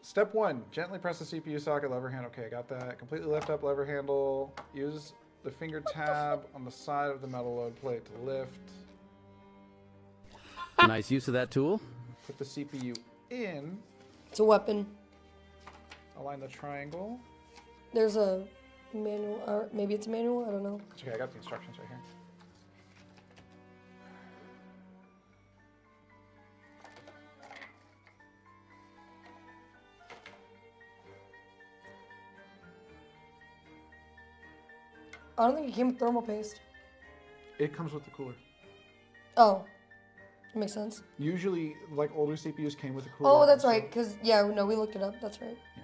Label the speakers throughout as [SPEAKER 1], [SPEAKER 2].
[SPEAKER 1] Step 1, gently press the CPU socket lever handle. Okay, I got that. Completely lift up lever handle. Use the finger tab on the side of the metal load plate to lift.
[SPEAKER 2] Nice use of that tool.
[SPEAKER 1] Put the CPU in.
[SPEAKER 3] It's a weapon.
[SPEAKER 1] Align the triangle.
[SPEAKER 3] There's a manual, or maybe it's a manual, I don't know.
[SPEAKER 1] It's okay, I got the instructions right here.
[SPEAKER 3] I don't think it came with thermal paste.
[SPEAKER 1] It comes with the cooler.
[SPEAKER 3] Oh, makes sense.
[SPEAKER 1] Usually, like older CPUs came with a cooler.
[SPEAKER 3] Oh, that's right, because, yeah, no, we looked it up, that's right.
[SPEAKER 1] Yeah.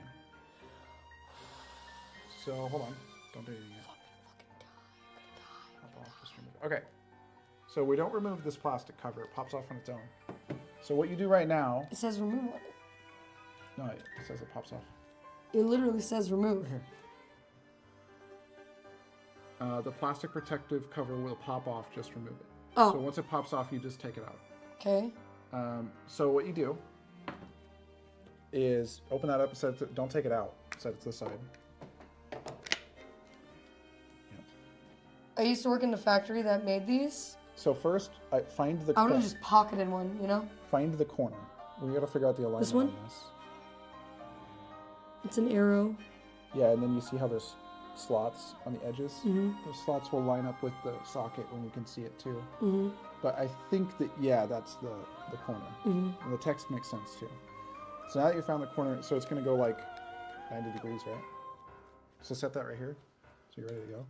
[SPEAKER 1] So, hold on. Don't do anything yet. Pop off, just remove it. Okay. So we don't remove this plastic cover. It pops off on its own. So what you do right now...
[SPEAKER 3] It says remove on it.
[SPEAKER 1] No, it says it pops off.
[SPEAKER 3] It literally says remove.
[SPEAKER 1] Right here. The plastic protective cover will pop off, just remove it.
[SPEAKER 3] Oh.
[SPEAKER 1] So once it pops off, you just take it out.
[SPEAKER 3] Okay.
[SPEAKER 1] So what you do is open that up and set it to, don't take it out. Set it to the side. Yep.
[SPEAKER 3] I used to work in the factory that made these.
[SPEAKER 1] So first, find the
[SPEAKER 3] I would have just pocketed one, you know?
[SPEAKER 1] Find the corner. We gotta figure out the alignment
[SPEAKER 3] This one?
[SPEAKER 1] on this.
[SPEAKER 3] It's an arrow.
[SPEAKER 1] Yeah, and then you see how there's slots on the edges?
[SPEAKER 3] Mm-hmm.
[SPEAKER 1] Those slots will line up with the socket when you can see it too.
[SPEAKER 3] Mm-hmm.
[SPEAKER 1] But I think that, yeah, that's the corner.
[SPEAKER 3] Mm-hmm.
[SPEAKER 1] And the text makes sense too. So now that you found the corner, so it's going to go like 90 degrees, right? So set that right here. So you're ready to go.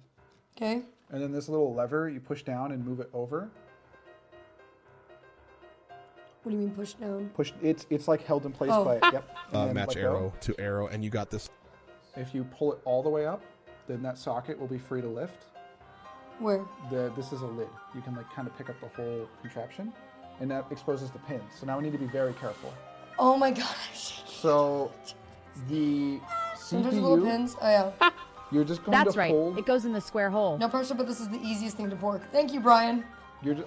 [SPEAKER 3] Okay.
[SPEAKER 1] And then this little lever, you push down and move it over.
[SPEAKER 3] What do you mean push down?
[SPEAKER 1] Push. It's like held in place by, yep. And then
[SPEAKER 4] Match
[SPEAKER 1] let
[SPEAKER 4] arrow
[SPEAKER 1] go.
[SPEAKER 4] to arrow, and you got this.
[SPEAKER 1] If you pull it all the way up, then that socket will be free to lift.
[SPEAKER 3] Where?
[SPEAKER 1] This is a lid. You can like kind of pick up the whole contraption, and that exposes the pins. So now we need to be very careful.
[SPEAKER 3] Oh my god, I'm shaking.
[SPEAKER 1] So the
[SPEAKER 3] Sometimes little
[SPEAKER 1] CPU,
[SPEAKER 3] pins. Oh yeah.
[SPEAKER 1] you're just going
[SPEAKER 5] That's
[SPEAKER 1] to
[SPEAKER 5] right.
[SPEAKER 1] hold.
[SPEAKER 5] It goes in the square hole.
[SPEAKER 3] No pressure, but this is the easiest thing to pork. Thank you, Brian.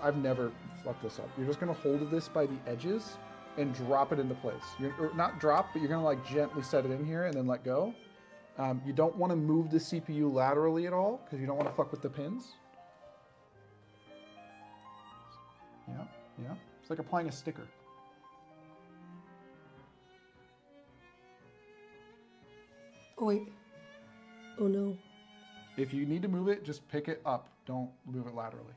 [SPEAKER 1] I've never fucked this up. You're just going to hold this by the edges and drop it into place. Or not drop, but you're going to like gently set it in here and then let go. You don't want to move the CPU laterally at all because you don't want to fuck with the pins. Yeah, yeah. It's like applying a sticker.
[SPEAKER 3] Oh wait. Oh no.
[SPEAKER 1] If you need to move it, just pick it up. Don't move it laterally.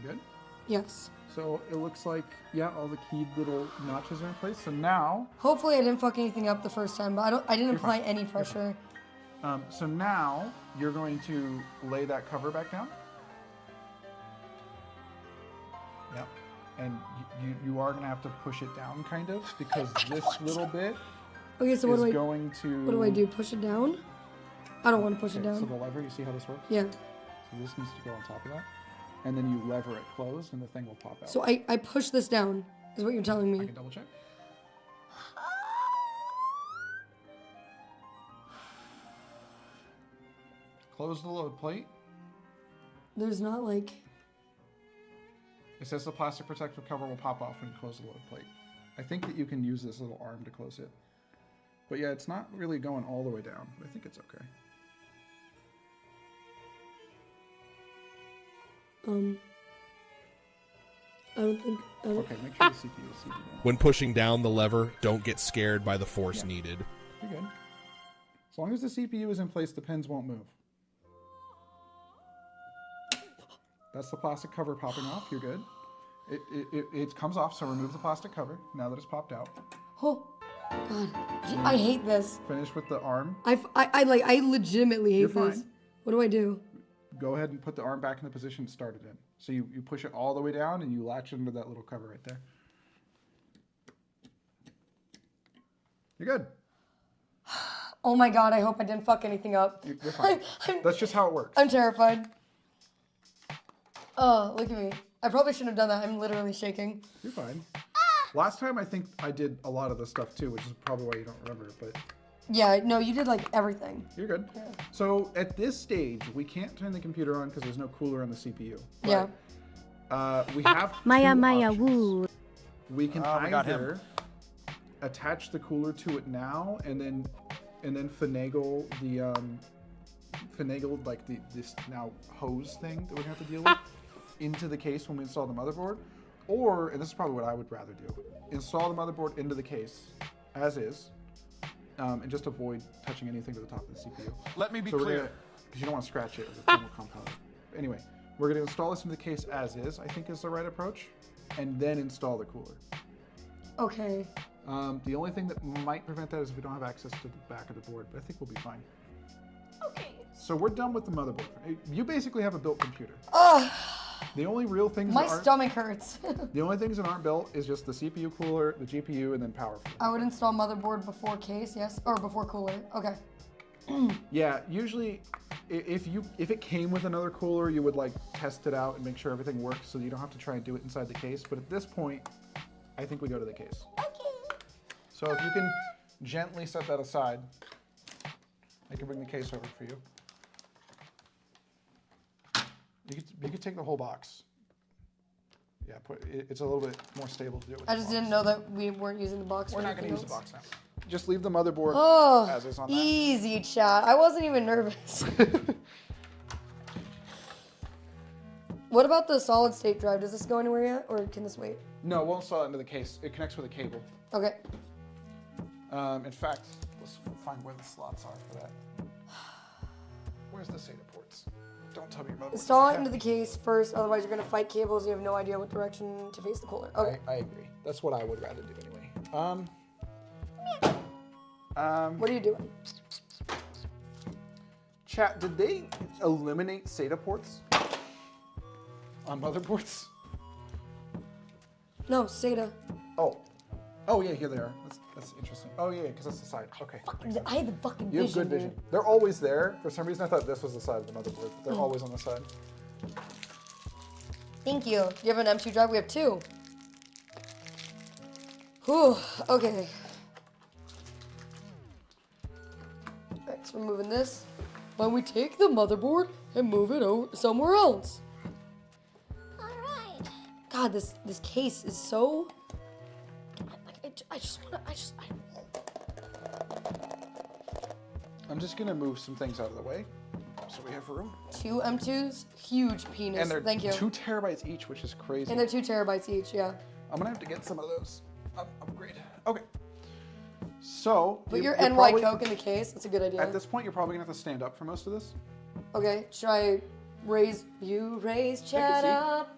[SPEAKER 1] Good?
[SPEAKER 3] Yes.
[SPEAKER 1] So it looks like, yeah, all the keyed little notches are in place. So now...
[SPEAKER 3] Hopefully I didn't fuck anything up the first time, but I didn't apply any pressure.
[SPEAKER 1] So now you're going to lay that cover back down. Yep. And you are going to have to push it down kind of because this little bit
[SPEAKER 3] Okay, so
[SPEAKER 1] is going to...
[SPEAKER 3] What do I do? Push it down? I don't want to push it
[SPEAKER 1] Okay,
[SPEAKER 3] down.
[SPEAKER 1] so the lever, you see how this works?
[SPEAKER 3] Yeah.
[SPEAKER 1] So this needs to go on top of that. And then you lever it closed and the thing will pop out.
[SPEAKER 3] So I push this down, is what you're telling
[SPEAKER 1] I
[SPEAKER 3] me.
[SPEAKER 1] can double check. Close the load plate.
[SPEAKER 3] There's not like...
[SPEAKER 1] It says the plastic protective cover will pop off when you close the load plate. I think that you can use this little arm to close it. But yeah, it's not really going all the way down. But I think it's okay.
[SPEAKER 3] I don't think...
[SPEAKER 1] Okay, make sure the CPU is seated down.
[SPEAKER 4] When pushing down the lever, don't get scared by the force needed.
[SPEAKER 1] You're good. As long as the CPU is in place, the pins won't move. That's the plastic cover popping off. You're good. It comes off, so remove the plastic cover now that it's popped out.
[SPEAKER 3] Oh, God. I hate this.
[SPEAKER 1] Finish with the arm.
[SPEAKER 3] I legitimately hate
[SPEAKER 1] You're
[SPEAKER 3] this.
[SPEAKER 1] fine.
[SPEAKER 3] What do I do?
[SPEAKER 1] Go ahead and put the arm back in the position it started in. So you push it all the way down and you latch into that little cover right there. You're good.
[SPEAKER 3] Oh my God, I hope I didn't fuck anything up.
[SPEAKER 1] You're fine. That's just how it works.
[SPEAKER 3] I'm terrified. Oh, look at me. I probably shouldn't have done that. I'm literally shaking.
[SPEAKER 1] You're fine. Last time I think I did a lot of this stuff too, which is probably why you don't remember it, but
[SPEAKER 3] Yeah, no, you did like everything.
[SPEAKER 1] You're good.
[SPEAKER 3] Yeah.
[SPEAKER 1] So at this stage, we can't turn the computer on because there's no cooler on the CPU.
[SPEAKER 3] Yeah.
[SPEAKER 1] We have
[SPEAKER 2] Maya
[SPEAKER 1] two
[SPEAKER 2] Maya
[SPEAKER 1] options.
[SPEAKER 2] woo.
[SPEAKER 1] We can
[SPEAKER 5] we got him.
[SPEAKER 1] either attach the cooler to it now and then finagle this now hose thing that we're gonna have to deal with into the case when we install the motherboard, or, and this is probably what I would rather do, install the motherboard into the case as is, and just avoid touching anything to the top of the CPU.
[SPEAKER 5] Let me be
[SPEAKER 1] Because
[SPEAKER 5] clear.
[SPEAKER 1] you don't want to scratch it with a thermal compound. Anyway, we're going to install this into the case as is, I think is the right approach, and then install the cooler.
[SPEAKER 3] Okay.
[SPEAKER 1] The only thing that might prevent that is if we don't have access to the back of the board, but I think we'll be fine.
[SPEAKER 3] Okay.
[SPEAKER 1] So we're done with the motherboard. You basically have a built computer.
[SPEAKER 3] Ugh,
[SPEAKER 1] The only real things
[SPEAKER 3] my
[SPEAKER 1] that aren't,
[SPEAKER 3] stomach hurts.
[SPEAKER 1] the only things that aren't built is just the CPU cooler, the GPU, and then power.
[SPEAKER 3] I would install motherboard before case, yes, or before cooler. Okay.
[SPEAKER 1] Yeah, usually if it came with another cooler, you would like test it out and make sure everything works so you don't have to try and do it inside the case. But at this point, I think we go to the case.
[SPEAKER 3] Okay.
[SPEAKER 1] So if you can gently set that aside, I can bring the case over for you. You could take the whole box. Yeah, it's a little bit more stable to do it with
[SPEAKER 3] I
[SPEAKER 1] the
[SPEAKER 3] just
[SPEAKER 1] box.
[SPEAKER 3] didn't know that we weren't using the box.
[SPEAKER 1] We're
[SPEAKER 3] for
[SPEAKER 1] not going to
[SPEAKER 3] anything
[SPEAKER 1] use the
[SPEAKER 3] else.
[SPEAKER 1] box now. Just leave the motherboard
[SPEAKER 3] Oh,
[SPEAKER 1] as is on that.
[SPEAKER 3] easy, chat. I wasn't even nervous. What about the solid state drive? Does this go anywhere yet, or can this wait?
[SPEAKER 1] No, we'll install it into the case. It connects with a cable.
[SPEAKER 3] Okay.
[SPEAKER 1] In fact, let's find where the slots are for that. Where's the SATA ports? Don't tell me your motherboard.
[SPEAKER 3] Install it into the case first, otherwise you're gonna fight cables. You have no idea what direction to face the cooler. Okay.
[SPEAKER 1] I agree. That's what I would rather do anyway.
[SPEAKER 3] What are you doing?
[SPEAKER 1] Chat, did they eliminate SATA ports on motherboards?
[SPEAKER 3] No, SATA.
[SPEAKER 1] Oh yeah, here they are. That's interesting. Oh yeah, because that's the side. Okay.
[SPEAKER 3] I had the fucking
[SPEAKER 1] You have
[SPEAKER 3] vision,
[SPEAKER 1] good vision.
[SPEAKER 3] dude.
[SPEAKER 1] They're always there. For some reason, I thought this was the side of the motherboard, but they're always on the side.
[SPEAKER 3] Thank you. Do you have an M2 drive? We have two. Whew. Okay. Alright, so we're moving this. When we take the motherboard and move it over somewhere else. Alright. God, this case is so...
[SPEAKER 1] I'm just gonna move some things out of the way so we have room.
[SPEAKER 3] Two M2s, huge penis.
[SPEAKER 1] And they're
[SPEAKER 3] Thank you.
[SPEAKER 1] 2 terabytes each, which is crazy.
[SPEAKER 3] And they're 2 terabytes each, yeah.
[SPEAKER 1] I'm gonna have to get some of those. Upgrade. Okay. So
[SPEAKER 3] Put your
[SPEAKER 1] you're
[SPEAKER 3] NY
[SPEAKER 1] probably-
[SPEAKER 3] Coke in the case. That's a good idea.
[SPEAKER 1] At this point, you're probably gonna have to stand up for most of this.
[SPEAKER 3] Okay, should I raise chat
[SPEAKER 1] seat.
[SPEAKER 3] up?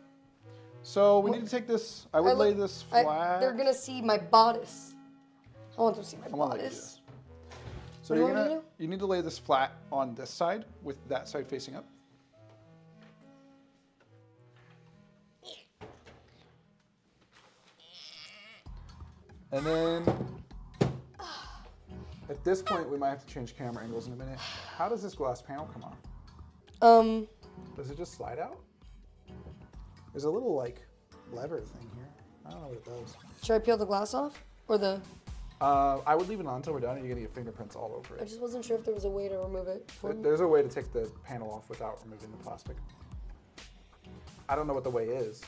[SPEAKER 1] So we need to take this. I would lay this flat.
[SPEAKER 3] They're gonna see my bodice. I want them to see my
[SPEAKER 1] I want to let you do
[SPEAKER 3] bodice.
[SPEAKER 1] this. So
[SPEAKER 3] What do you
[SPEAKER 1] you're
[SPEAKER 3] want me
[SPEAKER 1] gonna
[SPEAKER 3] to
[SPEAKER 1] you need to lay this flat on this side with that side facing up. And then at this point we might have to change camera angles in a minute. How does this glass panel come off? Does it just slide out? There's a little like lever thing here. I don't know what it does.
[SPEAKER 3] Should I peel the glass off? Or the...
[SPEAKER 1] I would leave it on until we're done and you're gonna get fingerprints all over
[SPEAKER 3] I
[SPEAKER 1] it.
[SPEAKER 3] just wasn't sure if there was a way to remove it.
[SPEAKER 1] There's a way to take the panel off without removing the plastic. I don't know what the way is.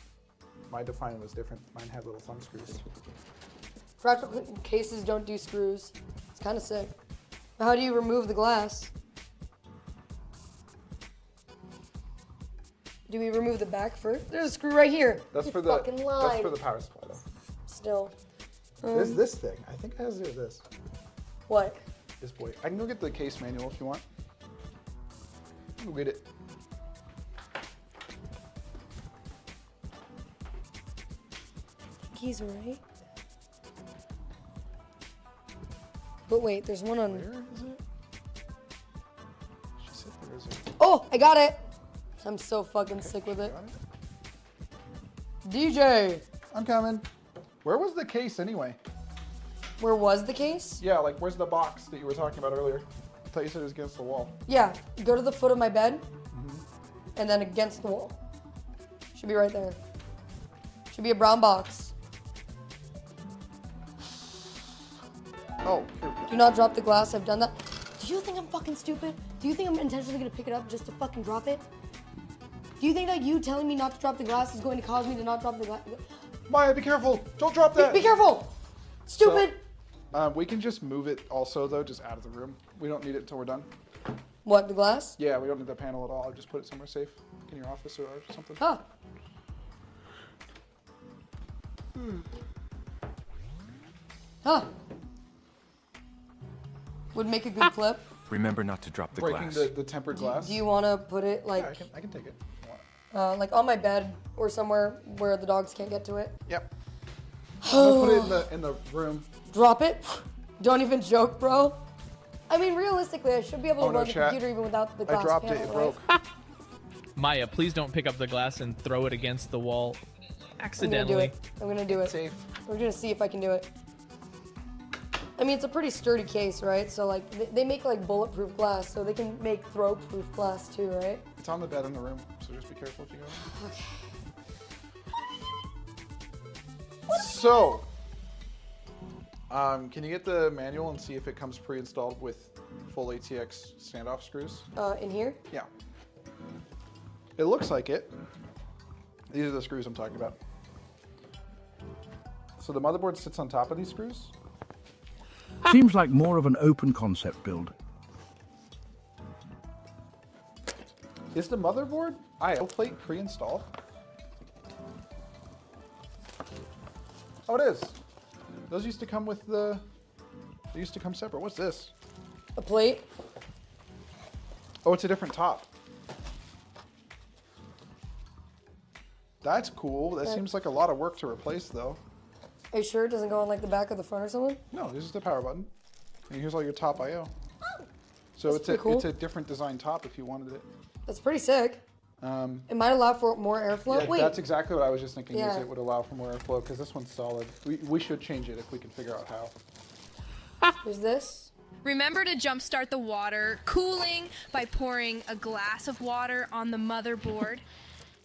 [SPEAKER 1] My define was different. Mine had little thumb screws.
[SPEAKER 3] Practical cases don't do screws. It's kind of sick. How do you remove the glass? Do we remove the back first? There's a screw right here.
[SPEAKER 1] That's
[SPEAKER 3] You
[SPEAKER 1] for the
[SPEAKER 3] fucking lied.
[SPEAKER 1] that's for the power supply though.
[SPEAKER 3] Still.
[SPEAKER 1] There's this thing. I think it has to do with this.
[SPEAKER 3] What?
[SPEAKER 1] This boy. I can go get the case manual if you want. Go get it.
[SPEAKER 3] He's right. But wait, there's one on.
[SPEAKER 1] Where is it? She said there is a.
[SPEAKER 3] Oh, I got it. I'm so fucking sick with it.
[SPEAKER 1] Got it?
[SPEAKER 3] DJ.
[SPEAKER 1] I'm coming. Where was the case anyway?
[SPEAKER 3] Where was the case?
[SPEAKER 1] Yeah, like where's the box that you were talking about earlier? I thought you said it was against the wall.
[SPEAKER 3] Yeah, go to the foot of my bed, and then against the wall. Should be right there. Should be a brown box.
[SPEAKER 1] Oh, here we go.
[SPEAKER 3] Do not drop the glass. I've done that. Do you think I'm fucking stupid? Do you think I'm intentionally gonna pick it up just to fucking drop it? Do you think that you telling me not to drop the glass is going to cause me to not drop the glass?
[SPEAKER 1] Maya, be careful! Don't drop that!
[SPEAKER 3] Be careful! Stupid!
[SPEAKER 1] So, we can just move it also, though, just out of the room. We don't need it until we're done.
[SPEAKER 3] What, the glass?
[SPEAKER 1] Yeah, we don't need the panel at all. I'll just put it somewhere safe. In your office or something.
[SPEAKER 3] Huh. Huh. Would make a good flip.
[SPEAKER 2] Remember not to drop the
[SPEAKER 1] Breaking
[SPEAKER 2] glass.
[SPEAKER 1] the tempered glass.
[SPEAKER 3] Do you want to put it like,
[SPEAKER 1] Yeah, I can take it. If you want.
[SPEAKER 3] like on my bed or somewhere where the dogs can't get to it?
[SPEAKER 1] Yep. I'm gonna put it in the room.
[SPEAKER 3] Drop it? Don't even joke, bro. I mean, realistically, I should be able to run the
[SPEAKER 1] chat.
[SPEAKER 3] computer even without the glass
[SPEAKER 1] I dropped
[SPEAKER 3] panel,
[SPEAKER 1] it. It
[SPEAKER 3] right?
[SPEAKER 1] broke.
[SPEAKER 5] Maya, please don't pick up the glass and throw it against the wall
[SPEAKER 3] I'm gonna do
[SPEAKER 5] accidentally.
[SPEAKER 3] it. I'm gonna do it.
[SPEAKER 1] Safe.
[SPEAKER 3] We're gonna see if I can do it. I mean, it's a pretty sturdy case, right? So like, they make like bulletproof glass, so they can make throw-proof glass too, right?
[SPEAKER 1] It's on the bed in the room, so just be careful if you go. Okay. So, can you get the manual and see if it comes pre-installed with full ATX standoff screws?
[SPEAKER 3] In here?
[SPEAKER 1] Yeah. It looks like it. These are the screws I'm talking about. So the motherboard sits on top of these screws.
[SPEAKER 6] Seems like more of an open concept build.
[SPEAKER 1] Is the motherboard I/O plate pre-installed? Oh, it is. Those used to come with the. They used to come separate. What's this?
[SPEAKER 3] A plate?
[SPEAKER 1] Oh, it's a different top. That's cool. That
[SPEAKER 3] Okay.
[SPEAKER 1] seems like a lot of work to replace, though.
[SPEAKER 3] Are you sure it doesn't go on like the back of the front or something?
[SPEAKER 1] No, this is the power button. And here's all your top I/O. So
[SPEAKER 3] That's
[SPEAKER 1] it's
[SPEAKER 3] pretty cool.
[SPEAKER 1] it's a different design top if you wanted it.
[SPEAKER 3] That's pretty sick. It might allow for more airflow.
[SPEAKER 1] Yeah,
[SPEAKER 3] Wait,
[SPEAKER 1] that's exactly what I was just thinking. Is
[SPEAKER 3] Yeah.
[SPEAKER 1] it would allow for more airflow because this one's solid. We should change it if we can figure out how.
[SPEAKER 3] there's this.
[SPEAKER 7] Remember to jumpstart the water cooling by pouring a glass of water on the motherboard.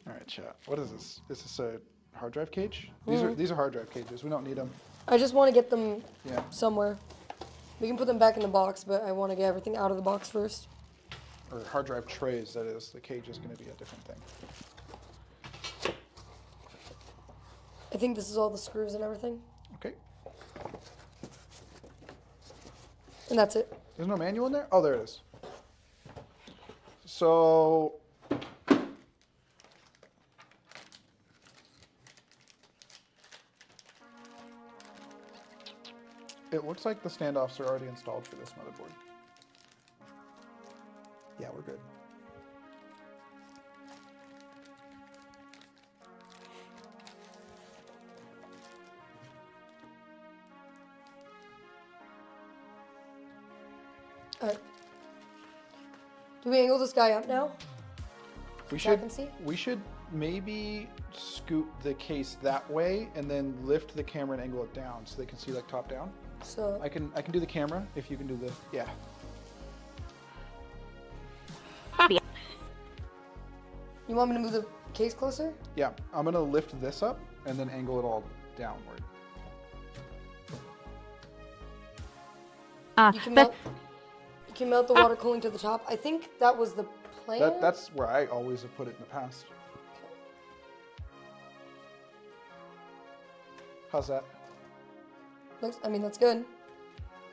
[SPEAKER 1] All right, chat. What is this? Is this a hard drive cage? These are hard drive cages. We don't need them.
[SPEAKER 3] I just want to get them
[SPEAKER 1] Yeah.
[SPEAKER 3] somewhere. We can put them back in the box, but I want to get everything out of the box first.
[SPEAKER 1] Or hard drive trays, that is. The cage is going to be a different thing.
[SPEAKER 3] I think this is all the screws and everything.
[SPEAKER 1] Okay.
[SPEAKER 3] And that's it.
[SPEAKER 1] There's no manual in there? Oh, there it is. So. It looks like the standoffs are already installed for this motherboard. Yeah, we're good.
[SPEAKER 3] Alright. Do we angle this guy up now?
[SPEAKER 1] We
[SPEAKER 3] So I
[SPEAKER 1] should
[SPEAKER 3] can see?
[SPEAKER 1] we should maybe scoot the case that way and then lift the camera and angle it down so they can see like top down.
[SPEAKER 3] So
[SPEAKER 1] I can do the camera if you can do the yeah.
[SPEAKER 3] you want me to move the case closer?
[SPEAKER 1] Yeah, I'm gonna lift this up and then angle it all downward.
[SPEAKER 3] You can melt the water cooling to the top. I think that was the plan.
[SPEAKER 1] That's where I always have put it in the past. How's that?
[SPEAKER 3] I mean, that's good.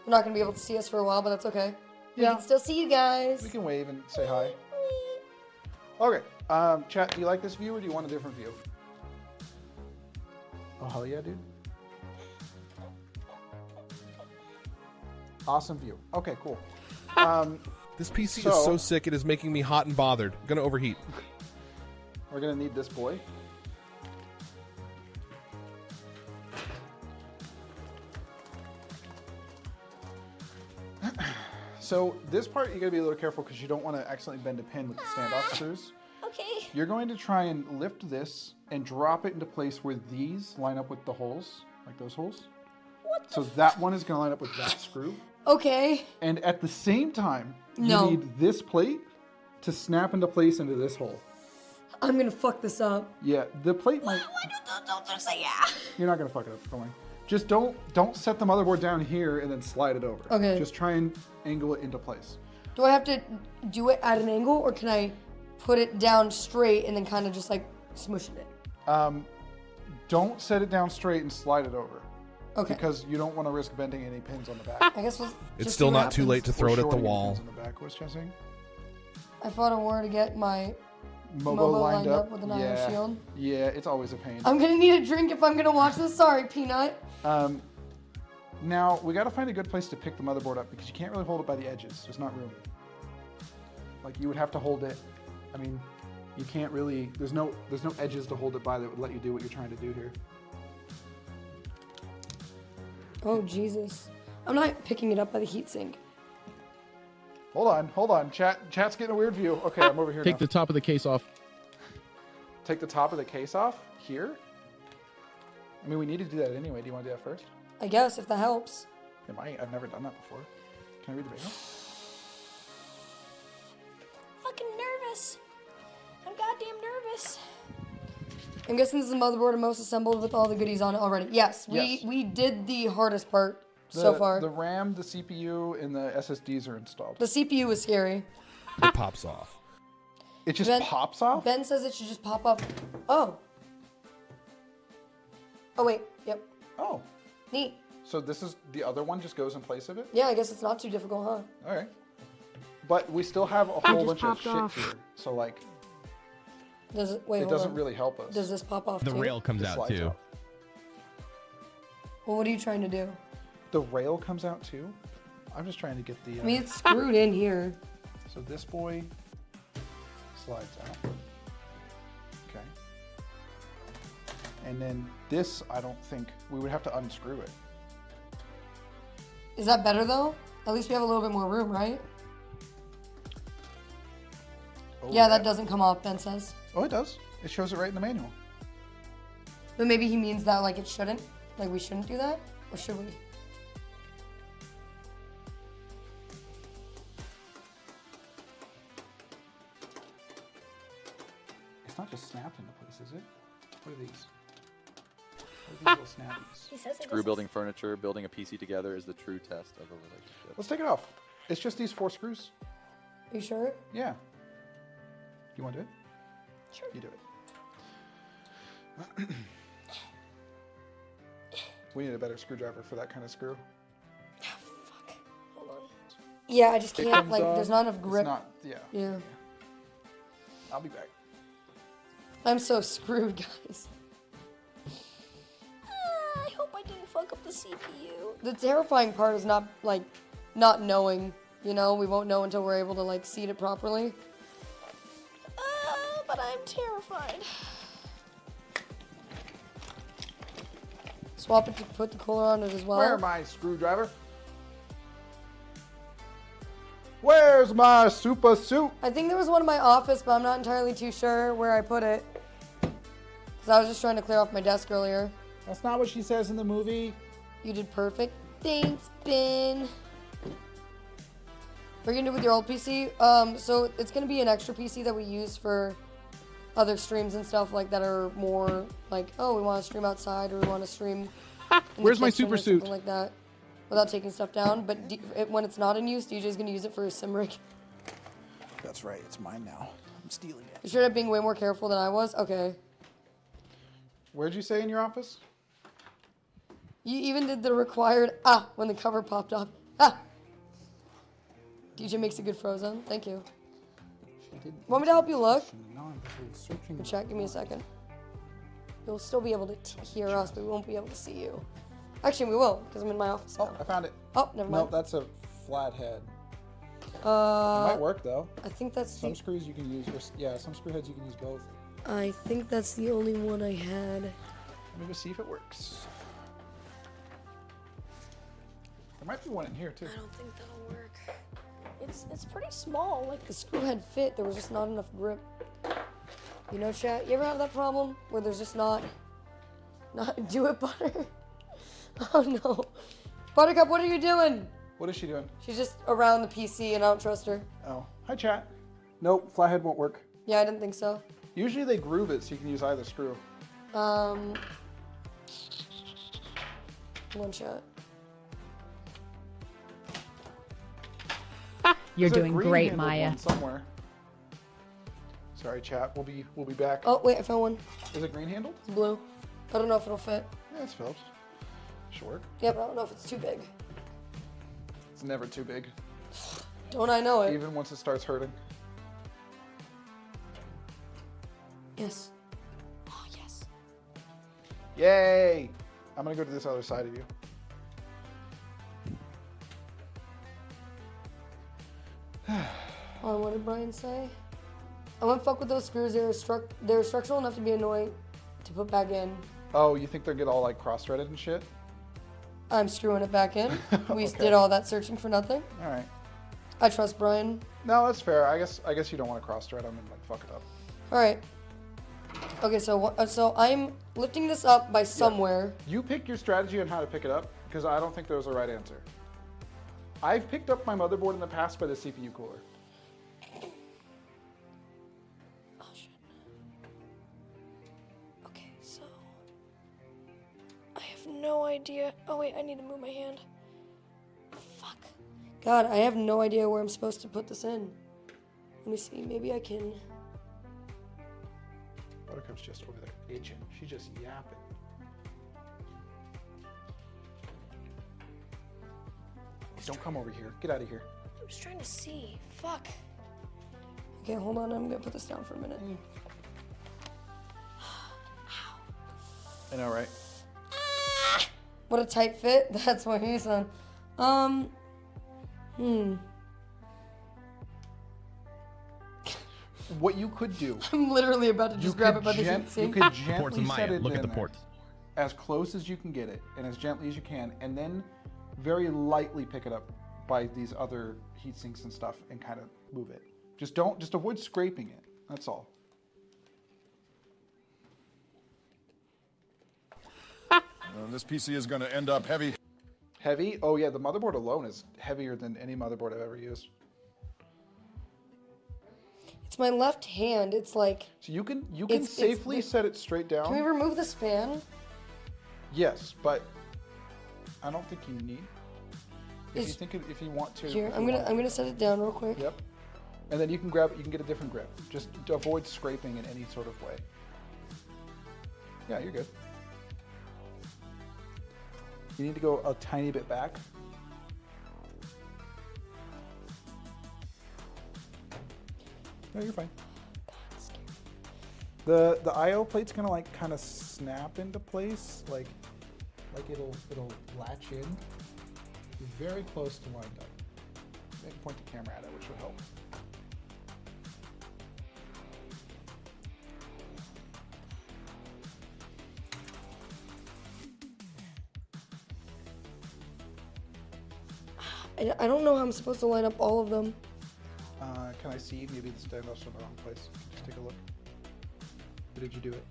[SPEAKER 3] You're not gonna be able to see us for a while, but that's okay. We
[SPEAKER 1] Yeah.
[SPEAKER 3] can still see you guys.
[SPEAKER 1] We can wave and say hi. Okay, chat, do you like this view or do you want a different view? Oh, hell yeah, dude. Awesome view. Okay, cool.
[SPEAKER 4] This PC
[SPEAKER 1] So-
[SPEAKER 4] is so sick it is making me hot and bothered. Gonna overheat.
[SPEAKER 1] We're gonna need this boy. So this part you gotta be a little careful because you don't want to accidentally bend a pin with the standoff screws.
[SPEAKER 7] Okay.
[SPEAKER 1] You're going to try and lift this and drop it into place where these line up with the holes, like those holes. So that one is gonna line up with that screw.
[SPEAKER 3] Okay.
[SPEAKER 1] And at the same time,
[SPEAKER 3] No.
[SPEAKER 1] you need this plate to snap into place into this hole.
[SPEAKER 3] I'm gonna fuck this up.
[SPEAKER 1] Yeah, the plate might.
[SPEAKER 7] Don't say yeah.
[SPEAKER 1] You're not gonna fuck it up. Don't worry. Just don't set the motherboard down here and then slide it over.
[SPEAKER 3] Okay.
[SPEAKER 1] Just try and angle it into place.
[SPEAKER 3] Do I have to do it at an angle, or can I put it down straight and then kind of just like smushing it?
[SPEAKER 1] Don't set it down straight and slide it over.
[SPEAKER 3] Okay.
[SPEAKER 1] Because you don't want to risk bending any pins on the back.
[SPEAKER 3] I guess we'll
[SPEAKER 4] It's
[SPEAKER 3] just
[SPEAKER 4] still
[SPEAKER 3] see what
[SPEAKER 4] not too
[SPEAKER 3] happens.
[SPEAKER 4] late to throw it at the
[SPEAKER 1] Shorting
[SPEAKER 4] wall.
[SPEAKER 1] pins on the back. What's Jesse saying?
[SPEAKER 3] I thought I wanted to get my
[SPEAKER 1] Mobo
[SPEAKER 3] lined up with an iron
[SPEAKER 1] yeah.
[SPEAKER 3] shield.
[SPEAKER 1] Yeah, it's always a pain.
[SPEAKER 3] I'm gonna need a drink if I'm gonna watch this. Sorry, Peanut.
[SPEAKER 1] Now, we got to find a good place to pick the motherboard up because you can't really hold it by the edges. There's not room. Like, you would have to hold it. I mean, you can't really, there's no edges to hold it by that would let you do what you're trying to do here.
[SPEAKER 3] Oh, Jesus. I'm not picking it up by the heatsink.
[SPEAKER 1] Hold on. Chat's getting a weird view. Okay, I'm over here
[SPEAKER 5] Take
[SPEAKER 1] now.
[SPEAKER 5] the top of the case off.
[SPEAKER 1] Take the top of the case off here? I mean, we need to do that anyway. Do you want to do that first?
[SPEAKER 3] I guess, if that helps.
[SPEAKER 1] It might. I've never done that before. Can I read the manual?
[SPEAKER 2] Fucking nervous. I'm goddamn nervous.
[SPEAKER 3] I'm guessing this is a motherboard and most assembled with all the goodies on it already. Yes,
[SPEAKER 1] Yes.
[SPEAKER 3] we did the hardest part so far.
[SPEAKER 1] The RAM, the CPU, and the SSDs are installed.
[SPEAKER 3] The CPU was scary.
[SPEAKER 4] It pops off.
[SPEAKER 1] It just
[SPEAKER 3] Ben-
[SPEAKER 1] pops off?
[SPEAKER 3] Ben says it should just pop off. Oh. Oh, wait. Yep.
[SPEAKER 1] Oh.
[SPEAKER 3] Neat.
[SPEAKER 1] So this is, the other one just goes in place of it?
[SPEAKER 3] Yeah, I guess it's not too difficult, huh?
[SPEAKER 1] All right. But we still have a whole bunch of shit here. So, like,
[SPEAKER 3] Does it, wait,
[SPEAKER 1] it
[SPEAKER 3] hold
[SPEAKER 1] doesn't
[SPEAKER 3] on.
[SPEAKER 1] really help us.
[SPEAKER 3] Does this pop off
[SPEAKER 5] The
[SPEAKER 3] too?
[SPEAKER 5] rail comes
[SPEAKER 1] It
[SPEAKER 5] out
[SPEAKER 1] slides
[SPEAKER 5] too.
[SPEAKER 1] out.
[SPEAKER 3] Well, what are you trying to do?
[SPEAKER 1] The rail comes out too? I'm just trying to get the...
[SPEAKER 3] I mean, it's screwed in here.
[SPEAKER 1] So this boy slides out. Okay. And then this, I don't think, we would have to unscrew it.
[SPEAKER 3] Is that better though? At least we have a little bit more room, right?
[SPEAKER 1] Oh,
[SPEAKER 3] Yeah, that doesn't come off, Ben says.
[SPEAKER 1] Oh, it does. It shows it right in the manual.
[SPEAKER 3] But maybe he means that like it shouldn't. Like we shouldn't do that? Or should we?
[SPEAKER 1] It's not just snapped into place, is it? What are these? What are these little snappies?
[SPEAKER 2] He says it
[SPEAKER 8] Screw
[SPEAKER 2] doesn't-
[SPEAKER 8] building furniture, building a PC together is the true test of a relationship.
[SPEAKER 1] Let's take it off. It's just these 4 screws.
[SPEAKER 3] Are you sure?
[SPEAKER 1] Yeah. You want to do it?
[SPEAKER 2] Sure.
[SPEAKER 1] You do it. We need a better screwdriver for that kind of screw.
[SPEAKER 2] Fuck. Hold on.
[SPEAKER 3] Yeah, I just
[SPEAKER 1] It
[SPEAKER 3] can't,
[SPEAKER 1] comes
[SPEAKER 3] like,
[SPEAKER 1] off.
[SPEAKER 3] there's not enough
[SPEAKER 1] It's
[SPEAKER 3] grip.
[SPEAKER 1] not, yeah.
[SPEAKER 3] Yeah.
[SPEAKER 1] I'll be back.
[SPEAKER 3] I'm so screwed, guys.
[SPEAKER 2] I hope I didn't fuck up the CPU.
[SPEAKER 3] The terrifying part is not, like, not knowing, you know? We won't know until we're able to, like, seat it properly.
[SPEAKER 2] But I'm terrified.
[SPEAKER 3] Swap it to put the cooler on it as well.
[SPEAKER 1] Where's my screwdriver? Where's my super suit?
[SPEAKER 3] I think there was one in my office, but I'm not entirely too sure where I put it. Because I was just trying to clear off my desk earlier.
[SPEAKER 1] That's not what she says in the movie.
[SPEAKER 3] You did perfect. Thanks, Ben. What are you gonna do with your old PC? So it's gonna be an extra PC that we use for other streams and stuff like that are more like, oh, we want to stream outside or we want to stream in the
[SPEAKER 5] Where's my
[SPEAKER 3] kitchen
[SPEAKER 5] super
[SPEAKER 3] or
[SPEAKER 5] suit?
[SPEAKER 3] something like that, without taking stuff down. But when it's not in use, DJ's gonna use it for his sim rig.
[SPEAKER 1] That's right. It's mine now. I'm stealing it.
[SPEAKER 3] You should have being way more careful than I was. Okay.
[SPEAKER 1] Where'd you say in your office?
[SPEAKER 3] You even did the required when the cover popped up. DJ makes a good Frozen. Thank you. Want me to help you look? Chat, give me a second. You'll still be able to hear us, but we won't be able to see you. Actually, we will, because I'm in my office
[SPEAKER 1] Oh,
[SPEAKER 3] now.
[SPEAKER 1] I found it.
[SPEAKER 3] Oh, never mind.
[SPEAKER 1] Nope, that's a flat head. It might work though.
[SPEAKER 3] I think that's
[SPEAKER 1] Some
[SPEAKER 3] the,
[SPEAKER 1] screws you can use. Yeah, some screw heads you can use both.
[SPEAKER 3] I think that's the only one I had.
[SPEAKER 1] Let me go see if it works. There might be one in here too.
[SPEAKER 2] I don't think that'll work. It's pretty small. Like
[SPEAKER 3] The screw head fit, there was just not enough grip. You know, chat, you ever have that problem where there's just not do it, Butter? Oh no. Buttercup, what are you doing?
[SPEAKER 1] What is she doing?
[SPEAKER 3] She's just around the PC and I don't trust her.
[SPEAKER 1] Oh, hi chat. Nope, flathead won't work.
[SPEAKER 3] Yeah, I didn't think so.
[SPEAKER 1] Usually they groove it so you can use either screw.
[SPEAKER 3] One shot.
[SPEAKER 9] You're
[SPEAKER 1] There's a
[SPEAKER 9] doing
[SPEAKER 1] green
[SPEAKER 9] great,
[SPEAKER 1] handled
[SPEAKER 9] Maya.
[SPEAKER 1] one somewhere. Sorry, chat. We'll be back.
[SPEAKER 3] Oh, wait, I found one.
[SPEAKER 1] Is it green handled?
[SPEAKER 3] It's blue. I don't know if it'll fit.
[SPEAKER 1] Yeah, it's filled. Short.
[SPEAKER 3] Yeah, but I don't know if it's too big.
[SPEAKER 1] It's never too big,
[SPEAKER 3] Don't I know it?
[SPEAKER 1] even once it starts hurting.
[SPEAKER 3] Yes. Oh, yes.
[SPEAKER 1] Yay! I'm gonna go to this other side of you.
[SPEAKER 3] Oh, what did Brian say? I won't fuck with those screws. They're structural enough to be annoying to put back in.
[SPEAKER 1] Oh, you think they'll get all like cross-threaded and shit?
[SPEAKER 3] I'm screwing it back in. We
[SPEAKER 1] Okay.
[SPEAKER 3] did all that searching for nothing.
[SPEAKER 1] All right.
[SPEAKER 3] I trust Brian.
[SPEAKER 1] No, that's fair. I guess you don't want to cross-thread them and like fuck it up.
[SPEAKER 3] All right. Okay, so I'm lifting this up by somewhere.
[SPEAKER 1] You pick your strategy on how to pick it up because I don't think there's a right answer. I've picked up my motherboard in the past by the CPU cooler.
[SPEAKER 3] Oh shit. Okay, so I have no idea. Oh wait, I need to move my hand. Fuck. God, I have no idea where I'm supposed to put this in. Let me see. Maybe I can.
[SPEAKER 1] Buttercup's just over there itching. She's just yapping. Don't come over here. Get out of here.
[SPEAKER 2] I was trying to see. Fuck.
[SPEAKER 3] Okay, hold on. I'm gonna put this down for a minute.
[SPEAKER 1] I know, right?
[SPEAKER 3] What a tight fit. That's what he's on.
[SPEAKER 1] What you could do,
[SPEAKER 3] I'm literally about to just grab it by the
[SPEAKER 1] you
[SPEAKER 3] heatsink.
[SPEAKER 1] could
[SPEAKER 5] Ports
[SPEAKER 1] gently
[SPEAKER 5] and
[SPEAKER 1] set
[SPEAKER 5] Maya.
[SPEAKER 1] it
[SPEAKER 5] Look
[SPEAKER 1] in
[SPEAKER 5] at the
[SPEAKER 1] there
[SPEAKER 5] ports.
[SPEAKER 1] as close as you can get it and as gently as you can, and then very lightly pick it up by these other heat sinks and stuff and kind of move it. Just avoid scraping it. That's all.
[SPEAKER 10] This PC is going to end up heavy.
[SPEAKER 1] Heavy? Oh yeah, the motherboard alone is heavier than any motherboard I've ever used.
[SPEAKER 3] It's my left hand. It's like.
[SPEAKER 1] So you can
[SPEAKER 3] It's
[SPEAKER 1] safely
[SPEAKER 3] the-
[SPEAKER 1] set it straight down.
[SPEAKER 3] Can we remove this fan?
[SPEAKER 1] Yes, but I don't think you need.
[SPEAKER 3] Is-
[SPEAKER 1] If you want to.
[SPEAKER 3] Here,
[SPEAKER 1] if
[SPEAKER 3] I'm
[SPEAKER 1] you
[SPEAKER 3] gonna
[SPEAKER 1] want.
[SPEAKER 3] set it down real quick.
[SPEAKER 1] Yep. And then you can grab it. You can get a different grip. Just to avoid scraping in any sort of way. Yeah, you're good. You need to go a tiny bit back. No, you're fine. The I/O plate's gonna like kind of snap into place, like it'll latch in. You're very close to lined up. I can point the camera at it, which will help.
[SPEAKER 3] I don't know how I'm supposed to line up all of them.
[SPEAKER 1] Can I see? Maybe the stand-off's in the wrong place. Just take a look. Or did you do it?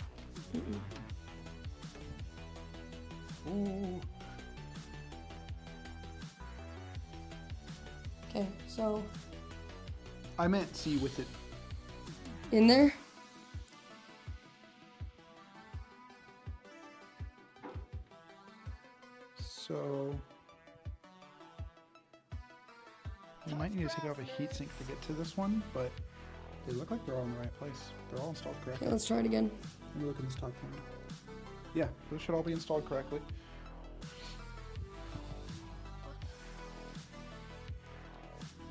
[SPEAKER 1] Ooh.
[SPEAKER 3] Okay, so
[SPEAKER 1] I meant see with it.
[SPEAKER 3] in there.
[SPEAKER 1] So you might need to take off a heatsink to get to this one, but they look like they're all in the right place. They're all installed correctly.
[SPEAKER 3] Okay, let's try it again.
[SPEAKER 1] Let me look at this top corner. Yeah, those should all be installed correctly.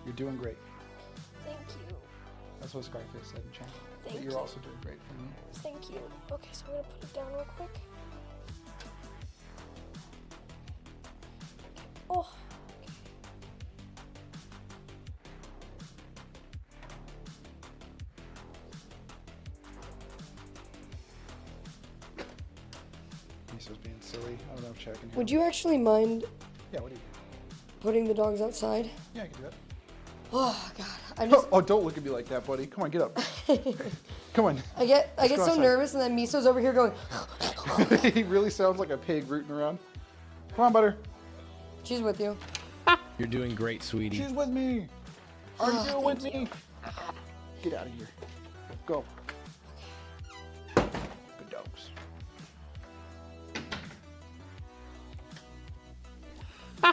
[SPEAKER 1] You're doing great.
[SPEAKER 2] Thank you.
[SPEAKER 1] That's what Scarface said in chat.
[SPEAKER 2] Thank
[SPEAKER 1] But you're
[SPEAKER 2] you.
[SPEAKER 1] also doing great for me.
[SPEAKER 2] Thank you. Okay, so I'm gonna put it down real quick. Oh.
[SPEAKER 1] Misa's being silly. I don't know if Chad can hear
[SPEAKER 3] Would
[SPEAKER 1] him.
[SPEAKER 3] you actually mind
[SPEAKER 1] Yeah, what do you
[SPEAKER 3] putting the dogs outside?
[SPEAKER 1] Yeah, I can do that.
[SPEAKER 3] Oh God, I'm just.
[SPEAKER 1] Oh, don't look at me like that, buddy. Come on, get up. Come on.
[SPEAKER 3] I get
[SPEAKER 1] go
[SPEAKER 3] so
[SPEAKER 1] outside.
[SPEAKER 3] nervous, and then Miso's over here going.
[SPEAKER 1] He really sounds like a pig rooting around. Come on, Butter.
[SPEAKER 3] She's with you.
[SPEAKER 5] You're doing great, sweetie.
[SPEAKER 1] She's with me. Are you with me? Get out of here. Go. Good dogs.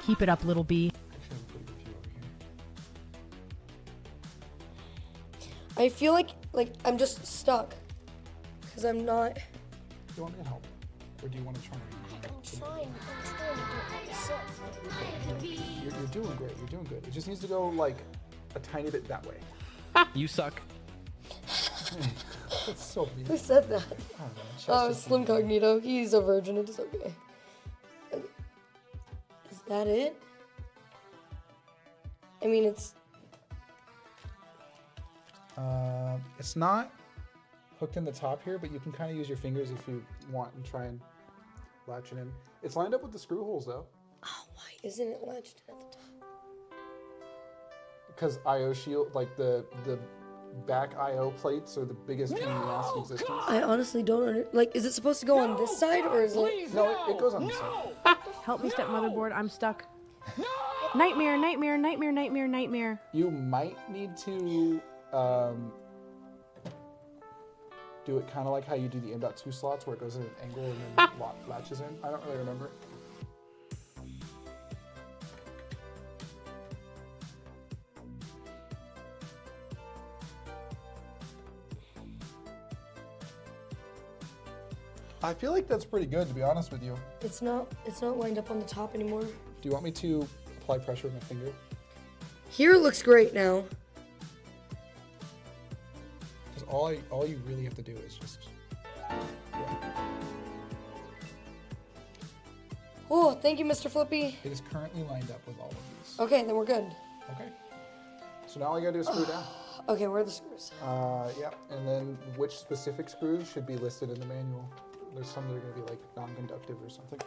[SPEAKER 9] Keep it up, little bee.
[SPEAKER 3] I feel like I'm just stuck. Because I'm not...
[SPEAKER 1] Do you want me to help? Or do you want to try?
[SPEAKER 2] I'm trying to do it myself.
[SPEAKER 1] You're doing great. You're doing good. It just needs to go like a tiny bit that way.
[SPEAKER 5] You suck.
[SPEAKER 1] That's so mean.
[SPEAKER 3] Who said that?
[SPEAKER 1] I don't know.
[SPEAKER 3] Oh, Slim Cognito. He's a virgin. It's okay. Is that it? I mean,
[SPEAKER 1] it's not hooked in the top here, but you can kind of use your fingers if you want and try and latch it in. It's lined up with the screw holes though.
[SPEAKER 3] Oh, why isn't it latched at the top?
[SPEAKER 1] Because IO shield, like the back IO plates are the biggest pain in the ass in existence.
[SPEAKER 3] I honestly don't is it supposed to go on this side or is it?
[SPEAKER 1] No, it goes on this side.
[SPEAKER 9] Help me, stepmotherboard. I'm stuck. Nightmare, nightmare, nightmare, nightmare, nightmare.
[SPEAKER 1] You might need to do it kind of like how you do the M.2 slots where it goes in an angle and then latches in. I don't really remember. I feel like that's pretty good, to be honest with you.
[SPEAKER 3] It's not lined up on the top anymore.
[SPEAKER 1] Do you want me to apply pressure with my finger?
[SPEAKER 3] Here it looks great now.
[SPEAKER 1] Because all you really have to do is just... Yeah.
[SPEAKER 3] Oh, thank you, Mr. Flippy.
[SPEAKER 1] It is currently lined up with all of these.
[SPEAKER 3] Okay, then we're good.
[SPEAKER 1] Okay. So now all you gotta do is screw down.
[SPEAKER 3] Okay, where are the screws?
[SPEAKER 1] Yeah, and then which specific screws should be listed in the manual. There's some that are gonna be like non-conductive or something.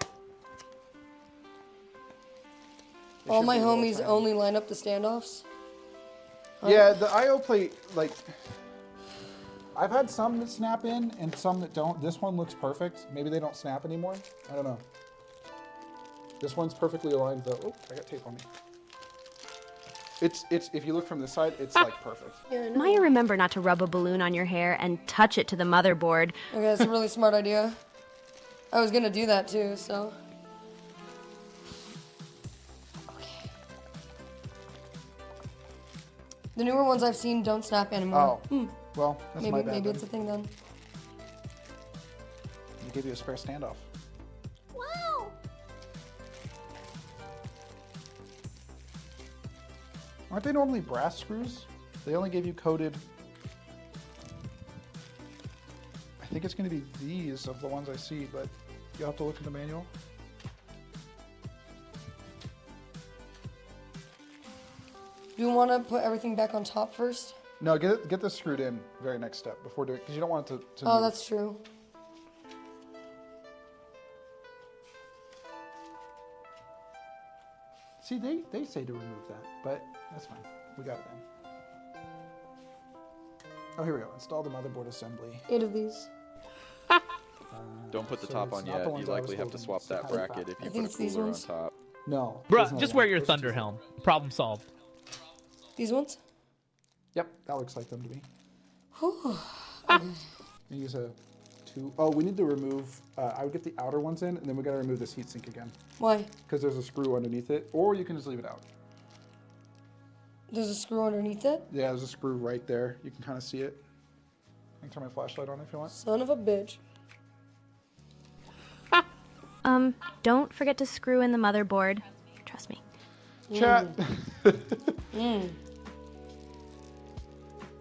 [SPEAKER 3] All my homies only line up the standoffs.
[SPEAKER 1] Yeah, the IO plate, like, I've had some that snap in and some that don't. This one looks perfect. Maybe they don't snap anymore. I don't know. This one's perfectly aligned though. Oh, I got tape on me. It's if you look from this side, it's like perfect.
[SPEAKER 3] Yeah,
[SPEAKER 11] Maya, remember not to rub a balloon on your hair and touch it to the motherboard.
[SPEAKER 3] Okay, that's a really smart idea. I was gonna do that too, so. Okay. The newer ones I've seen don't snap anymore.
[SPEAKER 1] Oh, well, that's my bad.
[SPEAKER 3] Maybe
[SPEAKER 1] then.
[SPEAKER 3] it's a thing then.
[SPEAKER 1] They give you a spare standoff.
[SPEAKER 2] Wow.
[SPEAKER 1] Aren't they normally brass screws? They only give you coated. I think it's going to be these of the ones I see, but you'll have to look in the manual.
[SPEAKER 3] Do you want to put everything back on top first?
[SPEAKER 1] No, get this screwed in very next step before doing, because you don't want it to
[SPEAKER 3] Oh,
[SPEAKER 1] move.
[SPEAKER 3] that's true.
[SPEAKER 1] See, they say to remove that, but that's fine. We got it then. Oh, here we go. Install the motherboard assembly.
[SPEAKER 3] 8 of these.
[SPEAKER 8] Don't put the
[SPEAKER 1] So
[SPEAKER 8] top
[SPEAKER 1] it's
[SPEAKER 8] on
[SPEAKER 1] not the
[SPEAKER 8] yet.
[SPEAKER 1] ones
[SPEAKER 8] You
[SPEAKER 1] I
[SPEAKER 8] likely
[SPEAKER 1] was
[SPEAKER 8] have to
[SPEAKER 1] holding.
[SPEAKER 8] swap
[SPEAKER 1] It's the
[SPEAKER 8] that
[SPEAKER 1] high
[SPEAKER 8] bracket
[SPEAKER 1] five.
[SPEAKER 8] if
[SPEAKER 3] I
[SPEAKER 8] you
[SPEAKER 3] think
[SPEAKER 8] put
[SPEAKER 3] it's
[SPEAKER 8] a
[SPEAKER 3] these
[SPEAKER 8] cooler on
[SPEAKER 3] ones.
[SPEAKER 8] top.
[SPEAKER 1] No.
[SPEAKER 5] Bruh, just wear your thunder helm. Problem solved.
[SPEAKER 3] These ones?
[SPEAKER 1] Yep, that looks like them to me.
[SPEAKER 3] Whew.
[SPEAKER 1] You use a two. Oh, we need to remove. I would get the outer ones in, and then we got to remove this heatsink again
[SPEAKER 3] Why?
[SPEAKER 1] because there's a screw underneath it, or you can just leave it out.
[SPEAKER 3] There's a screw underneath it?
[SPEAKER 1] Yeah, there's a screw right there. You can kind of see it. I can turn my flashlight on if you want.
[SPEAKER 3] Son of a bitch.
[SPEAKER 11] Don't forget to screw in the motherboard. Trust me.
[SPEAKER 1] Chat.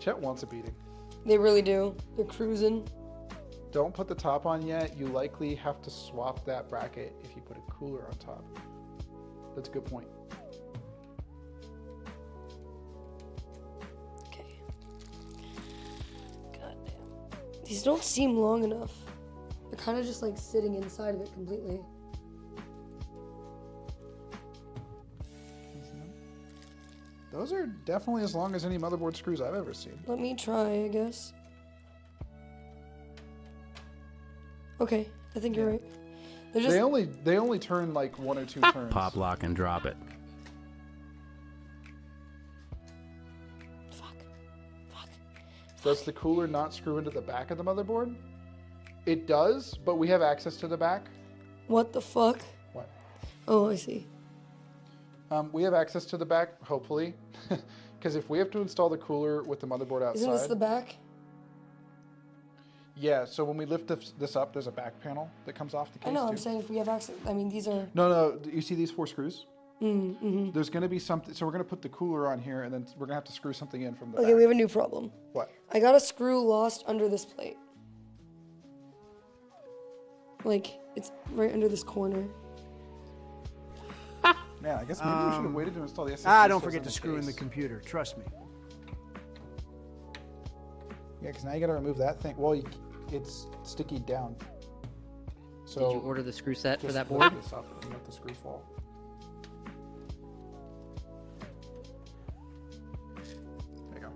[SPEAKER 1] Chat wants a beating.
[SPEAKER 3] They really do. They're cruising.
[SPEAKER 1] Don't put the top on yet. You likely have to swap that bracket if you put a cooler on top. That's a good point.
[SPEAKER 3] Okay. God damn. These don't seem long enough. They're kind of just like sitting inside of it completely.
[SPEAKER 1] Those are definitely as long as any motherboard screws I've ever seen.
[SPEAKER 3] Let me try, I guess. Okay, I think you're right. They're just
[SPEAKER 1] They only turn like 1 or 2 turns.
[SPEAKER 6] Pop, lock, and drop it.
[SPEAKER 3] fuck.
[SPEAKER 1] Does the cooler not screw into the back of the motherboard? It does, but we have access to the back.
[SPEAKER 3] What the fuck?
[SPEAKER 1] What?
[SPEAKER 3] Oh, I see.
[SPEAKER 1] We have access to the back, hopefully. Because if we have to install the cooler with the motherboard outside...
[SPEAKER 3] Isn't this the back?
[SPEAKER 1] Yeah, so when we lift this up, there's a back panel that comes off the case,
[SPEAKER 3] I know,
[SPEAKER 1] too.
[SPEAKER 3] I'm saying if we have access... I mean, these are...
[SPEAKER 1] No, you see these 4 screws?
[SPEAKER 3] Mm-hmm.
[SPEAKER 1] There's going to be something... So we're going to put the cooler on here, and then we're going to have to screw something in from the back.
[SPEAKER 3] Okay, we have a new problem.
[SPEAKER 1] What?
[SPEAKER 3] I got a screw lost under this plate. Like, it's right under this corner.
[SPEAKER 1] Man, I guess maybe we should have waited to install the SSD.
[SPEAKER 6] Don't forget to screw in the computer. Trust me.
[SPEAKER 1] Yeah, because now you got to remove that thing. Well, it's sticky down. So
[SPEAKER 12] did you order the screw set for
[SPEAKER 1] just
[SPEAKER 12] that
[SPEAKER 1] lift
[SPEAKER 12] board?
[SPEAKER 1] this up and let the screw fall. There you go.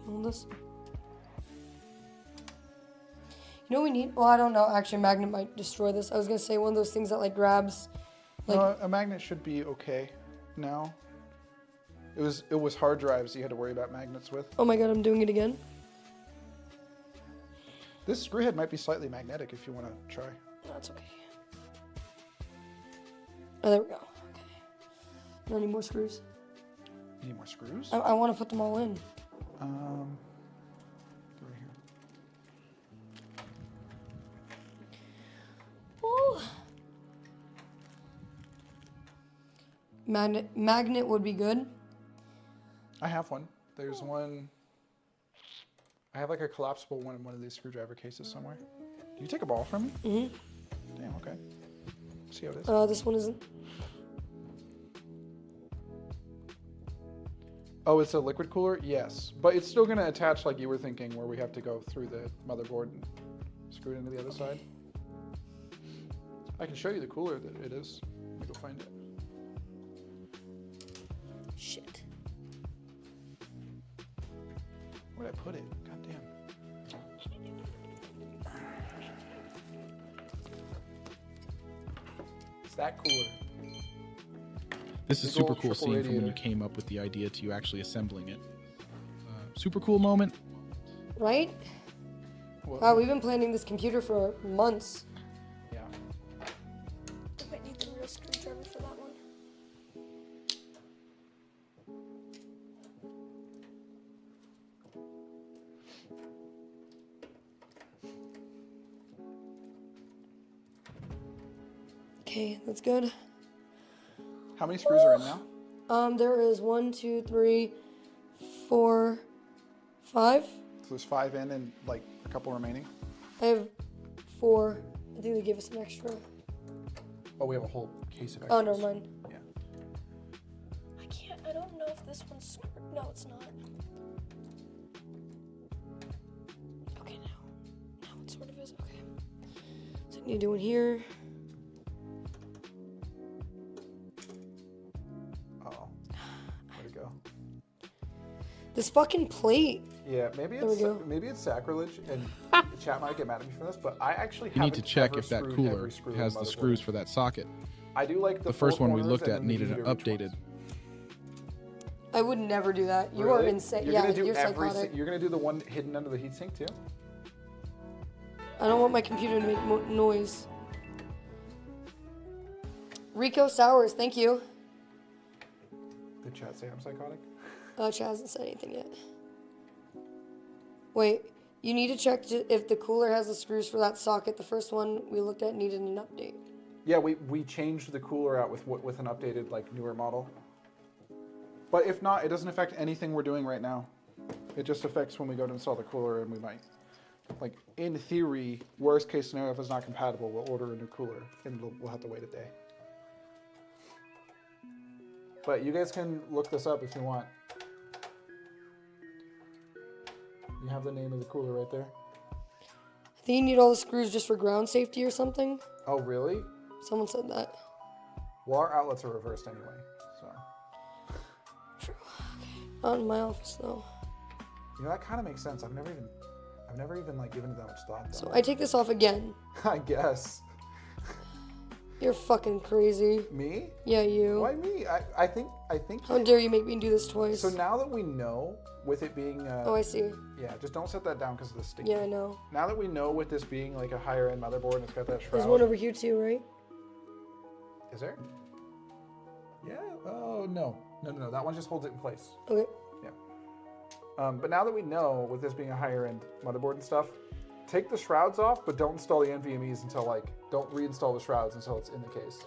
[SPEAKER 3] You hold this? You know what we need? Well, I don't know. Actually, a magnet might destroy this. I was going to say one of those things that, like, grabs... Like,
[SPEAKER 1] No, a magnet should be okay now. It was hard drives you had to worry about magnets with.
[SPEAKER 3] oh my god, I'm doing it again.
[SPEAKER 1] This screw head might be slightly magnetic if you want to try.
[SPEAKER 3] That's okay. Oh, there we go. Okay. Are there any more screws?
[SPEAKER 1] You need more screws?
[SPEAKER 3] I want to put them all in.
[SPEAKER 1] Right here.
[SPEAKER 3] Ooh. Magnet would be good.
[SPEAKER 1] I have one. There's one. I have like a collapsible one in one of these screwdriver cases somewhere. Do you take a ball from me?
[SPEAKER 3] Mm-hmm.
[SPEAKER 1] Damn, okay. See how it is.
[SPEAKER 3] This one isn't.
[SPEAKER 1] Oh, it's a liquid cooler? Yes. But it's still going to attach like you were thinking, where we have to go through the motherboard and screw it into the other side. I can show you the cooler that it is. Let me go find it.
[SPEAKER 3] Shit.
[SPEAKER 1] Where'd I put it? God damn. It's that cooler.
[SPEAKER 4] This is
[SPEAKER 1] Big
[SPEAKER 4] super
[SPEAKER 1] old
[SPEAKER 4] cool
[SPEAKER 1] triple
[SPEAKER 4] seeing from when you
[SPEAKER 1] radiator.
[SPEAKER 4] came up with the idea to you actually assembling it. Super cool moment.
[SPEAKER 3] Right? Wow, we've been planning this computer for months.
[SPEAKER 1] Yeah.
[SPEAKER 2] I might need the real screwdriver for that one.
[SPEAKER 3] Okay, that's good.
[SPEAKER 1] How many screws are in now?
[SPEAKER 3] There is 1, 2, 3, 4, 5.
[SPEAKER 1] So there's 5 in and like a couple remaining.
[SPEAKER 3] I have 4. I think they gave us an extra.
[SPEAKER 1] Oh, we have a whole case of extras.
[SPEAKER 3] Oh, never mind.
[SPEAKER 1] Yeah.
[SPEAKER 2] I don't know if this one's screwed. No, it's not. Okay, now it sort of is. Okay.
[SPEAKER 3] So I need to do one here.
[SPEAKER 1] Uh-oh. Where'd it go?
[SPEAKER 3] This fucking plate.
[SPEAKER 1] Yeah, maybe
[SPEAKER 3] There we
[SPEAKER 1] it's
[SPEAKER 3] go.
[SPEAKER 1] maybe it's sacrilege, and the chat might get mad at me for this, but I actually
[SPEAKER 4] You need to
[SPEAKER 1] haven't
[SPEAKER 4] check
[SPEAKER 1] ever
[SPEAKER 4] if that
[SPEAKER 1] screwed
[SPEAKER 4] cooler
[SPEAKER 1] every screw in
[SPEAKER 4] has the
[SPEAKER 1] motherboard.
[SPEAKER 4] screws for that socket.
[SPEAKER 1] I do like
[SPEAKER 4] The
[SPEAKER 1] four
[SPEAKER 4] first one we
[SPEAKER 1] corners
[SPEAKER 4] looked
[SPEAKER 1] and
[SPEAKER 4] at
[SPEAKER 1] then the
[SPEAKER 4] needed an
[SPEAKER 1] heater each one.
[SPEAKER 4] updated.
[SPEAKER 3] I would never do that. You are
[SPEAKER 1] Really?
[SPEAKER 3] insane.
[SPEAKER 1] You're
[SPEAKER 3] Yeah,
[SPEAKER 1] gonna do
[SPEAKER 3] you're
[SPEAKER 1] every
[SPEAKER 3] psychotic.
[SPEAKER 1] you're gonna do the one hidden under the heatsink too?
[SPEAKER 3] I don't want my computer to make noise. Rico Sours, thank you.
[SPEAKER 1] Did chat say I'm psychotic?
[SPEAKER 3] Chat hasn't said anything yet. Wait, you need to check if the cooler has the screws for that socket. The first one we looked at needed an update.
[SPEAKER 1] Yeah, we changed the cooler out with an updated like newer model. But if not, it doesn't affect anything we're doing right now. It just affects when we go to install the cooler, and we might, like in theory, worst case scenario, if it's not compatible, we'll order a new cooler and we'll have to wait a day. But you guys can look this up if you want. You have the name of the cooler right there.
[SPEAKER 3] I think you need all the screws just for ground safety or something.
[SPEAKER 1] Oh, really?
[SPEAKER 3] Someone said that.
[SPEAKER 1] Well, our outlets are reversed anyway, so.
[SPEAKER 3] True. Okay. Not in my office though.
[SPEAKER 1] You know, that kind of makes sense. I've never even like given it that much thought. Though.
[SPEAKER 3] So I take this off again.
[SPEAKER 1] I guess.
[SPEAKER 3] You're fucking crazy.
[SPEAKER 1] Me?
[SPEAKER 3] Yeah, you.
[SPEAKER 1] Why me? I think.
[SPEAKER 3] How dare you make me do this twice?
[SPEAKER 1] So now that we know, with it being.
[SPEAKER 3] Oh, I see.
[SPEAKER 1] Yeah, just don't set that down because of the sticky.
[SPEAKER 3] Yeah, I know.
[SPEAKER 1] Now that we know with this being like a higher end motherboard and it's got that shroud.
[SPEAKER 3] There's one over here too, right?
[SPEAKER 1] Is there? Yeah. Oh, no. No. That one just holds it in place.
[SPEAKER 3] Okay.
[SPEAKER 1] Yeah. But now that we know, with this being a higher end motherboard and stuff, take the shrouds off, but don't install the NVMEs until don't reinstall the shrouds until it's in the case.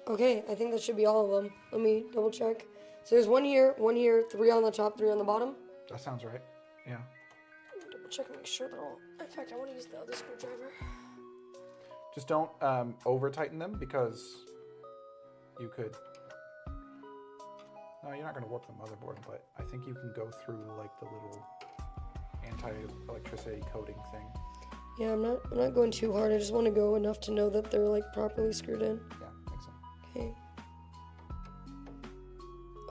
[SPEAKER 3] Okay, I think that should be all of them. Let me double check. So there's one here, 3 on the top, 3 on the bottom.
[SPEAKER 1] That sounds right. Yeah.
[SPEAKER 3] Double check and make sure they're all. In fact, I want to use the other screwdriver.
[SPEAKER 1] Just don't over tighten them because you could. No, you're not going to warp the motherboard, but I think you can go through like the little anti-electricity coating thing.
[SPEAKER 3] Yeah, I'm not going too hard. I just want to go enough to know that they're like properly screwed in.
[SPEAKER 1] Yeah, I think so.
[SPEAKER 3] Okay.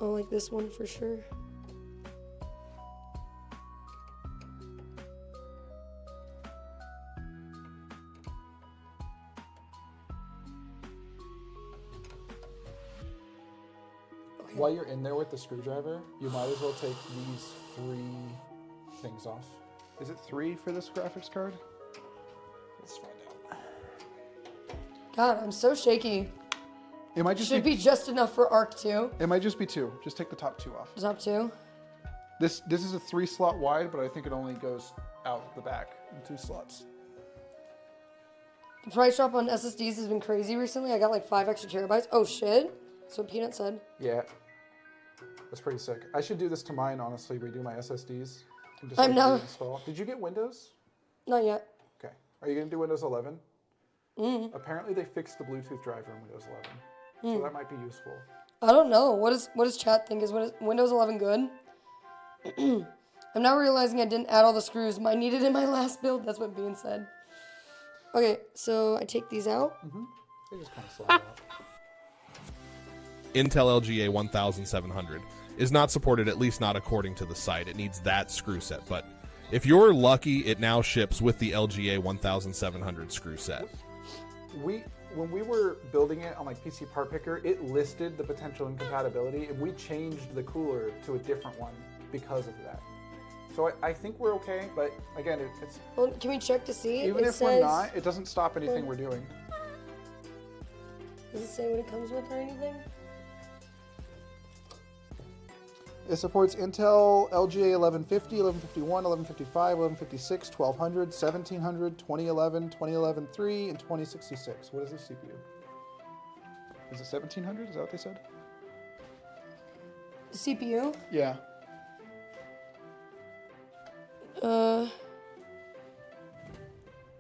[SPEAKER 3] Oh, like this one for sure.
[SPEAKER 1] While you're in there with the screwdriver, you might as well take these 3 things off. Is it 3 for this graphics card? Let's find out.
[SPEAKER 3] God, I'm so shaky.
[SPEAKER 1] It might just
[SPEAKER 3] Should be just enough for Arc 2.
[SPEAKER 1] It might just be 2. Just take the top 2 off.
[SPEAKER 3] Top 2?
[SPEAKER 1] This is a 3 slot wide, but I think it only goes out the back in 2 slots.
[SPEAKER 3] The price drop on SSDs has been crazy recently. I got like 5 extra terabytes. Oh shit. That's what Peanut said.
[SPEAKER 1] Yeah. That's pretty sick. I should do this to mine, honestly, redo my SSDs. And just,
[SPEAKER 3] I'm not.
[SPEAKER 1] reinstall. Did you get Windows?
[SPEAKER 3] Not yet.
[SPEAKER 1] Okay. Are you going to do Windows 11?
[SPEAKER 3] Mm.
[SPEAKER 1] Apparently they fixed the Bluetooth driver in Windows 11. So that might be useful.
[SPEAKER 3] I don't know. What does chat think? Is Windows 11 good? I'm now realizing I didn't add all the screws I needed in my last build. That's what Bean said. Okay, so I take these out.
[SPEAKER 1] They just kind of slide out.
[SPEAKER 4] Intel LGA 1700 is not supported, at least not according to the site. It needs that screw set, but if you're lucky, it now ships with the LGA 1700 screw set.
[SPEAKER 1] When we were building it on like PC Part Picker, it listed the potential incompatibility, and we changed the cooler to a different one because of that. So I think we're okay, but again, it's...
[SPEAKER 3] Well, can we check to see?
[SPEAKER 1] Even if we're not, it doesn't stop anything we're doing.
[SPEAKER 3] Does it say what it comes with or anything?
[SPEAKER 1] It supports Intel LGA 1150, 1151, 1155, 1156, 1200, 1700, 2011, 2011-3, and 2066. What is this CPU? Is it 1700? Is that what they said?
[SPEAKER 3] The CPU?
[SPEAKER 1] Yeah.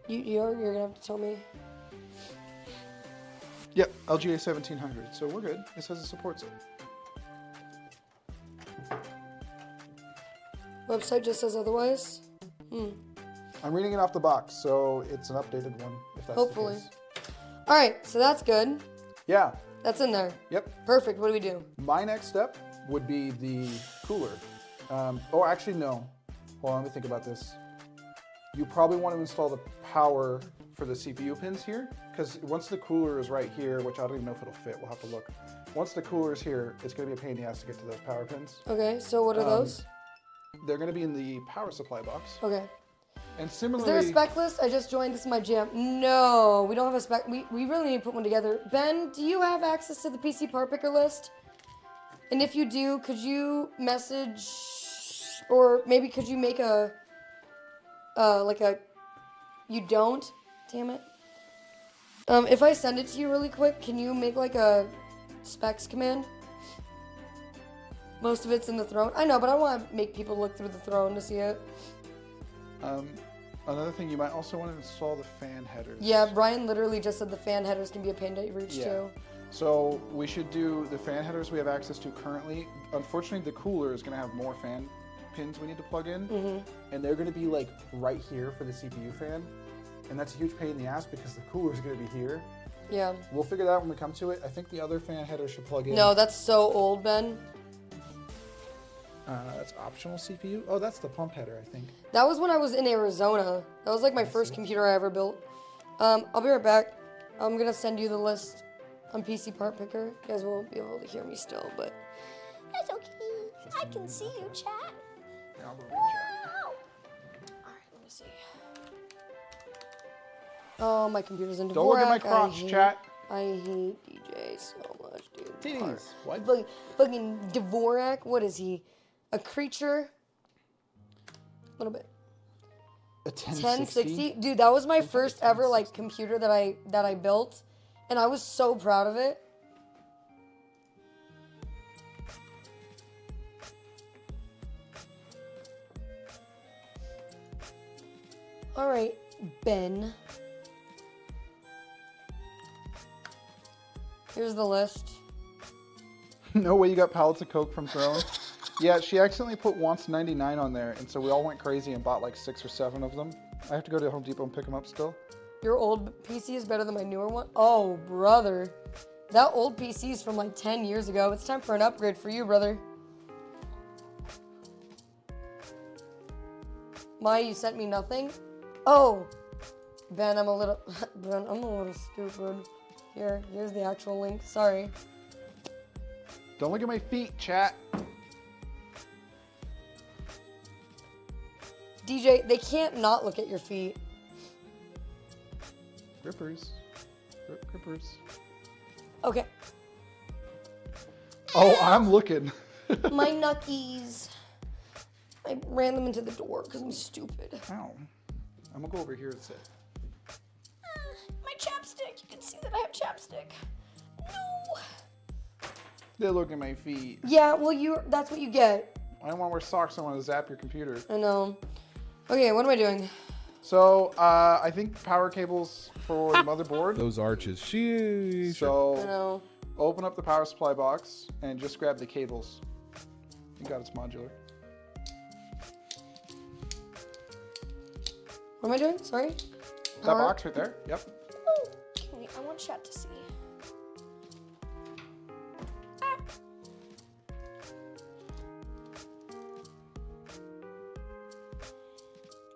[SPEAKER 3] You're gonna have to tell me.
[SPEAKER 1] Yep, LGA 1700. So we're good. It says it supports it.
[SPEAKER 3] Website just says otherwise.
[SPEAKER 1] I'm reading it off the box, so it's an updated one. If that's
[SPEAKER 3] Hopefully.
[SPEAKER 1] The case.
[SPEAKER 3] All right, so that's good.
[SPEAKER 1] Yeah.
[SPEAKER 3] That's in there.
[SPEAKER 1] Yep.
[SPEAKER 3] Perfect. What do we do?
[SPEAKER 1] My next step would be the cooler. Oh, actually, no. Hold on, let me think about this. You probably want to install the power for the CPU pins here, because once the cooler is right here, which I don't even know if it'll fit, we'll have to look. Once the cooler is here, it's going to be a pain in the ass to get to those power pins.
[SPEAKER 3] Okay, so what are those?
[SPEAKER 1] They're going to be in the power supply box.
[SPEAKER 3] Okay.
[SPEAKER 1] And similarly...
[SPEAKER 3] Is there a spec list? I just joined. This is my jam. No, we don't have a spec. We really need to put one together. Ben, do you have access to the PC part picker list? And if you do, could you message, or maybe could you make a, you don't? Damn it. If I send it to you really quick, can you make like a specs command? Most of it's in the throne. I know, but I want to make people look through the throne to see it.
[SPEAKER 1] Another thing, you might also want to install the fan headers.
[SPEAKER 3] Yeah, Brian literally just said the fan headers can be a pain to reach too.
[SPEAKER 1] So we should do the fan headers we have access to currently. Unfortunately, the cooler is going to have more fan pins we need to plug in. And they're going to be like right here for the CPU fan. And that's a huge pain in the ass because the cooler is going to be here.
[SPEAKER 3] Yeah.
[SPEAKER 1] We'll figure that out when we come to it. I think the other fan header should plug in.
[SPEAKER 3] No, that's so old, Ben.
[SPEAKER 1] That's optional CPU. Oh, that's the pump header, I think.
[SPEAKER 3] That was when I was in Arizona. That was like my first computer I ever built. I'll be right back. I'm gonna send you the list on PC Part Picker. You guys won't be able to hear me still, but
[SPEAKER 2] That's okay. I can see you, chat.
[SPEAKER 1] Yeah, I'll go read chat.
[SPEAKER 2] Wow. All right.
[SPEAKER 3] Oh, my computer's in Dvorak.
[SPEAKER 1] Don't look at my crotch, chat.
[SPEAKER 3] I hate DJ so much, dude.
[SPEAKER 1] Titties. What?
[SPEAKER 3] Fucking Dvorak. What is he? A creature? A little bit.
[SPEAKER 1] A 1060?
[SPEAKER 3] Dude, that was my first ever like computer that I built, and I was so proud of it. All right, Ben. Here's the list.
[SPEAKER 1] No way you got pallets of Coke from Throne. Yeah, she accidentally put wants 99 on there, and so we all went crazy and bought like 6 or 7 of them. I have to go to Home Depot and pick them up still.
[SPEAKER 3] Your old PC is better than my newer one? Oh, brother. That old PC is from like 10 years ago. It's time for an upgrade for you, brother. Maya, you sent me nothing? Oh. Ben, I'm a little stupid. Here's the actual link. Sorry.
[SPEAKER 1] Don't look at my feet, chat.
[SPEAKER 3] DJ, they can't not look at your feet.
[SPEAKER 1] Grippers. Grippers.
[SPEAKER 3] Okay.
[SPEAKER 1] Oh, I'm looking.
[SPEAKER 3] My knuckies. I ran them into the door because I'm stupid.
[SPEAKER 1] Ow. I'm gonna go over here and sit.
[SPEAKER 2] My chapstick. You can see that I have chapstick. No.
[SPEAKER 1] They look at my feet.
[SPEAKER 3] Yeah, well, that's what you get.
[SPEAKER 1] I don't want to wear socks. I want to zap your computer.
[SPEAKER 3] I know. Okay, what am I doing?
[SPEAKER 1] So, I think power cables for the motherboard.
[SPEAKER 4] Those arches. Sheesh.
[SPEAKER 1] So,
[SPEAKER 3] I know.
[SPEAKER 1] open up the power supply box and just grab the cables. You got it's modular.
[SPEAKER 3] What am I doing? Sorry?
[SPEAKER 1] That box right there? Yep.
[SPEAKER 2] Oh, wait, I want chat to see.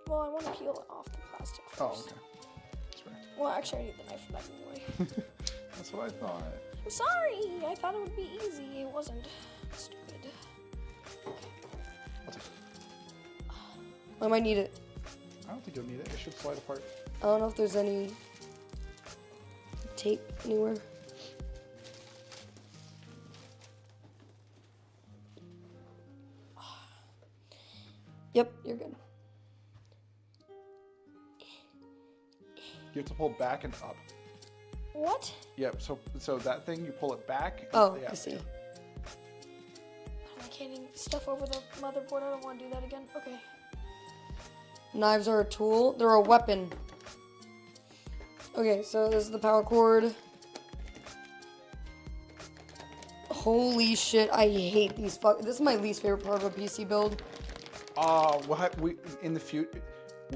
[SPEAKER 2] Well, I want to peel it off the plastic first.
[SPEAKER 1] Oh, okay. That's fair.
[SPEAKER 2] Well, actually, I need the knife for that anyway.
[SPEAKER 1] That's what I thought.
[SPEAKER 2] I'm sorry. I thought it would be easy. It wasn't. Stupid.
[SPEAKER 1] I'll take it.
[SPEAKER 3] I might need it.
[SPEAKER 1] I don't think you'll need it. It should slide apart.
[SPEAKER 3] I don't know if there's any tape anywhere. Yep, you're good.
[SPEAKER 1] You have to pull back and up.
[SPEAKER 2] What?
[SPEAKER 1] Yep. So that thing, you pull it back.
[SPEAKER 3] Oh,
[SPEAKER 1] yeah,
[SPEAKER 3] I see.
[SPEAKER 1] yeah.
[SPEAKER 2] I'm getting stuff over the motherboard. I don't want to do that again. Okay.
[SPEAKER 3] Knives are a tool. They're a weapon. Okay, so this is the power cord. Holy shit, I hate these this is my least favorite part of a PC build.
[SPEAKER 1] We in the future.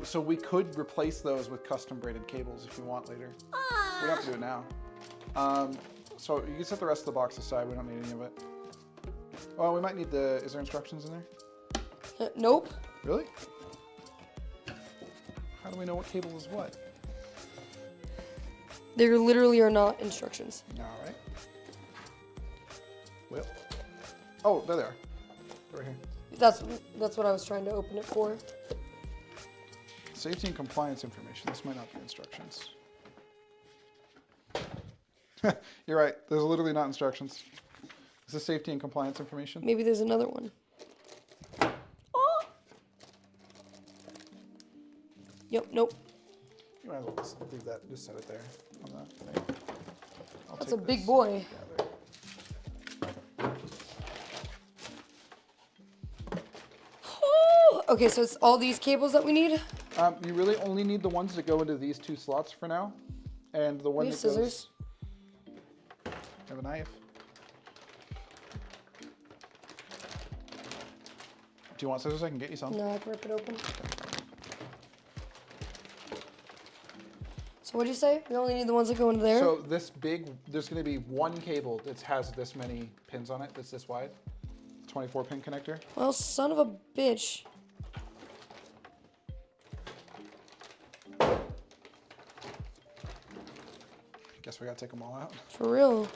[SPEAKER 1] So we could replace those with custom braided cables if you want later. We don't have to do it now. So you can set the rest of the box aside. We don't need any of it. Well, we might need is there instructions in there?
[SPEAKER 3] Nope.
[SPEAKER 1] Really? How do we know what cable is what?
[SPEAKER 3] There literally are not instructions.
[SPEAKER 1] All right. Well. Oh, there they are. They're right here.
[SPEAKER 3] That's what I was trying to open it for.
[SPEAKER 1] Safety and compliance information. This might not be instructions. You're right. There's literally not instructions. This is safety and compliance information.
[SPEAKER 3] Maybe there's another one.
[SPEAKER 2] Oh!
[SPEAKER 3] Yep, nope.
[SPEAKER 1] You might as well just leave that. Just set it there on that thing.
[SPEAKER 3] That's a big boy.
[SPEAKER 1] Yeah,
[SPEAKER 3] Okay, so it's all these cables that we need?
[SPEAKER 1] you really only need the ones that go into these 2 slots for now. And the one
[SPEAKER 3] We
[SPEAKER 1] that
[SPEAKER 3] have scissors.
[SPEAKER 1] goes... Have a knife. Do you want scissors? I can get you some.
[SPEAKER 3] No, I can rip it open. So what'd you say? We only need the ones that go into there?
[SPEAKER 1] So this big, there's going to be one cable that has this many pins on it, that's this wide. 24 pin connector.
[SPEAKER 3] Well, son of a bitch.
[SPEAKER 1] Guess we got to take them all out.
[SPEAKER 3] For real.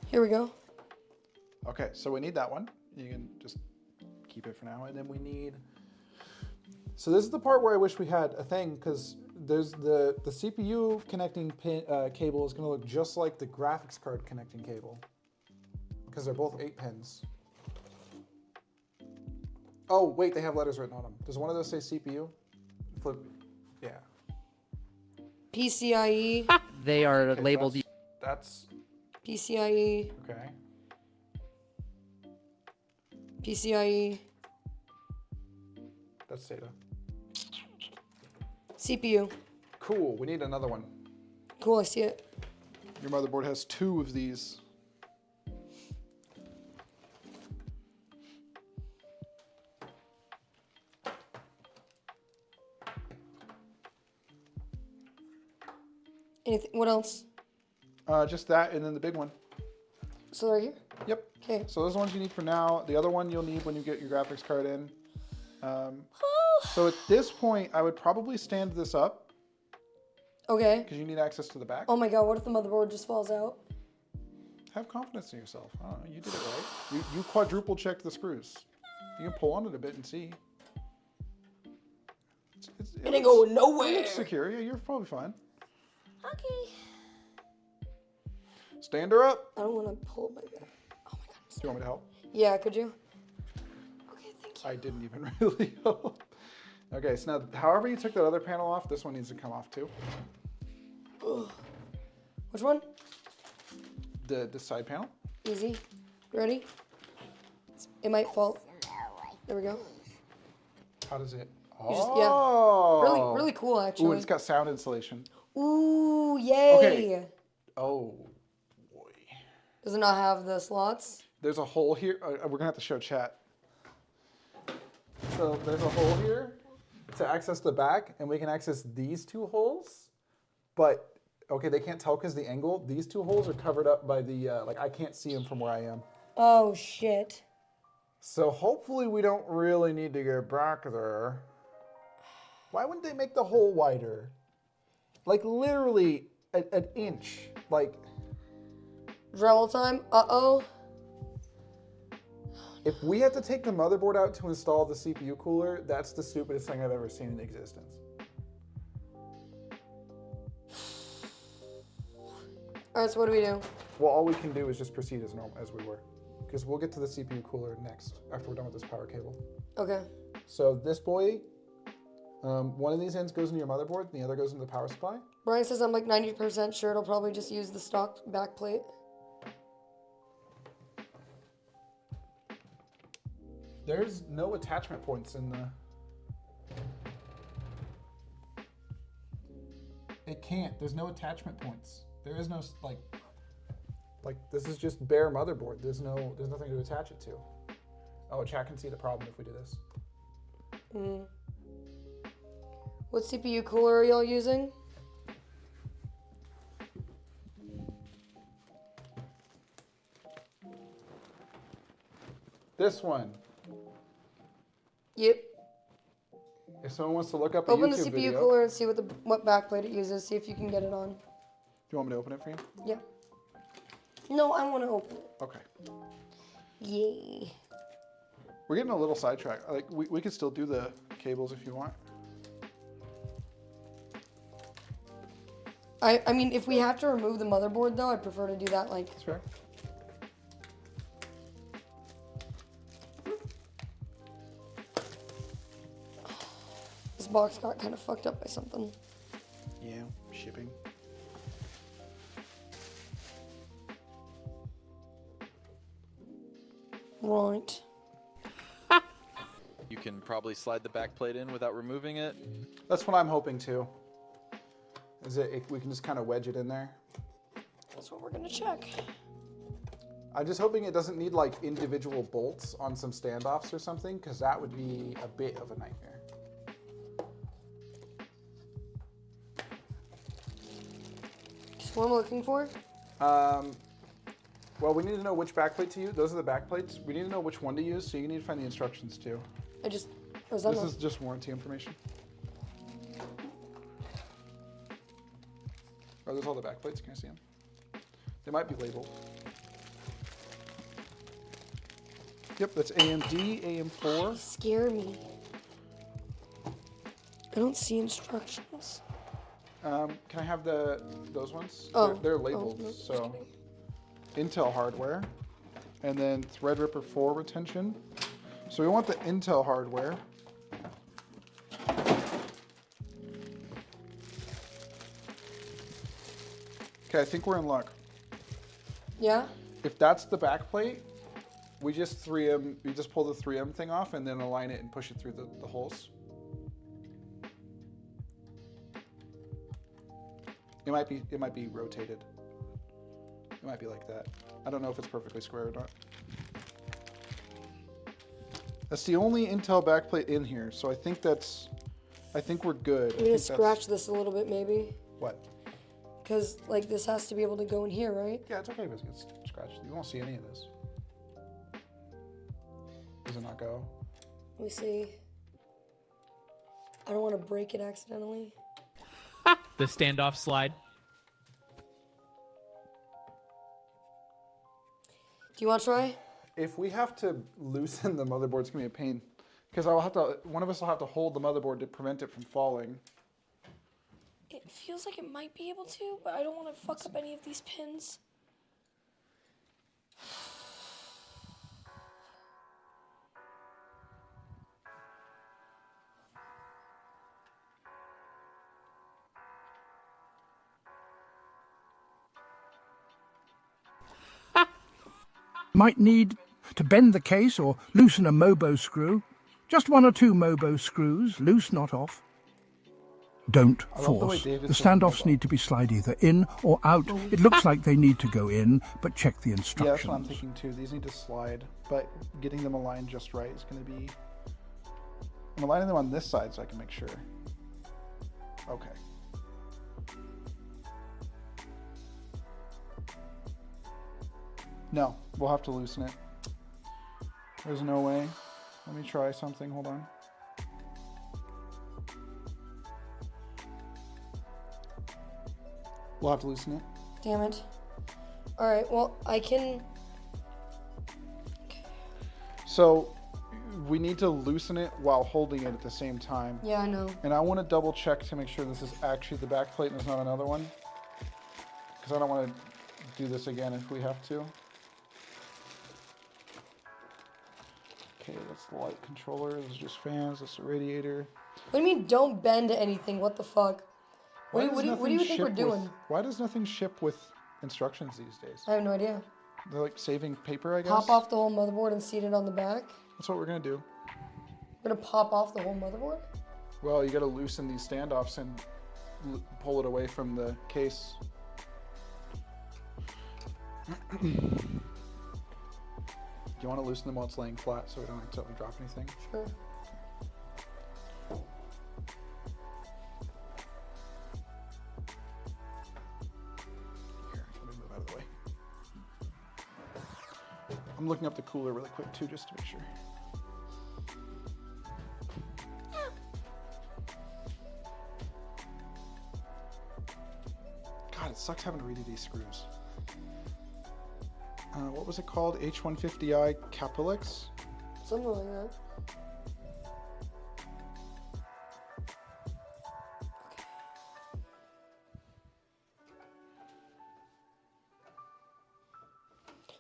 [SPEAKER 3] Here we go.
[SPEAKER 1] Okay, so we need that one. You can just keep it for now. And then we need So this is the part where I wish we had a thing, because there's the CPU connecting pin, cable is going to look just like the graphics card connecting cable, because they're both 8 pins. Oh wait, they have letters written on them. Does one of those say CPU? Flip. Yeah.
[SPEAKER 3] PCIe.
[SPEAKER 12] They are
[SPEAKER 1] Okay,
[SPEAKER 12] labeled.
[SPEAKER 1] That's
[SPEAKER 3] PCIe.
[SPEAKER 1] okay.
[SPEAKER 3] PCIe.
[SPEAKER 1] That's data.
[SPEAKER 3] CPU.
[SPEAKER 1] Cool. We need another one.
[SPEAKER 3] Cool, I see it.
[SPEAKER 1] Your motherboard has 2 of these.
[SPEAKER 3] Anything? What else?
[SPEAKER 1] Just that, and then the big one.
[SPEAKER 3] So they're here?
[SPEAKER 1] Yep.
[SPEAKER 3] Okay.
[SPEAKER 1] So those are the ones you need for now. The other one you'll need when you get your graphics card in. So at this point, I would probably stand this up.
[SPEAKER 3] Okay.
[SPEAKER 1] Because you need access to the back.
[SPEAKER 3] Oh my god, what if the motherboard just falls out?
[SPEAKER 1] Have confidence in yourself. I don't know, you did it right. You quadruple checked the screws. You can pull on it a bit and see.
[SPEAKER 3] It ain't going
[SPEAKER 1] It
[SPEAKER 3] nowhere.
[SPEAKER 1] looks secure. Yeah, you're probably fine.
[SPEAKER 2] Okay.
[SPEAKER 1] Stand her up.
[SPEAKER 3] I don't want to pull my back. Oh my god.
[SPEAKER 1] Do you want me to help?
[SPEAKER 3] Yeah, could you?
[SPEAKER 2] Okay, thank you.
[SPEAKER 1] I didn't even really help. Okay, so now, however you took that other panel off, this one needs to come off too.
[SPEAKER 3] Ugh. Which one?
[SPEAKER 1] The side panel.
[SPEAKER 3] Easy. You ready? It might fall. There we go.
[SPEAKER 1] How does it?
[SPEAKER 3] You just, yeah. Really cool, actually.
[SPEAKER 1] Ooh, and it's got sound insulation.
[SPEAKER 3] Ooh, yay.
[SPEAKER 1] Okay. Oh, boy.
[SPEAKER 3] Does it not have the slots?
[SPEAKER 1] There's a hole here. We're going to have to show chat. So there's a hole here to access the back, and we can access these 2 holes. But, okay, they can't tell because the angle. These 2 holes are covered up by the, like, I can't see them from where I am.
[SPEAKER 3] Oh, shit.
[SPEAKER 1] So hopefully we don't really need to get back there. Why wouldn't they make the hole wider? Like literally an inch. Like.
[SPEAKER 3] Dremel time? Uh-oh.
[SPEAKER 1] If we had to take the motherboard out to install the CPU cooler, that's the stupidest thing I've ever seen in existence.
[SPEAKER 3] Alright, so what do we do?
[SPEAKER 1] Well, all we can do is just proceed as normal as we were. Because we'll get to the CPU cooler next, after we're done with this power cable.
[SPEAKER 3] Okay.
[SPEAKER 1] So this boy, one of these ends goes into your motherboard, and the other goes into the power supply.
[SPEAKER 3] Brian says I'm like 90% sure it'll probably just use the stock backplate.
[SPEAKER 1] There's no attachment points in the... It can't. There's no attachment points. There is no, like this is just bare motherboard. There's nothing to attach it to. Oh, chat can see the problem if we do this.
[SPEAKER 3] What CPU cooler are y'all using?
[SPEAKER 1] This one.
[SPEAKER 3] Yep.
[SPEAKER 1] If someone wants to look up a
[SPEAKER 3] Open
[SPEAKER 1] YouTube
[SPEAKER 3] the CPU
[SPEAKER 1] video,
[SPEAKER 3] cooler and see what backplate it uses. See if you can get it on.
[SPEAKER 1] Do you want me to open it for you?
[SPEAKER 3] Yeah. No, I want to open it.
[SPEAKER 1] Okay.
[SPEAKER 3] Yay.
[SPEAKER 1] We're getting a little sidetracked. Like we could still do the cables if you want.
[SPEAKER 3] I mean, if we have to remove the motherboard though, I prefer to do that like.
[SPEAKER 1] That's fair.
[SPEAKER 3] This box got kind of fucked up by something.
[SPEAKER 1] Yeah, shipping.
[SPEAKER 3] Right.
[SPEAKER 8] You can probably slide the back plate in without removing it.
[SPEAKER 1] That's what I'm hoping to. We can just kind of wedge it in there.
[SPEAKER 3] That's what we're gonna check.
[SPEAKER 1] I'm just hoping it doesn't need like individual bolts on some standoffs or something, because that would be a bit of a nightmare.
[SPEAKER 3] Just what I'm looking for.
[SPEAKER 1] Well, we need to know which backplate to use. Those are the backplates. We need to know which one to use, so you need to find the instructions too.
[SPEAKER 3] This
[SPEAKER 1] is just warranty information. Oh, there's all the backplates. Can I see them? They might be labeled. Yep, that's AMD, AM4.
[SPEAKER 3] Scare me. I don't see instructions.
[SPEAKER 1] Can I have those ones?
[SPEAKER 3] Oh.
[SPEAKER 1] They're labeled.
[SPEAKER 3] No, just
[SPEAKER 1] so
[SPEAKER 3] kidding.
[SPEAKER 1] Intel hardware, and then Threadripper 4 retention. So we want the Intel hardware. Okay, I think we're in luck.
[SPEAKER 3] Yeah?
[SPEAKER 1] If that's the back plate, we just pull the 3M thing off and then align it and push it through the holes. It might be rotated. It might be like that. I don't know if it's perfectly square or not. That's the only Intel backplate in here, so I think we're good.
[SPEAKER 3] I'm gonna scratch this a little bit, maybe.
[SPEAKER 1] What?
[SPEAKER 3] Because, like, this has to be able to go in here, right?
[SPEAKER 1] Yeah, it's okay if it gets scratched. You won't see any of this. Does it not go?
[SPEAKER 3] Let me see. I don't want to break it accidentally.
[SPEAKER 5] The standoff slide.
[SPEAKER 3] Do you want to try?
[SPEAKER 1] If we have to loosen the motherboard, it's gonna be a pain. Because one of us will have to hold the motherboard to prevent it from falling.
[SPEAKER 2] It feels like it might be able to, but I don't want to fuck up any of these pins.
[SPEAKER 6] Might need to bend the case or loosen a Mobo screw. Just 1 or 2 Mobo screws, loose, not off. Don't force. The standoffs need to be slide either in or out. It looks like they need to go in, but check the instructions.
[SPEAKER 1] Yeah, that's what I'm thinking too. These need to slide, but getting them aligned just right is going to be... I'm aligning them on this side so I can make sure. Okay. No, we'll have to loosen it. There's no way. Let me try something, hold on. We'll have to loosen it.
[SPEAKER 3] Damn it. Alright, well, I can...
[SPEAKER 1] So, we need to loosen it while holding it at the same time.
[SPEAKER 3] Yeah, I know.
[SPEAKER 1] And I want to double check to make sure this is actually the back plate and there's not another one. Because I don't want to do this again if we have to. Okay, that's the light controller. This is just fans. That's the radiator.
[SPEAKER 3] What do you mean don't bend anything? What the fuck? What do you think we're doing?
[SPEAKER 1] Why does nothing ship with instructions these days?
[SPEAKER 3] I have no idea.
[SPEAKER 1] They're like saving paper, I guess?
[SPEAKER 3] Pop off the whole motherboard and seat it on the back?
[SPEAKER 1] That's what we're going to do.
[SPEAKER 3] We're going to pop off the whole motherboard?
[SPEAKER 1] Well, you got to loosen these standoffs and pull it away from the case. Do you want to loosen them while it's laying flat so we don't accidentally drop anything?
[SPEAKER 3] Sure.
[SPEAKER 1] Here, let me move out of the way. I'm looking up the cooler really quick too, just to make sure. God, it sucks having to redo these screws. What was it called? H150i Capilix?
[SPEAKER 3] Something like that.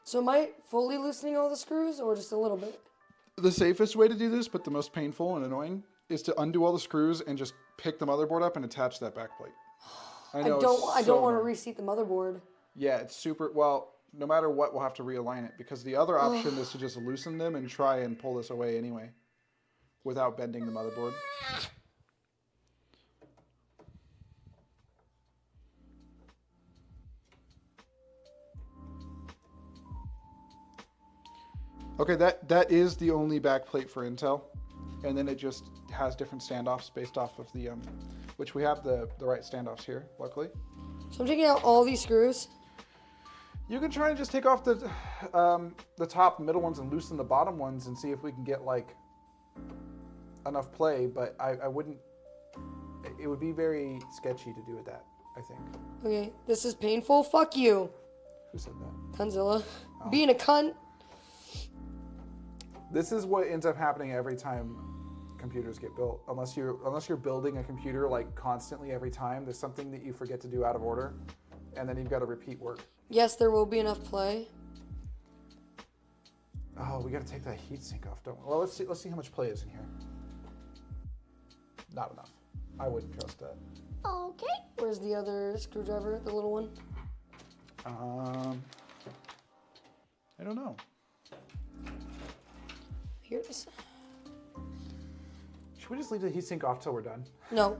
[SPEAKER 3] So am I fully loosening all the screws or just a little bit?
[SPEAKER 1] The safest way to do this, but the most painful and annoying, is to undo all the screws and just pick the motherboard up and attach that backplate.
[SPEAKER 3] I don't want to reseat the motherboard.
[SPEAKER 1] Yeah, it's super, well, no matter what, we'll have to realign it because the other option is to just loosen them and try and pull this away anyway without bending the motherboard. Okay, that is the only backplate for Intel, and then it just has different standoffs based off of the, which we have the right standoffs here, luckily.
[SPEAKER 3] So I'm taking out all these screws.
[SPEAKER 1] You can try and just take off the top middle ones and loosen the bottom ones and see if we can get like enough play, but I wouldn't, it would be very sketchy to do it that, I think.
[SPEAKER 3] Okay, this is painful. Fuck you.
[SPEAKER 1] Who said that?
[SPEAKER 3] Cunzilla.
[SPEAKER 1] Oh.
[SPEAKER 3] Being a cunt.
[SPEAKER 1] This is what ends up happening every time computers get built. Unless you're building a computer like constantly every time, there's something that you forget to do out of order, and then you've got to repeat work.
[SPEAKER 3] Yes, there will be enough play.
[SPEAKER 1] Oh, we got to take that heatsink off, don't we? Well, let's see how much play is in here. Not enough. I wouldn't trust that.
[SPEAKER 2] Okay.
[SPEAKER 3] Where's the other screwdriver, the little one?
[SPEAKER 1] I don't know.
[SPEAKER 3] Here it is.
[SPEAKER 1] Should we just leave the heatsink off till we're done?
[SPEAKER 3] No.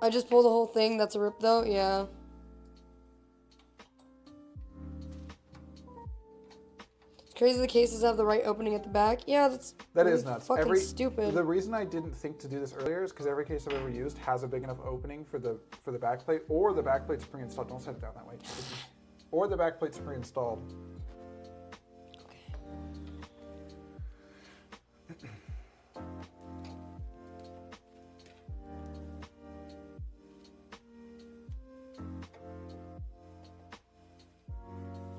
[SPEAKER 3] I just pulled the whole thing. That's a rip though. Yeah. It's crazy the cases have the right opening at the back. Yeah, that
[SPEAKER 1] really
[SPEAKER 3] is
[SPEAKER 1] nuts.
[SPEAKER 3] Fucking stupid.
[SPEAKER 1] The reason I didn't think to do this earlier is because every case I've ever used has a big enough opening for the backplate, or the backplate's pre-installed. Don't set it down that way. Or the backplate's pre-installed.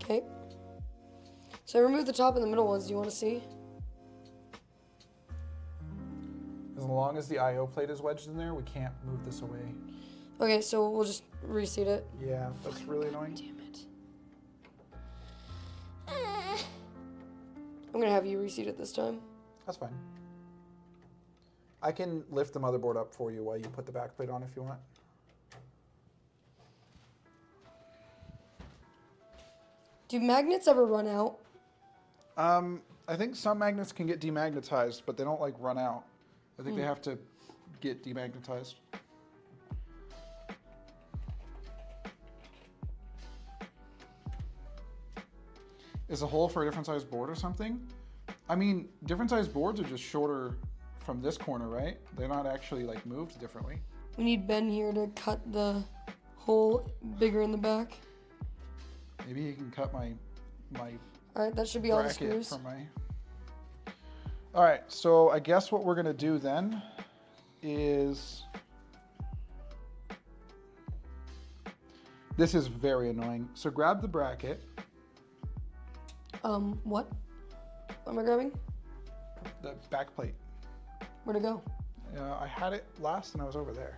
[SPEAKER 3] Okay. So I removed the top and the middle ones. Do you want to see?
[SPEAKER 1] As long as the I/O plate is wedged in there, we can't move this away.
[SPEAKER 3] Okay, so we'll just reseat it.
[SPEAKER 1] Yeah, that's really annoying.
[SPEAKER 3] Damn it. I'm gonna have you reseat it this time.
[SPEAKER 1] That's fine. I can lift the motherboard up for you while you put the backplate on if you want.
[SPEAKER 3] Do magnets ever run out?
[SPEAKER 1] I think some magnets can get demagnetized, but they don't like run out. I think they have to get demagnetized. Is a hole for a different size board or something? I mean, different size boards are just shorter from this corner, right? They're not actually like moved differently.
[SPEAKER 3] We need Ben here to cut the hole bigger in the back.
[SPEAKER 1] Maybe he can cut my
[SPEAKER 3] All right, that should be all the
[SPEAKER 1] bracket
[SPEAKER 3] screws.
[SPEAKER 1] from my. All right, so I guess what we're gonna do then is this is very annoying. So grab the bracket.
[SPEAKER 3] What? What am I grabbing?
[SPEAKER 1] The back plate.
[SPEAKER 3] Where'd it go?
[SPEAKER 1] I had it last and I was over there.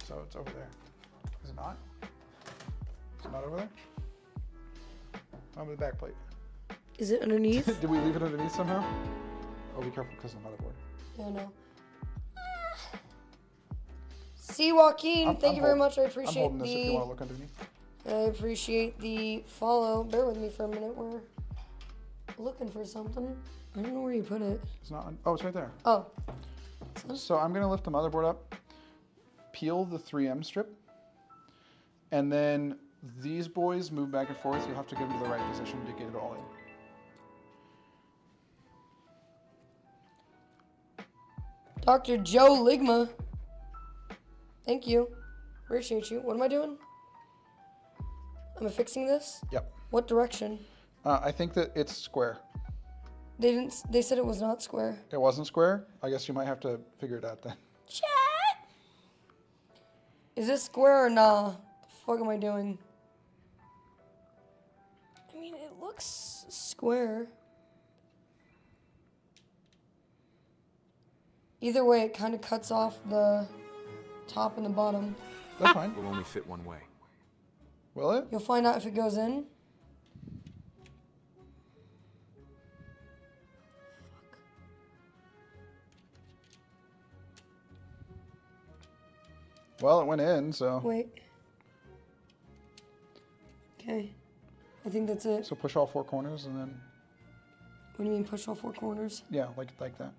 [SPEAKER 1] So it's over there. Is it not? Is it not over there? Over the back plate.
[SPEAKER 3] Is it underneath?
[SPEAKER 1] Did we leave it underneath somehow? Oh, be careful because of the motherboard.
[SPEAKER 3] Yeah, no. See, Joaquin, thank you very much. I appreciate
[SPEAKER 1] I'm holding this if you want to look underneath.
[SPEAKER 3] I appreciate the follow. Bear with me for a minute. We're looking for something. I don't know where you put it.
[SPEAKER 1] It's not. Oh, it's right there.
[SPEAKER 3] Oh.
[SPEAKER 1] So I'm gonna lift the motherboard up, peel the 3M strip, and then these boys move back and forth. You'll have to get them to the right position to get it all in.
[SPEAKER 3] Dr. Joe Ligma. Thank you. Appreciate you. What am I doing? Am I fixing this?
[SPEAKER 1] Yep.
[SPEAKER 3] What direction?
[SPEAKER 1] I think that it's square.
[SPEAKER 3] They didn't. They said it was not square.
[SPEAKER 1] It wasn't square? I guess you might have to figure it out then.
[SPEAKER 3] Chat. Is this square or nah? The fuck am I doing? I mean, it looks square. Either way, it kind of cuts off the top and the bottom.
[SPEAKER 1] That's fine.
[SPEAKER 12] Will only fit one way.
[SPEAKER 1] Will it?
[SPEAKER 3] You'll find out if it goes in.
[SPEAKER 1] Well, it went in, so.
[SPEAKER 3] Wait. Okay. I think that's it.
[SPEAKER 1] So push all 4 corners and then.
[SPEAKER 3] What do you mean push all 4 corners?
[SPEAKER 1] Yeah, like that.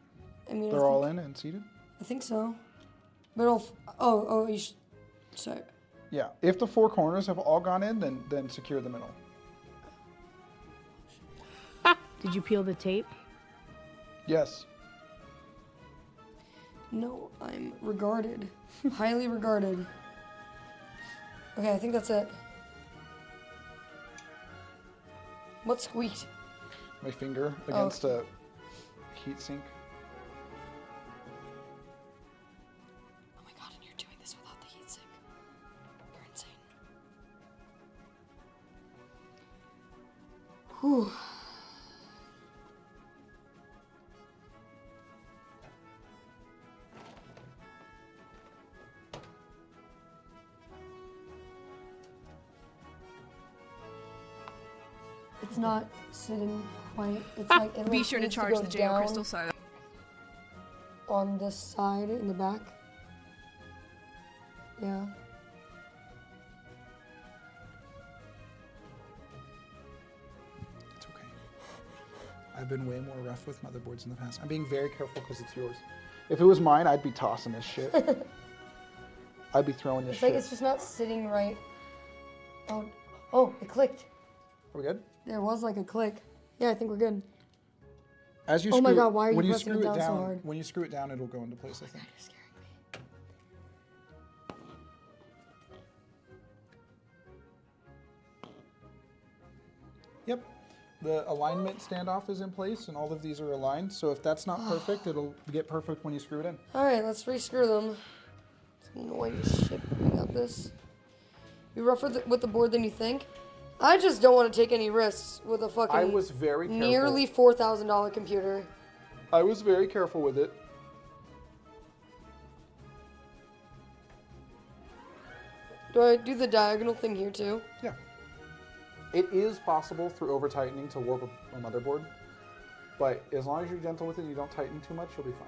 [SPEAKER 3] I mean,
[SPEAKER 1] they're all in and seated?
[SPEAKER 3] I think so. But oh, you should. Sorry.
[SPEAKER 1] Yeah. If the 4 corners have all gone in, then secure the middle.
[SPEAKER 9] Did you peel the tape?
[SPEAKER 1] Yes.
[SPEAKER 3] No, I'm regarded. Highly regarded. Okay, I think that's it. What squeaked?
[SPEAKER 1] My finger against a heat sink.
[SPEAKER 3] Oh my god, and you're doing this without the heatsink. You're insane. Whew. it's not sitting quite. It's like it
[SPEAKER 7] Be
[SPEAKER 3] like
[SPEAKER 7] sure to
[SPEAKER 3] needs
[SPEAKER 7] charge
[SPEAKER 3] go
[SPEAKER 7] the Geo
[SPEAKER 3] down
[SPEAKER 7] crystal side.
[SPEAKER 3] on this side in the back. Yeah.
[SPEAKER 1] It's okay. I've been way more rough with motherboards in the past. I'm being very careful because it's yours. If it was mine, I'd be tossing this shit. I'd be throwing this
[SPEAKER 3] It's
[SPEAKER 1] shit.
[SPEAKER 3] like it's just not sitting right. Oh, it clicked.
[SPEAKER 1] Are we good?
[SPEAKER 3] There was like a click. Yeah, I think we're good.
[SPEAKER 1] As you
[SPEAKER 3] Oh
[SPEAKER 1] screw,
[SPEAKER 3] my God, why are you
[SPEAKER 1] when you
[SPEAKER 3] pressing
[SPEAKER 1] screw
[SPEAKER 3] it
[SPEAKER 1] it
[SPEAKER 3] down so
[SPEAKER 1] down,
[SPEAKER 3] hard?
[SPEAKER 1] when you screw it down, it'll go into place, I think.
[SPEAKER 3] You're scaring me.
[SPEAKER 1] Yep. The alignment standoff is in place and all of these are aligned. So if that's not perfect, it'll get perfect when you screw it in.
[SPEAKER 3] All right, let's re-screw them. It's annoying as shit. We got this. You rougher with the board than you think. I just don't want to take any risks with a fucking
[SPEAKER 1] I was very careful.
[SPEAKER 3] nearly $4,000 computer.
[SPEAKER 1] I was very careful with it.
[SPEAKER 3] Do I do the diagonal thing here too?
[SPEAKER 1] Yeah. It is possible through over tightening to warp a motherboard, but as long as you're gentle with it and you don't tighten too much, you'll be fine.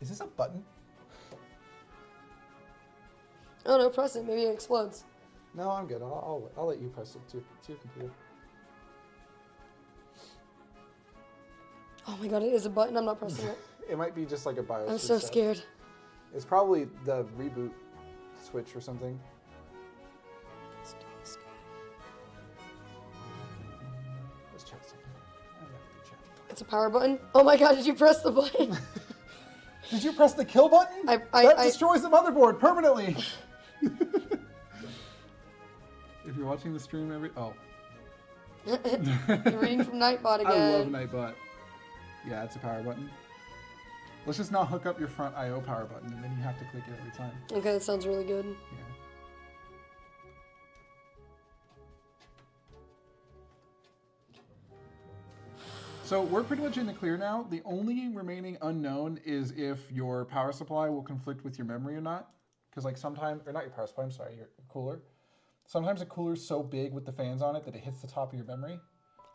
[SPEAKER 1] Is this a button?
[SPEAKER 3] Oh no, press it. Maybe it explodes.
[SPEAKER 1] No, I'm good. I'll let you press it to your computer.
[SPEAKER 3] Oh my God, it is a button. I'm not pressing it.
[SPEAKER 1] It might be just like a BIOS.
[SPEAKER 3] I'm so
[SPEAKER 1] reset.
[SPEAKER 3] scared.
[SPEAKER 1] It's probably the reboot switch or something. Let's check something. I gotta do chat.
[SPEAKER 3] It's a power button. Oh my God, did you press the button?
[SPEAKER 1] Did you press the kill button? That destroys the motherboard permanently. If you're watching the stream
[SPEAKER 3] You're reading from Nightbot again.
[SPEAKER 1] I love Nightbot. Yeah, it's a power button. Let's just not hook up your front I/O power button, and then you have to click it every time.
[SPEAKER 3] Okay, that sounds really good.
[SPEAKER 1] Yeah. So we're pretty much in the clear now. The only remaining unknown is if your power supply will conflict with your memory or not. Because like sometimes, or not your power supply, I'm sorry, your cooler. Sometimes a cooler's so big with the fans on it that it hits the top of your memory.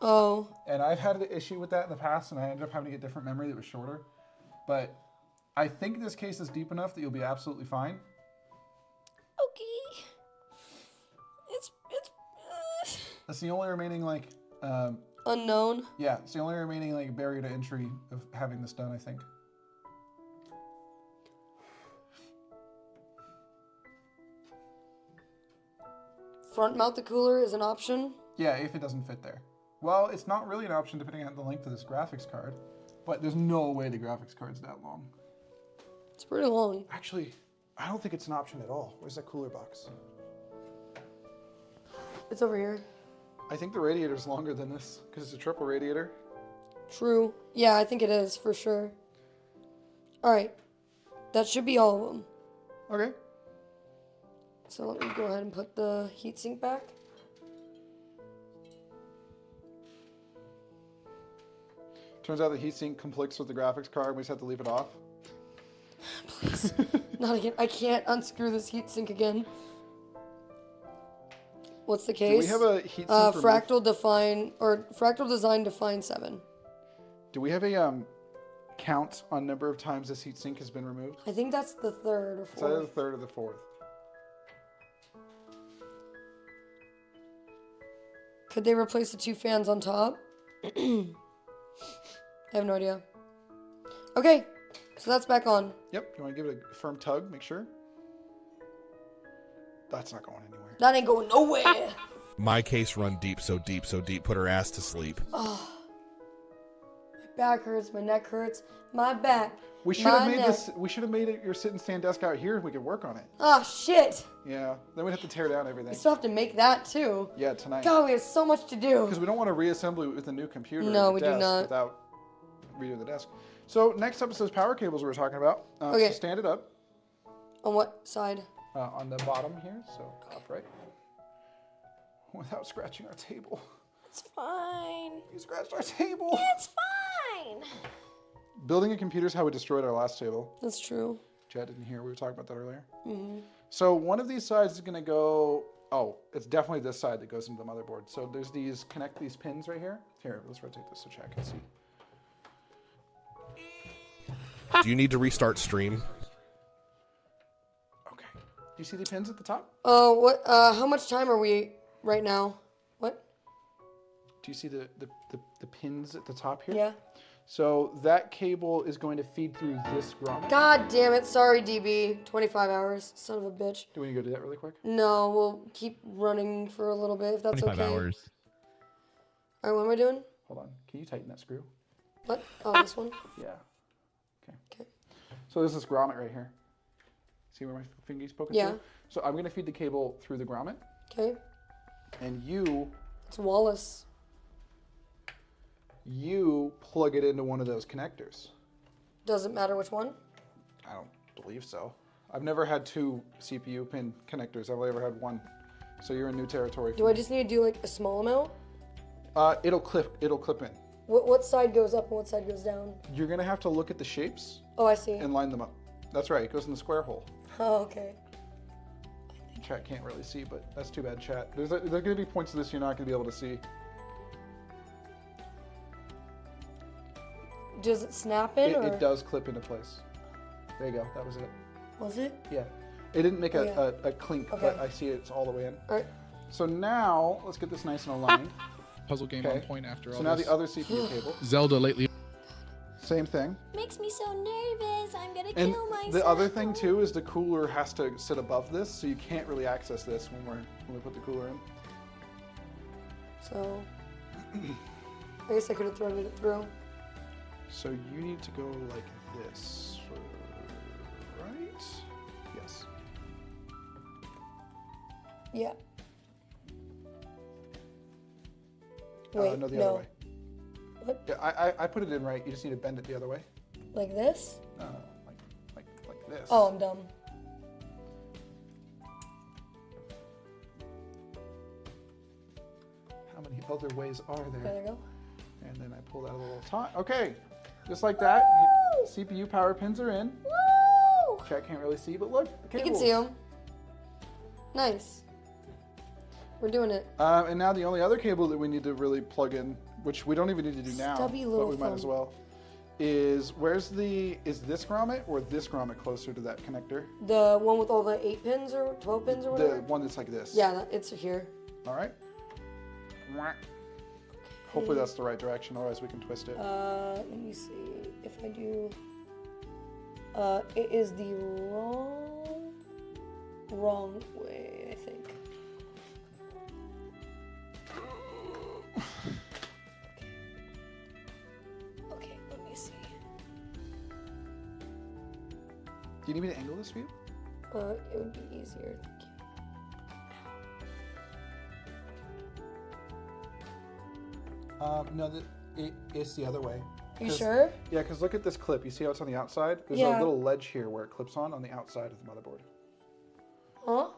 [SPEAKER 3] Oh.
[SPEAKER 1] And I've had an issue with that in the past, and I ended up having to get different memory that was shorter. But I think this case is deep enough that you'll be absolutely fine.
[SPEAKER 2] Okay. It's
[SPEAKER 1] That's the only remaining like
[SPEAKER 3] unknown.
[SPEAKER 1] Yeah, it's the only remaining like barrier to entry of having this done, I think.
[SPEAKER 3] Front mount the cooler is an option.
[SPEAKER 1] Yeah, if it doesn't fit there. Well, it's not really an option depending on the length of this graphics card, but there's no way the graphics card's that long.
[SPEAKER 3] It's pretty long.
[SPEAKER 1] Actually, I don't think it's an option at all. Where's that cooler box?
[SPEAKER 3] It's over here.
[SPEAKER 1] I think the radiator's longer than this because it's a triple radiator.
[SPEAKER 3] True. Yeah, I think it is for sure. All right. That should be all of them.
[SPEAKER 1] Okay.
[SPEAKER 3] So let me go ahead and put the heatsink back.
[SPEAKER 1] Turns out the heatsink conflicts with the graphics card. We just have to leave it off.
[SPEAKER 3] Please. Not again. I can't unscrew this heatsink again. What's the case?
[SPEAKER 1] Do we have a heatsink
[SPEAKER 3] fractal design define 7.
[SPEAKER 1] Do we have a count on number of times this heatsink has been removed?
[SPEAKER 3] I think that's the 3rd or 4th.
[SPEAKER 1] It's either the 3rd or the 4th.
[SPEAKER 3] Could they replace the 2 fans on top? I have no idea. Okay, so that's back on.
[SPEAKER 1] Yep, you want to give it a firm tug, make sure? That's not going anywhere.
[SPEAKER 3] That ain't going nowhere.
[SPEAKER 4] My case run deep, so deep, so deep, put her ass to sleep.
[SPEAKER 3] Oh, my back hurts, my neck hurts, my back.
[SPEAKER 1] We should have made this. We should have made it your sit and stand desk out here. We could work on it.
[SPEAKER 3] Oh shit!
[SPEAKER 1] Yeah, then we'd have to tear down everything.
[SPEAKER 3] We still have to make that too.
[SPEAKER 1] Yeah, tonight.
[SPEAKER 3] God, we have so much to do.
[SPEAKER 1] Because we don't want to reassemble it with a new computer.
[SPEAKER 3] No,
[SPEAKER 1] and
[SPEAKER 3] we
[SPEAKER 1] desk
[SPEAKER 3] do not.
[SPEAKER 1] Without redoing the desk. So next up is those power cables we were talking about.
[SPEAKER 3] Okay.
[SPEAKER 1] So stand it up.
[SPEAKER 3] On what side?
[SPEAKER 1] On the bottom here, so upright. Without scratching our table.
[SPEAKER 2] It's fine.
[SPEAKER 1] You scratched our table.
[SPEAKER 2] It's fine.
[SPEAKER 1] Building a computer is how we destroyed our last table.
[SPEAKER 3] That's true.
[SPEAKER 1] Chad didn't hear. We were talking about that earlier.
[SPEAKER 3] Mm-hmm.
[SPEAKER 1] So one of these sides is going to go Oh, it's definitely this side that goes into the motherboard. So there's these, connect these pins right here. Here, let's rotate this so chat can see.
[SPEAKER 4] Do you need to restart stream?
[SPEAKER 1] Okay. Do you see the pins at the top?
[SPEAKER 3] Oh, what? How much time are we right now? What?
[SPEAKER 1] Do you see the pins at the top here?
[SPEAKER 3] Yeah.
[SPEAKER 1] So that cable is going to feed through this grommet.
[SPEAKER 3] God damn it. Sorry, DB. 25 hours. Son of a bitch.
[SPEAKER 1] Do we need to go do that really quick?
[SPEAKER 3] No, we'll keep running for a little bit if that's
[SPEAKER 5] 25
[SPEAKER 3] okay.
[SPEAKER 5] hours.
[SPEAKER 3] All right, what am I doing?
[SPEAKER 1] Hold on. Can you tighten that screw?
[SPEAKER 3] What? Oh, this one?
[SPEAKER 1] Yeah. Okay.
[SPEAKER 3] Okay.
[SPEAKER 1] So there's this grommet right here. See where my finger's poking
[SPEAKER 3] Yeah.
[SPEAKER 1] through? So I'm going to feed the cable through the grommet.
[SPEAKER 3] Okay.
[SPEAKER 1] And you
[SPEAKER 3] It's Wallace.
[SPEAKER 1] plug it into one of those connectors.
[SPEAKER 3] Doesn't matter which one?
[SPEAKER 1] I don't believe so. I've never had 2 CPU pin connectors. I've only ever had 1. So you're in new territory.
[SPEAKER 3] Do I just need to do like a small amount?
[SPEAKER 1] It'll clip in.
[SPEAKER 3] What side goes up and what side goes down?
[SPEAKER 1] You're gonna have to look at the shapes
[SPEAKER 3] Oh, I see.
[SPEAKER 1] and line them up. That's right. It goes in the square hole.
[SPEAKER 3] Oh, okay.
[SPEAKER 1] Chat can't really see, but that's too bad, chat. There's gonna be points of this you're not gonna be able to see.
[SPEAKER 3] Does it snap in?
[SPEAKER 1] It does clip into place. There you go. That was it.
[SPEAKER 3] Was it?
[SPEAKER 1] Yeah. It didn't make
[SPEAKER 3] Oh,
[SPEAKER 1] a clink,
[SPEAKER 3] Okay.
[SPEAKER 1] but I see it's all the way in.
[SPEAKER 3] All right.
[SPEAKER 1] So now let's get this nice and aligned.
[SPEAKER 12] Puzzle game
[SPEAKER 1] Okay.
[SPEAKER 12] on point after all
[SPEAKER 1] So now
[SPEAKER 12] this.
[SPEAKER 1] the other CPU cable.
[SPEAKER 12] Zelda lately.
[SPEAKER 1] Same thing.
[SPEAKER 2] Makes me so nervous. I'm gonna
[SPEAKER 1] And
[SPEAKER 2] kill myself.
[SPEAKER 1] the other thing too is the cooler has to sit above this, so you can't really access this when we put the cooler in.
[SPEAKER 3] So, I guess I could have thrown it through.
[SPEAKER 1] So you need to go like this, right? Yes.
[SPEAKER 3] Yeah. Wait,
[SPEAKER 1] no, the
[SPEAKER 3] no.
[SPEAKER 1] other way.
[SPEAKER 3] What?
[SPEAKER 1] Yeah, I put it in right. You just need to bend it the other way.
[SPEAKER 3] Like this?
[SPEAKER 1] No, like this.
[SPEAKER 3] Oh, I'm dumb.
[SPEAKER 1] How many other ways are there?
[SPEAKER 3] There we go.
[SPEAKER 1] And then I pull out a little top. Okay, just like that. CPU power pins are in.
[SPEAKER 3] Woo!
[SPEAKER 1] Chat can't really see, but look, the
[SPEAKER 3] You
[SPEAKER 1] cables.
[SPEAKER 3] can see them. Nice. We're doing it.
[SPEAKER 1] And now the only other cable that we need to really plug in, which we don't even need to do now,
[SPEAKER 3] Stubby
[SPEAKER 1] but
[SPEAKER 3] little
[SPEAKER 1] we might as
[SPEAKER 3] thumb.
[SPEAKER 1] well, is is this grommet or this grommet closer to that connector?
[SPEAKER 3] The one with all the 8 pins or 12 pins or whatever?
[SPEAKER 1] The one that's like this.
[SPEAKER 3] Yeah, it's here.
[SPEAKER 1] All right. Hopefully that's the right direction, otherwise we can twist it.
[SPEAKER 3] Let me see if I do. It is the wrong way, I think. Okay, let me see.
[SPEAKER 1] Do you need me to angle this for you?
[SPEAKER 3] It would be easier.
[SPEAKER 1] No, it's the other way.
[SPEAKER 3] You sure?
[SPEAKER 1] Yeah, because look at this clip. You see how it's on the outside? There's
[SPEAKER 3] Yeah.
[SPEAKER 1] a little ledge here where it clips on the outside of the motherboard.
[SPEAKER 3] Huh?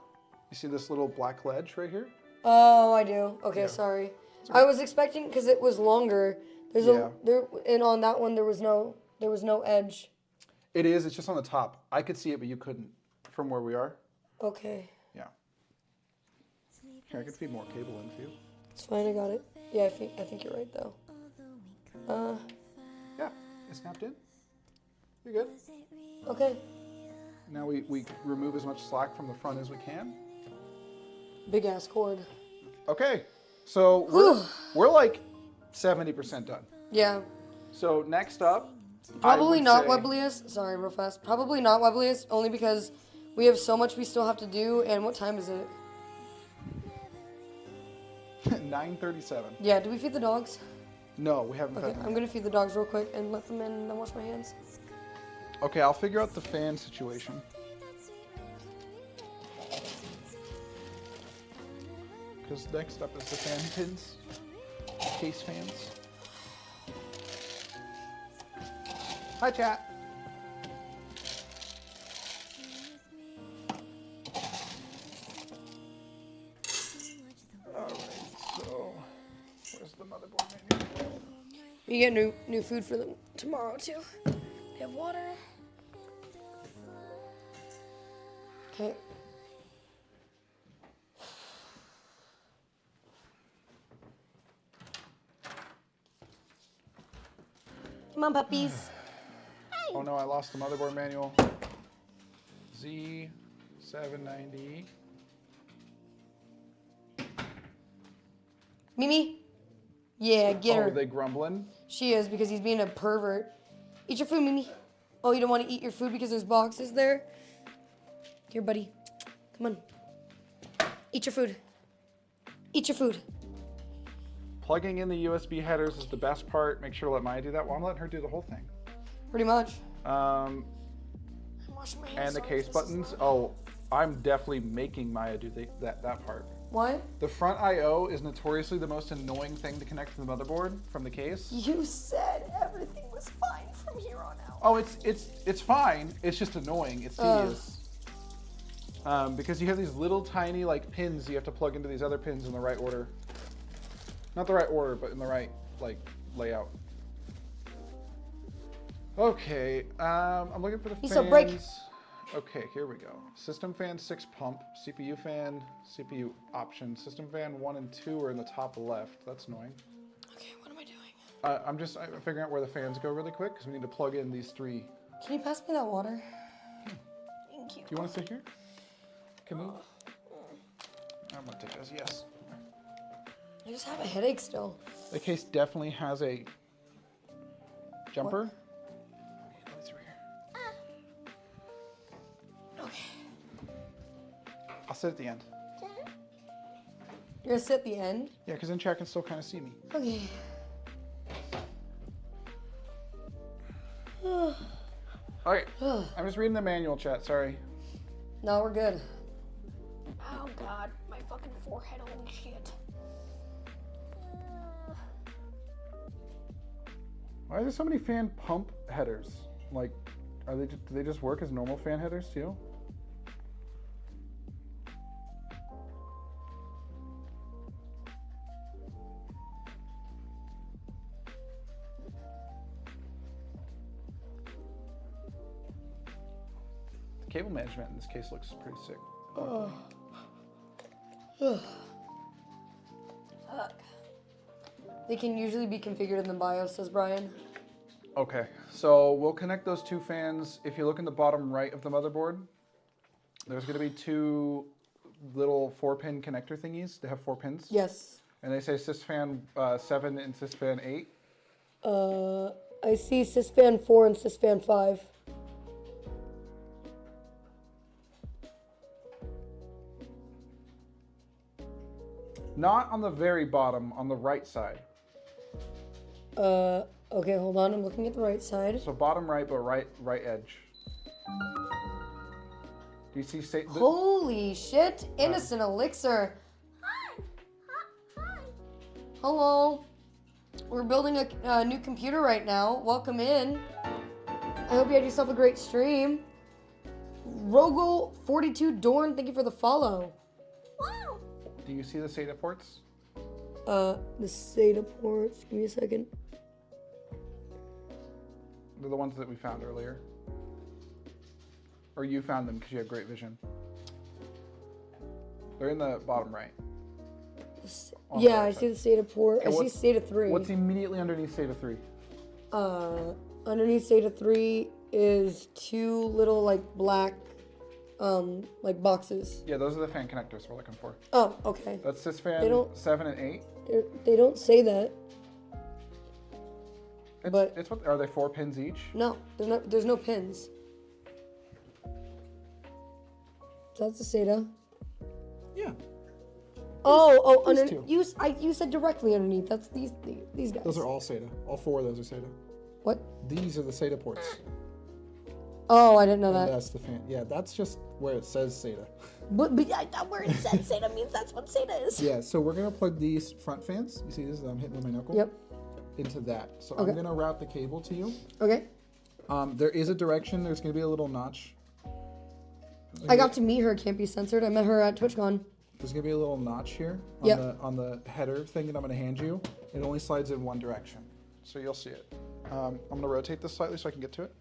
[SPEAKER 1] You see this little black ledge right here?
[SPEAKER 3] Oh, I do. Okay,
[SPEAKER 1] Yeah.
[SPEAKER 3] sorry. I was expecting because it was longer. There's and on that one there was no edge.
[SPEAKER 1] It is. It's just on the top. I could see it, but you couldn't from where we are.
[SPEAKER 3] Okay.
[SPEAKER 1] Yeah. Here, I can feed more cable in for you.
[SPEAKER 3] It's fine, I got it. Yeah, I think you're right though.
[SPEAKER 1] Yeah, it snapped in. You're good.
[SPEAKER 3] Okay.
[SPEAKER 1] Now we remove as much slack from the front as we can.
[SPEAKER 3] Big ass cord.
[SPEAKER 1] Okay, so we're like 70% done.
[SPEAKER 3] Yeah.
[SPEAKER 1] So next up,
[SPEAKER 3] Probably not
[SPEAKER 1] say,
[SPEAKER 3] webbliest. Sorry, real fast. Probably not webbliest, only because we have so much we still have to do. And what time is it?
[SPEAKER 1] 9:37.
[SPEAKER 3] Yeah. Do we feed the dogs?
[SPEAKER 1] No, we haven't
[SPEAKER 3] Okay.
[SPEAKER 1] fed them
[SPEAKER 3] I'm
[SPEAKER 1] yet.
[SPEAKER 3] gonna feed the dogs real quick and let them in, and then wash my hands.
[SPEAKER 1] Okay, I'll figure out the fan situation. Because next up is the fan pins, case fans. Hi, chat. Alright, so where's the motherboard menu?
[SPEAKER 3] You get new food for them tomorrow too. They have water. Okay. on, puppies.
[SPEAKER 1] Oh no, I lost the motherboard manual. Z790.
[SPEAKER 3] Mimi? Yeah, get her.
[SPEAKER 1] Oh, are they grumbling?
[SPEAKER 3] She is, because he's being a pervert. Eat your food, Mimi. Oh, you don't want to eat your food because there's boxes there? Here, buddy. Come on. Eat your food. Eat your food.
[SPEAKER 1] Plugging in the USB headers is the best part. Make sure to let Maya do that. Well, I'm letting her do the whole thing.
[SPEAKER 3] Pretty much.
[SPEAKER 1] And the case buttons. Oh, I'm definitely making Maya do that part.
[SPEAKER 3] What?
[SPEAKER 1] The front I/O is notoriously the most annoying thing to connect to the motherboard from the case.
[SPEAKER 3] You said everything was fine from here on out.
[SPEAKER 1] Oh, it's fine. It's just annoying. It's tedious. Because you have these little tiny like pins you have to plug into these other pins in the right order. Not the right order, but in the right like layout. Okay, I'm looking for the fans.
[SPEAKER 3] So break.
[SPEAKER 1] Okay, here we go. System fan 6 pump, CPU fan, CPU option. System fan 1 and 2 are in the top left. That's annoying.
[SPEAKER 3] Okay, what am I doing?
[SPEAKER 1] I'm figuring out where the fans go really quick because we need to plug in these 3.
[SPEAKER 3] Can you pass me that water?
[SPEAKER 2] Thank you.
[SPEAKER 1] Do you want to sit here? Can move? I'm gonna take those. Yes.
[SPEAKER 3] I just have a headache still.
[SPEAKER 1] The case definitely has a jumper.
[SPEAKER 3] What?
[SPEAKER 1] I'll sit at the end.
[SPEAKER 3] You're gonna sit at the end?
[SPEAKER 1] Yeah, because then chat can still kind of see me.
[SPEAKER 3] Okay.
[SPEAKER 1] Alright, I'm just reading the manual, chat, sorry.
[SPEAKER 3] No, we're good.
[SPEAKER 2] Oh god, my fucking forehead, holy shit.
[SPEAKER 1] Why are there so many fan pump headers? Like, do they just work as normal fan headers too? The cable management in this case looks pretty sick.
[SPEAKER 3] Fuck. They can usually be configured in the BIOS, says Brian.
[SPEAKER 1] Okay, so we'll connect those 2 fans. If you look in the bottom right of the motherboard, there's going to be 2 little 4-pin connector thingies. They have 4 pins.
[SPEAKER 3] Yes.
[SPEAKER 1] And they say sysfan 7 and sysfan 8.
[SPEAKER 3] I see sysfan 4 and sysfan 5.
[SPEAKER 1] Not on the very bottom, on the right side.
[SPEAKER 3] Okay, hold on. I'm looking at the right side.
[SPEAKER 1] So bottom right, but right edge. Do you see?
[SPEAKER 3] Holy shit! Innocent Elixir.
[SPEAKER 2] Hi. Hi.
[SPEAKER 3] Hello. We're building a new computer right now. Welcome in. I hope you had yourself a great stream. Rogo42 Dorn, thank you for the follow.
[SPEAKER 2] Wow.
[SPEAKER 1] Do you see the SATA ports?
[SPEAKER 3] The SATA ports. Give me a second.
[SPEAKER 1] They're the ones that we found earlier. Or you found them because you have great vision. They're in the bottom right.
[SPEAKER 3] Yeah, I see the SATA port.
[SPEAKER 1] Okay,
[SPEAKER 3] I see SATA 3.
[SPEAKER 1] What's immediately underneath SATA 3?
[SPEAKER 3] Underneath SATA 3 is 2 little like black like boxes.
[SPEAKER 1] Yeah, those are the fan connectors we're looking for.
[SPEAKER 3] Oh, okay.
[SPEAKER 1] That's sysfan 7 and 8.
[SPEAKER 3] They don't say that.
[SPEAKER 1] It's what are they 4 pins each?
[SPEAKER 3] No, there's no pins. That's the SATA.
[SPEAKER 1] Yeah.
[SPEAKER 3] Oh,
[SPEAKER 1] These
[SPEAKER 3] underneath. You said directly underneath. That's these guys.
[SPEAKER 1] Those are all SATA. All 4 of those are SATA.
[SPEAKER 3] What?
[SPEAKER 1] These are the SATA ports.
[SPEAKER 3] Oh, I didn't know
[SPEAKER 1] And
[SPEAKER 3] that.
[SPEAKER 1] that's the fan. Yeah, that's just where it says SATA.
[SPEAKER 2] But I thought where it said SATA means that's what SATA is.
[SPEAKER 1] Yeah, so we're gonna plug these front fans. You see this? I'm hitting with my knuckle.
[SPEAKER 3] Yep.
[SPEAKER 1] Into that. So
[SPEAKER 3] Okay.
[SPEAKER 1] I'm gonna route the cable to you.
[SPEAKER 3] Okay.
[SPEAKER 1] There is a direction. There's gonna be a little notch.
[SPEAKER 3] I got to meet her. Can't be censored. I met her at TwitchCon.
[SPEAKER 1] There's gonna be a little notch here on
[SPEAKER 3] Yep.
[SPEAKER 1] on the header thing that I'm gonna hand you. It only slides in one direction, so you'll see it. I'm gonna rotate this slightly so I can get to it.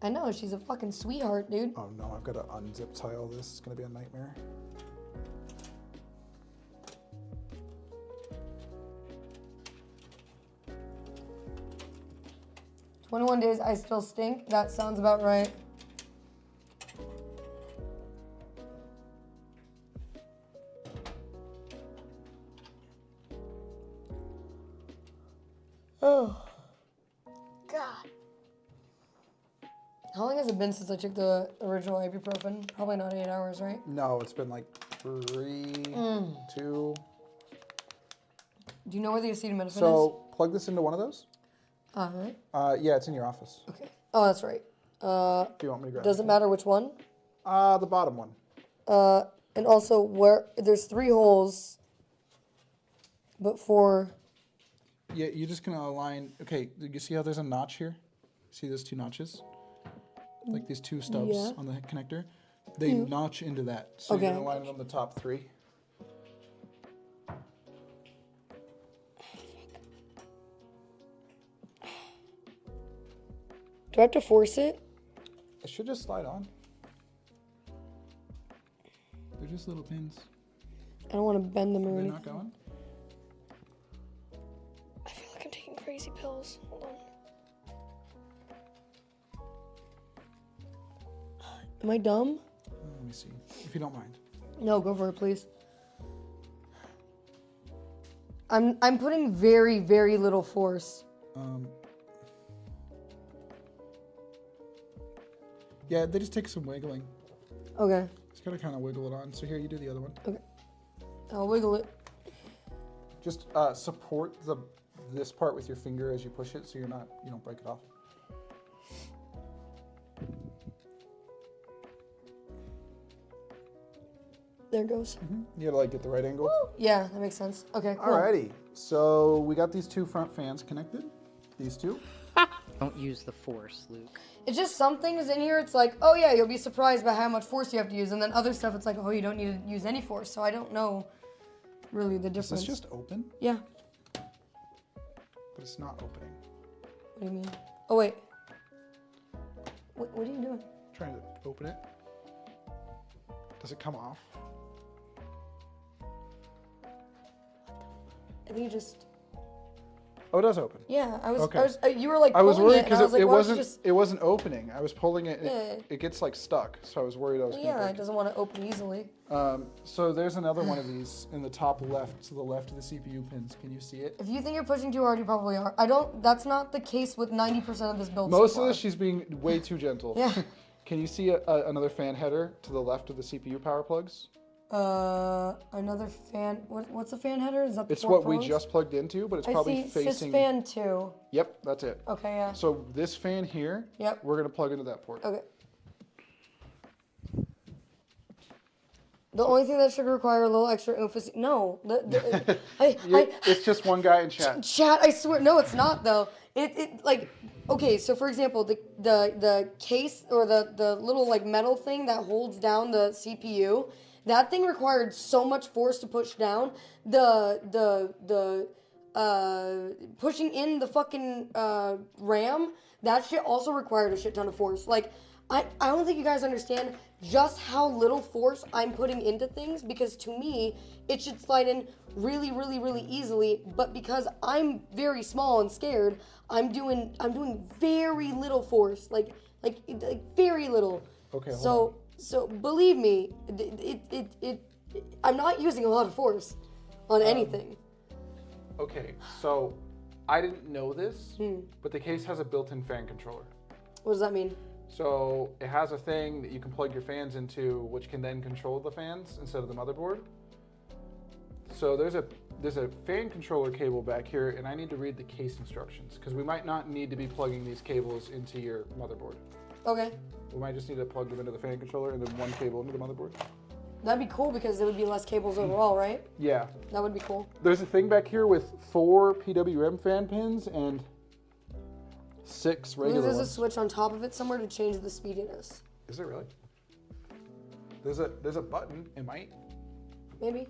[SPEAKER 3] I know, she's a fucking sweetheart, dude.
[SPEAKER 1] Oh no, I've got to unzip tie all this. It's gonna be a nightmare.
[SPEAKER 3] "21 days, I still stink." That sounds about right. Oh. God. How long has it been since I took the original ibuprofen? Probably not 8 hours, right?
[SPEAKER 1] No, it's been like 3, 2.
[SPEAKER 3] Do you know where the acetaminophen is?
[SPEAKER 1] So plug this into one of those.
[SPEAKER 3] Right.
[SPEAKER 1] Yeah, it's in your office.
[SPEAKER 3] Okay. Oh, that's right.
[SPEAKER 1] Do you want me to grab it?
[SPEAKER 3] Does it matter which one?
[SPEAKER 1] The bottom one.
[SPEAKER 3] And also where there's 3 holes, but 4.
[SPEAKER 1] Yeah, you're just gonna align. Okay, you see how there's a notch here? See those 2 notches? Like these 2 stubs on the connector? They notch into that. So you're gonna align it on the top 3.
[SPEAKER 3] Do I have to force it?
[SPEAKER 1] It should just slide on. They're just little pins.
[SPEAKER 3] I don't want to bend them or
[SPEAKER 1] They're
[SPEAKER 3] anything.
[SPEAKER 1] not going?
[SPEAKER 3] I feel like I'm taking crazy pills. Hold on. Am I dumb?
[SPEAKER 1] Let me see, if you don't mind.
[SPEAKER 3] No, go for it, please. I'm putting very, very little force.
[SPEAKER 1] Yeah, they just take some wiggling.
[SPEAKER 3] Okay.
[SPEAKER 1] Just gotta kind of wiggle it on. So here, you do the other one.
[SPEAKER 3] Okay. I'll wiggle it.
[SPEAKER 1] Just support this part with your finger as you push it, so you don't break it off.
[SPEAKER 3] There it goes.
[SPEAKER 1] You gotta like get the right angle.
[SPEAKER 3] Woo! Yeah, that makes sense. Okay, cool.
[SPEAKER 1] Alrighty, so we got these 2 front fans connected. These 2.
[SPEAKER 12] Don't use the force, Luke.
[SPEAKER 3] It's just some things in here, it's like, oh yeah, you'll be surprised by how much force you have to use. And then other stuff, it's like, oh, you don't need to use any force. So I don't know really the difference.
[SPEAKER 1] Is this just open?
[SPEAKER 3] Yeah.
[SPEAKER 1] But it's not opening.
[SPEAKER 3] What do you mean? Oh, wait. What are you doing?
[SPEAKER 1] Trying to open it. Does it come off?
[SPEAKER 3] I think you just...
[SPEAKER 1] Oh, it does open.
[SPEAKER 3] Yeah,
[SPEAKER 1] Okay.
[SPEAKER 3] You were like
[SPEAKER 1] I was
[SPEAKER 3] pulling
[SPEAKER 1] worried
[SPEAKER 3] it, and I
[SPEAKER 1] because
[SPEAKER 3] was like,
[SPEAKER 1] it wasn't opening. I was pulling it.
[SPEAKER 3] Yeah.
[SPEAKER 1] It gets like stuck, so I was worried I was.
[SPEAKER 3] Yeah,
[SPEAKER 1] gonna
[SPEAKER 3] it doesn't want to open easily.
[SPEAKER 1] So there's another one of these in the top left, to the left of the CPU pins. Can you see it?
[SPEAKER 3] If you think you're pushing too hard, you probably are. That's not the case with 90% of this build.
[SPEAKER 1] Most
[SPEAKER 3] so
[SPEAKER 1] of
[SPEAKER 3] far.
[SPEAKER 1] this, she's being way too gentle.
[SPEAKER 3] Yeah.
[SPEAKER 1] Can you see another fan header to the left of the CPU power plugs?
[SPEAKER 3] Another fan. What's a fan header? Is that the
[SPEAKER 1] It's
[SPEAKER 3] 4
[SPEAKER 1] what
[SPEAKER 3] pros?
[SPEAKER 1] we just plugged into, but it's probably
[SPEAKER 3] I see
[SPEAKER 1] facing.
[SPEAKER 3] Sys fan 2.
[SPEAKER 1] Yep, that's it.
[SPEAKER 3] Okay, yeah.
[SPEAKER 1] So this fan here,
[SPEAKER 3] Yep.
[SPEAKER 1] we're gonna plug into that port.
[SPEAKER 3] Okay. The only thing that should require a little extra emphasis. No,
[SPEAKER 1] It's just one guy in chat.
[SPEAKER 3] Chat, I swear, no, it's not though. It like, okay, so for example, the case or the little like metal thing that holds down the CPU, that thing required so much force to push down. The pushing in the fucking RAM, that shit also required a shit ton of force. Like, I don't think you guys understand just how little force I'm putting into things, because to me, it should slide in really, really, really easily, but because I'm very small and scared, I'm doing very little force, like very little.
[SPEAKER 1] Okay, hold on.
[SPEAKER 3] So believe me, I'm not using a lot of force on anything.
[SPEAKER 1] Okay, so I didn't know this, but the case has a built-in fan controller.
[SPEAKER 3] What does that mean?
[SPEAKER 1] So it has a thing that you can plug your fans into, which can then control the fans instead of the motherboard. So there's a fan controller cable back here, and I need to read the case instructions, because we might not need to be plugging these cables into your motherboard.
[SPEAKER 3] Okay.
[SPEAKER 1] We might just need to plug them into the fan controller and then one cable into the motherboard.
[SPEAKER 3] That'd be cool because there would be less cables overall, right?
[SPEAKER 1] Yeah.
[SPEAKER 3] That would be cool.
[SPEAKER 1] There's a thing back here with 4 PWM fan pins and 6 regular
[SPEAKER 3] There's
[SPEAKER 1] ones.
[SPEAKER 3] a switch on top of it somewhere to change the speediness.
[SPEAKER 1] Is there really? There's a button. It might.
[SPEAKER 3] Maybe.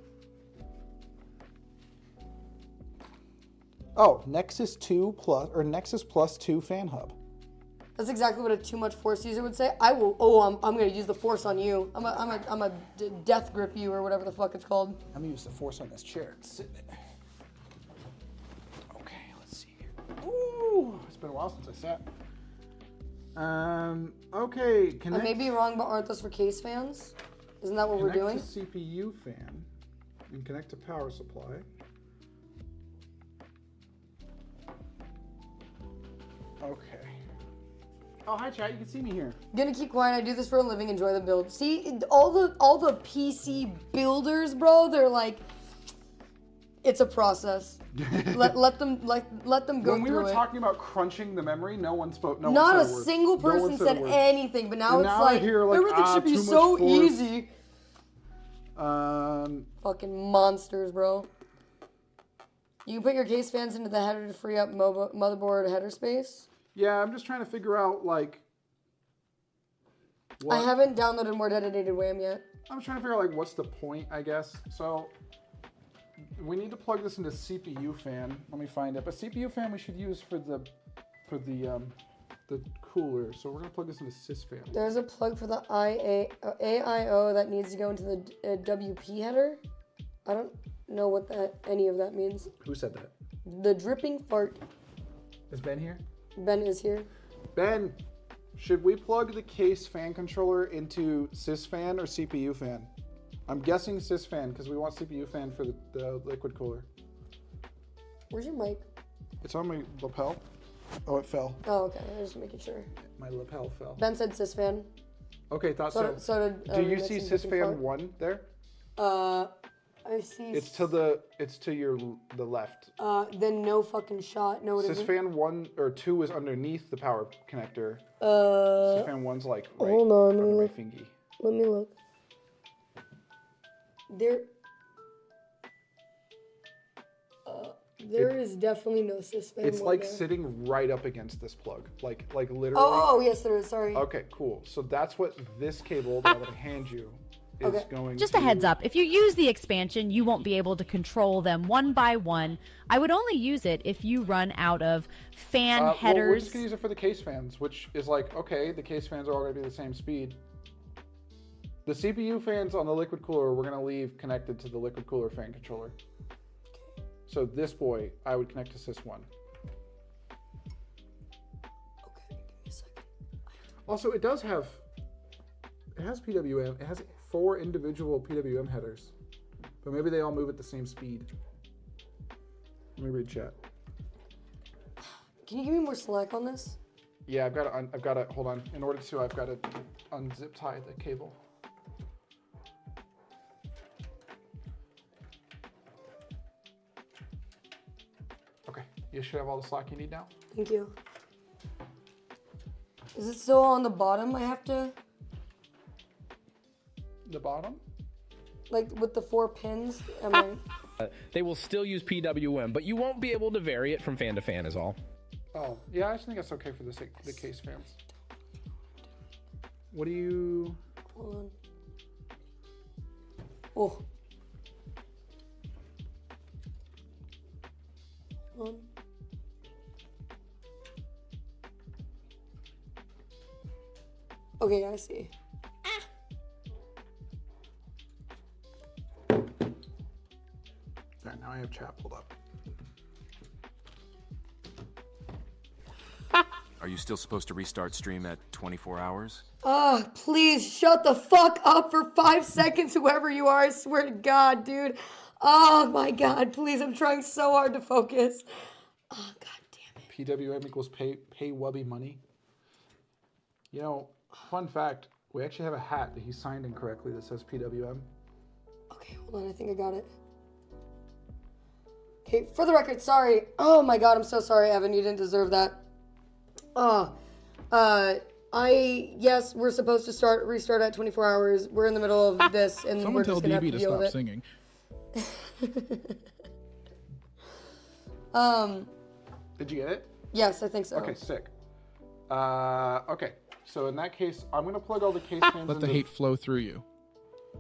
[SPEAKER 1] Oh, Nexus 2 Plus or Nexus Plus 2 fan hub.
[SPEAKER 3] That's exactly what a too much force user would say. I will. Oh, I'm gonna use the force on you. I'm a death grip you or whatever the fuck it's called.
[SPEAKER 1] I'm gonna use the force on this chair. It's sitting in it. Okay, let's see here. Ooh, it's been a while since I sat. Okay,
[SPEAKER 3] I
[SPEAKER 1] connect.
[SPEAKER 3] may be wrong, but aren't those for case fans? Isn't that what we're doing?
[SPEAKER 1] Connect to CPU fan and connect to power supply. Okay. Oh, hi chat. You can see me here.
[SPEAKER 3] Gonna keep quiet. I do this for a living. Enjoy the build. See, all the PC builders, bro. They're like, it's a process. let them go
[SPEAKER 1] When we
[SPEAKER 3] through
[SPEAKER 1] were
[SPEAKER 3] it.
[SPEAKER 1] talking about crunching the memory, no one spoke. No
[SPEAKER 3] Not
[SPEAKER 1] one
[SPEAKER 3] a
[SPEAKER 1] said a word.
[SPEAKER 3] single
[SPEAKER 1] No one
[SPEAKER 3] person said
[SPEAKER 1] a word.
[SPEAKER 3] anything, but now
[SPEAKER 1] And
[SPEAKER 3] it's
[SPEAKER 1] now I
[SPEAKER 3] like,
[SPEAKER 1] hear, like,
[SPEAKER 3] everything should be
[SPEAKER 1] too much
[SPEAKER 3] so
[SPEAKER 1] force.
[SPEAKER 3] easy.
[SPEAKER 1] Um,
[SPEAKER 3] Fucking monsters, bro. You can put your case fans into the header to free up motherboard header space.
[SPEAKER 1] yeah, I'm just trying to figure out like. What?
[SPEAKER 3] I haven't downloaded more dedicated WAM yet.
[SPEAKER 1] I'm trying to figure out like what's the point, I guess. So we need to plug this into CPU fan. Let me find it. But CPU fan we should use for the cooler. So we're gonna plug this into sys fan.
[SPEAKER 3] There's a plug for the AIO that needs to go into the WP header. I don't know what any of that means.
[SPEAKER 1] Who said that?
[SPEAKER 3] The dripping fart.
[SPEAKER 1] Is Ben here?
[SPEAKER 3] Ben is here.
[SPEAKER 1] Ben, should we plug the case fan controller into sys fan or CPU fan? I'm guessing sys fan because we want CPU fan for the liquid cooler.
[SPEAKER 3] Where's your mic?
[SPEAKER 1] It's on my lapel. Oh, it fell.
[SPEAKER 3] Oh, okay. I was just making sure.
[SPEAKER 1] My lapel fell.
[SPEAKER 3] Ben said sys fan.
[SPEAKER 1] Okay, thought so.
[SPEAKER 3] So did,
[SPEAKER 1] do you see sys fan 1 there?
[SPEAKER 3] I see.
[SPEAKER 1] It's to the left.
[SPEAKER 3] Then no fucking shot. No, it isn't.
[SPEAKER 1] Sysfan 1 or 2 is underneath the power connector. Sysfan 1's like right
[SPEAKER 3] hold on,
[SPEAKER 1] under my fingy.
[SPEAKER 3] Let me look. There is definitely no sysfan.
[SPEAKER 1] It's like
[SPEAKER 3] there.
[SPEAKER 1] sitting right up against this plug, like literally.
[SPEAKER 3] Oh, yes, there is. Sorry.
[SPEAKER 1] Okay, cool. So that's what this cable that I'm gonna hand you is going.
[SPEAKER 13] Just a heads up, if you use the expansion, you won't be able to control them one by one. I would only use it if you run out of fan
[SPEAKER 1] Well,
[SPEAKER 13] headers.
[SPEAKER 1] we're just gonna use it for the case fans, which is like, okay, the case fans are all gonna be the same speed. The CPU fans on the liquid cooler, we're gonna leave connected to the liquid cooler fan controller. So this boy, I would connect to sys 1.
[SPEAKER 3] Okay, give me a second.
[SPEAKER 1] Also, it has PWM. It has 4 individual PWM headers, but maybe they all move at the same speed. Let me read chat.
[SPEAKER 3] Can you give me more slack on this?
[SPEAKER 1] Yeah, I've got to hold on. In order to, I've got to unzip tie the cable. Okay, you should have all the slack you need now.
[SPEAKER 3] Thank you. Is it still on the bottom? I have to,
[SPEAKER 1] The bottom?
[SPEAKER 3] like, with the 4 pins? Am I?
[SPEAKER 14] They will still use PWM, but you won't be able to vary it from fan to fan is all.
[SPEAKER 1] Oh, yeah, I just think that's okay for the case fans. What do you...
[SPEAKER 3] Hold on. Oh. Hold on. Okay, I see.
[SPEAKER 1] Alright, now I have chat pulled up.
[SPEAKER 15] Are you still supposed to restart stream at 24 hours?
[SPEAKER 3] Please shut the fuck up for 5 seconds, whoever you are. I swear to God, dude. Oh my God, please. I'm trying so hard to focus. Oh, God damn it.
[SPEAKER 1] PWM equals pay Wubby money. You know, fun fact, we actually have a hat that he signed incorrectly that says PWM.
[SPEAKER 3] Okay, hold on. I think I got it. Okay, for the record, sorry. Oh my God, I'm so sorry, Evan. You didn't deserve that. Yes, we're supposed to restart at 24 hours. We're in the middle of this, and
[SPEAKER 16] Someone
[SPEAKER 3] we're
[SPEAKER 16] tell
[SPEAKER 3] just gonna have
[SPEAKER 16] DB
[SPEAKER 3] to
[SPEAKER 16] to
[SPEAKER 3] deal
[SPEAKER 16] stop
[SPEAKER 3] with it.
[SPEAKER 16] singing.
[SPEAKER 1] Did you get it?
[SPEAKER 3] Yes, I think so.
[SPEAKER 1] Okay, sick. Okay, so in that case, I'm gonna plug all the case fans
[SPEAKER 16] Let the hate flow through you.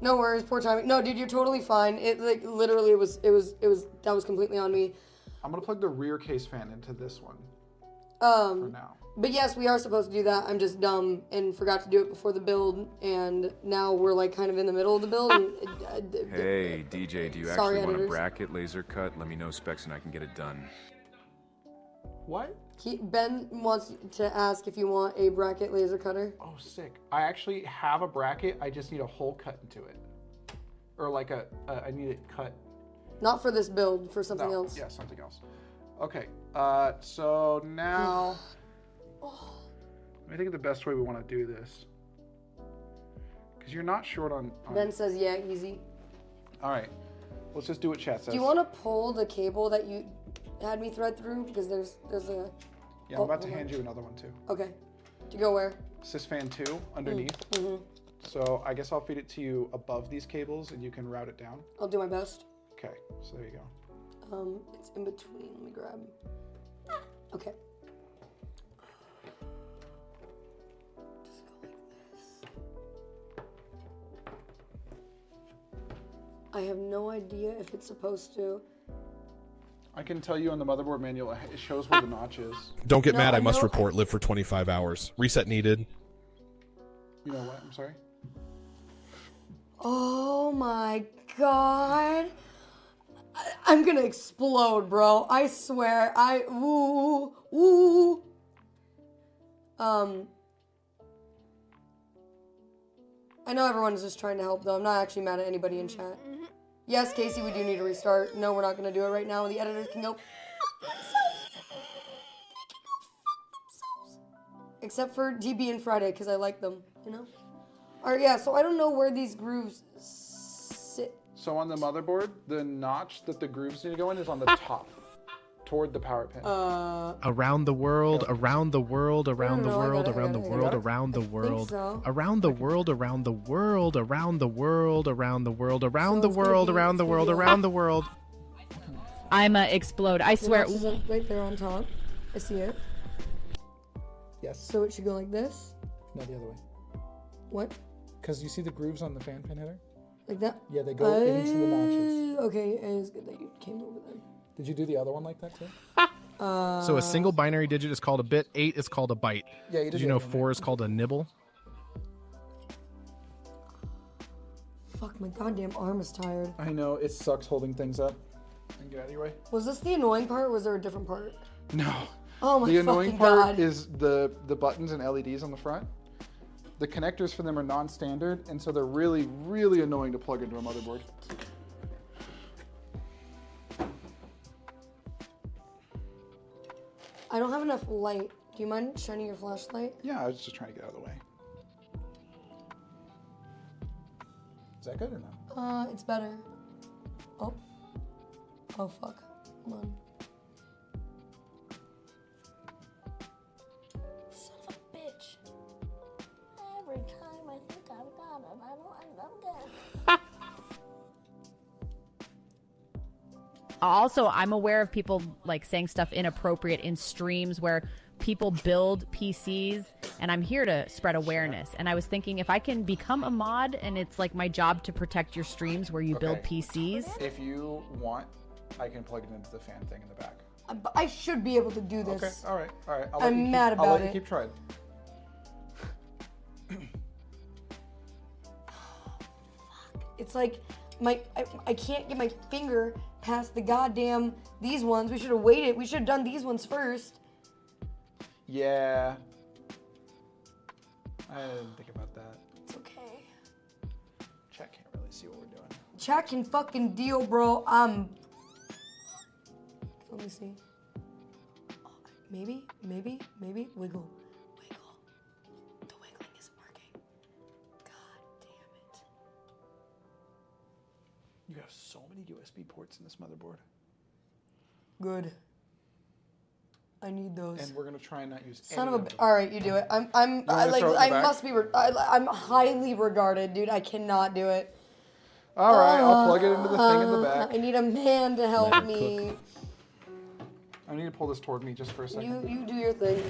[SPEAKER 3] No worries, poor timing. No, dude, you're totally fine. It like literally it was that was completely on me.
[SPEAKER 1] I'm gonna plug the rear case fan into this one.
[SPEAKER 3] For
[SPEAKER 1] now.
[SPEAKER 3] But yes, we are supposed to do that. I'm just dumb and forgot to do it before the build, and now we're like kind of in the middle of the build.
[SPEAKER 15] Hey, DJ, do you
[SPEAKER 3] Sorry,
[SPEAKER 15] actually want a
[SPEAKER 3] editors.
[SPEAKER 15] bracket laser cut? Let me know specs and I can get it done.
[SPEAKER 1] What?
[SPEAKER 3] Ben wants to ask if you want a bracket laser cutter.
[SPEAKER 1] Oh, sick. I actually have a bracket. I just need a hole cut into it. Or like I need it cut.
[SPEAKER 3] Not for this build, for something else.
[SPEAKER 1] Yeah, something else. Okay, so now, I think the best way we want to do this, because you're not short on...
[SPEAKER 3] Ben says, yeah, easy.
[SPEAKER 1] All right, let's just do what chat says.
[SPEAKER 3] Do you want to pull the cable that you had me thread through? Because there's a...
[SPEAKER 1] Yeah, I'm about to hand you another one too.
[SPEAKER 3] Okay. To go where?
[SPEAKER 1] Sysfan 2 underneath.
[SPEAKER 3] Mm-hmm.
[SPEAKER 1] So I guess I'll feed it to you above these cables and you can route it down.
[SPEAKER 3] I'll do my best.
[SPEAKER 1] Okay, so there you go.
[SPEAKER 3] It's in between. Let me grab. Okay. Just go like this. I have no idea if it's supposed to.
[SPEAKER 1] I can tell you on the motherboard manual, it shows where the notch is.
[SPEAKER 4] Don't get mad, I must report. Live for 25 hours. Reset needed.
[SPEAKER 1] You know what? I'm sorry?
[SPEAKER 3] Oh my god. I'm gonna explode, bro. I swear. Woo. I know everyone's just trying to help, though. I'm not actually mad at anybody in chat. Yes, Casey, we do need to restart. No, we're not gonna do it right now. The editors can go fuck themselves. Except for DB and Friday, because I like them, you know? Alright, yeah, so I don't know where these grooves sit.
[SPEAKER 1] So on the motherboard, the notch that the grooves need to go in is on the top, toward the power pin.
[SPEAKER 16] Around the world, around the world, around the world, around the world, around the world, around the world, around the world, around the world, around the world, around the world, around the world, around the world.
[SPEAKER 13] I'm explode. I swear.
[SPEAKER 3] Right there on top. I see it.
[SPEAKER 1] Yes.
[SPEAKER 3] So it should go like this.
[SPEAKER 1] No, the other way.
[SPEAKER 3] What?
[SPEAKER 1] Because you see the grooves on the fan pin header?
[SPEAKER 3] Like that?
[SPEAKER 1] Yeah, they go into the notches.
[SPEAKER 3] Okay, it is good that you came over then.
[SPEAKER 1] Did you do the other one like that too?
[SPEAKER 16] So a single binary digit is called a bit, 8 is called a byte.
[SPEAKER 1] Yeah, you
[SPEAKER 16] did you know 4 is called a nibble?
[SPEAKER 3] Fuck, my goddamn arm is tired.
[SPEAKER 1] I know, it sucks holding things up. And get out of your way.
[SPEAKER 3] Was this the annoying part, or was there a different part?
[SPEAKER 1] No.
[SPEAKER 3] Oh my
[SPEAKER 1] The annoying
[SPEAKER 3] fucking
[SPEAKER 1] part
[SPEAKER 3] God.
[SPEAKER 1] is the buttons and LEDs on the front. The connectors for them are non-standard, and so they're really, really annoying to plug into a motherboard.
[SPEAKER 3] I don't have enough light. Do you mind shining your flashlight?
[SPEAKER 1] Yeah, I was just trying to get out of the way. Is that good or no?
[SPEAKER 3] It's better. Oh. Oh, fuck. Hold on.
[SPEAKER 2] Son of a bitch. Every time I think I've got him, I don't end up getting.
[SPEAKER 13] Also, I'm aware of people like saying stuff inappropriate in streams where people build PCs, and I'm here to spread awareness. And I was thinking, if I can become a mod and it's like my job to protect your streams where you build PCs.
[SPEAKER 1] If you want, I can plug it into the fan thing in the back.
[SPEAKER 3] I should be able to do this.
[SPEAKER 1] Okay, all right.
[SPEAKER 3] I'm mad about
[SPEAKER 1] I'll let
[SPEAKER 3] it.
[SPEAKER 1] you keep trying.
[SPEAKER 3] It's like I can't get my finger past the goddamn these ones. We should have waited. We should have done these ones first.
[SPEAKER 1] Yeah. I didn't think about that.
[SPEAKER 3] It's okay.
[SPEAKER 1] Chat can't really see what we're doing.
[SPEAKER 3] Chat can fucking deal, bro. Let me see. Maybe. Wiggle. The wiggling isn't working. God damn it.
[SPEAKER 1] You have so many USB ports in this motherboard.
[SPEAKER 3] Good. I need those.
[SPEAKER 1] And we're gonna try and not use
[SPEAKER 3] Son
[SPEAKER 1] any
[SPEAKER 3] of a.
[SPEAKER 1] them.
[SPEAKER 3] All right, you do it. I'm must be. I'm highly regarded, dude. I cannot do it.
[SPEAKER 1] All right, I'll plug it into the thing in the back.
[SPEAKER 3] I need a man to help me.
[SPEAKER 1] I need to pull this toward me just for a second.
[SPEAKER 3] You do your thing.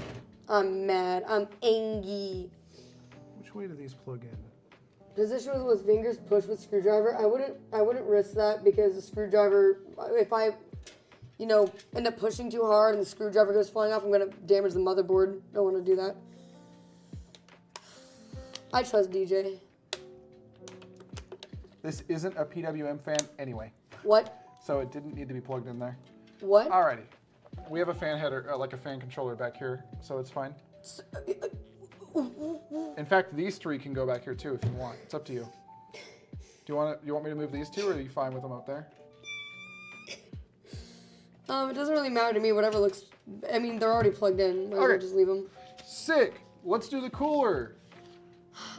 [SPEAKER 3] I'm mad. I'm angry.
[SPEAKER 1] Which way do these plug in?
[SPEAKER 3] Position with fingers, push with screwdriver. I wouldn't risk that because the screwdriver. you know, end up pushing too hard and the screwdriver goes flying off, I'm gonna damage the motherboard. Don't want to do that. I trust DJ.
[SPEAKER 1] This isn't a PWM fan anyway.
[SPEAKER 3] What?
[SPEAKER 1] So it didn't need to be plugged in there.
[SPEAKER 3] What?
[SPEAKER 1] Alrighty. We have a fan header, like a fan controller back here, so it's fine. In fact, these 3 can go back here too if you want. It's up to you. Do you want me to move these 2, or are you fine with them up there?
[SPEAKER 3] It doesn't really matter to me. Whatever looks. I mean, they're already plugged in. Might as well just leave them.
[SPEAKER 1] Sick. Let's do the cooler.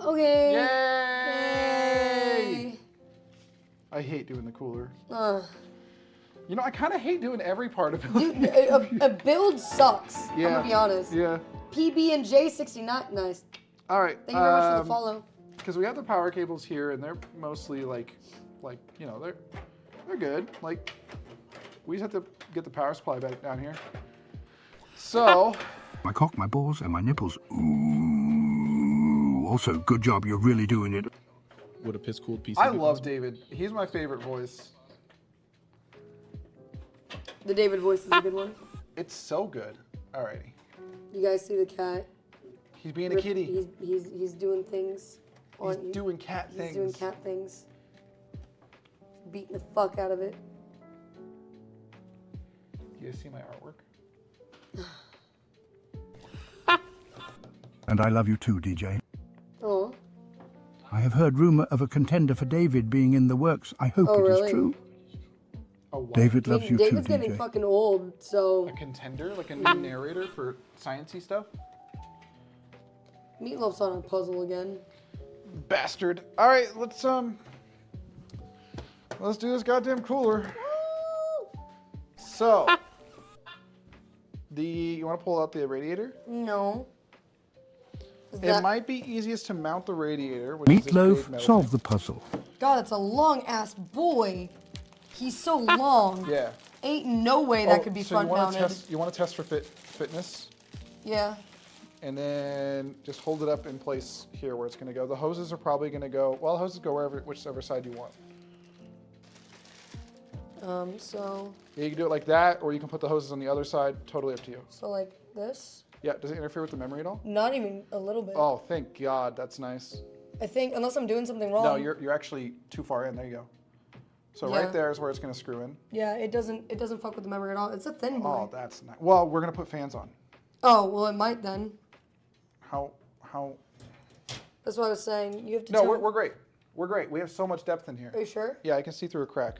[SPEAKER 3] Okay.
[SPEAKER 1] Yay! I hate doing the cooler. You know, I kind of hate doing every part of it.
[SPEAKER 3] A build sucks.
[SPEAKER 1] Yeah.
[SPEAKER 3] I'm gonna be honest.
[SPEAKER 1] Yeah.
[SPEAKER 3] PB and J69. Nice.
[SPEAKER 1] All right.
[SPEAKER 3] Thank you very much for the follow.
[SPEAKER 1] Because we have the power cables here, and they're mostly like you know, they're good. Like, we just have to get the power supply back down here. So.
[SPEAKER 6] My cock, my balls, and my nipples. Ooh. Also, good job. You're really doing it.
[SPEAKER 4] Would a piss-cooled PC
[SPEAKER 1] I
[SPEAKER 4] be
[SPEAKER 1] love
[SPEAKER 4] possible?
[SPEAKER 1] David. He's my favorite voice.
[SPEAKER 3] The David voice is a good one.
[SPEAKER 1] It's so good. Alrighty.
[SPEAKER 3] You guys see the cat?
[SPEAKER 1] He's being a kitty.
[SPEAKER 3] He's doing things.
[SPEAKER 1] He's doing cat things.
[SPEAKER 3] He's doing cat things. Beating the fuck out of it.
[SPEAKER 1] You guys see my artwork?
[SPEAKER 6] And I love you too, DJ.
[SPEAKER 3] Oh.
[SPEAKER 6] I have heard rumor of a contender for David being in the works. I hope it is true. David loves you
[SPEAKER 3] David's
[SPEAKER 6] too,
[SPEAKER 3] getting
[SPEAKER 6] DJ.
[SPEAKER 3] fucking old, so.
[SPEAKER 1] A contender? Like a new narrator for sciencey stuff?
[SPEAKER 3] Meatloaf's on a puzzle again.
[SPEAKER 1] Bastard. Alright, let's do this goddamn cooler. So. You want to pull out the radiator?
[SPEAKER 3] No.
[SPEAKER 1] It might be easiest to mount the radiator. Which is this big
[SPEAKER 6] Meatloaf,
[SPEAKER 1] metal
[SPEAKER 6] solve
[SPEAKER 1] thing.
[SPEAKER 6] the puzzle.
[SPEAKER 3] God, it's a long ass boy. He's so long.
[SPEAKER 1] Yeah.
[SPEAKER 3] Ain't no way that could be front mounted.
[SPEAKER 1] You want to test for fitness?
[SPEAKER 3] Yeah.
[SPEAKER 1] And then just hold it up in place here where it's going to go. The hoses are probably going to go, well, the hoses go whichever side you want.
[SPEAKER 3] So.
[SPEAKER 1] Yeah, you can do it like that, or you can put the hoses on the other side. Totally up to you.
[SPEAKER 3] So like this?
[SPEAKER 1] Yeah, does it interfere with the memory at all?
[SPEAKER 3] Not even a little bit.
[SPEAKER 1] Oh, thank God, that's nice.
[SPEAKER 3] I think, unless I'm doing something wrong.
[SPEAKER 1] No, you're actually too far in. There you go. So
[SPEAKER 3] Yeah.
[SPEAKER 1] right there is where it's going to screw in.
[SPEAKER 3] Yeah, it doesn't fuck with the memory at all. It's a thin boy.
[SPEAKER 1] Oh, that's nice. Well, we're going to put fans on.
[SPEAKER 3] Oh, well, it might then.
[SPEAKER 1] How?
[SPEAKER 3] That's what I was saying. You have to.
[SPEAKER 1] No,
[SPEAKER 3] tell
[SPEAKER 1] we're great. We're great. We have so much depth in here.
[SPEAKER 3] Are you sure?
[SPEAKER 1] Yeah, I can see through a crack.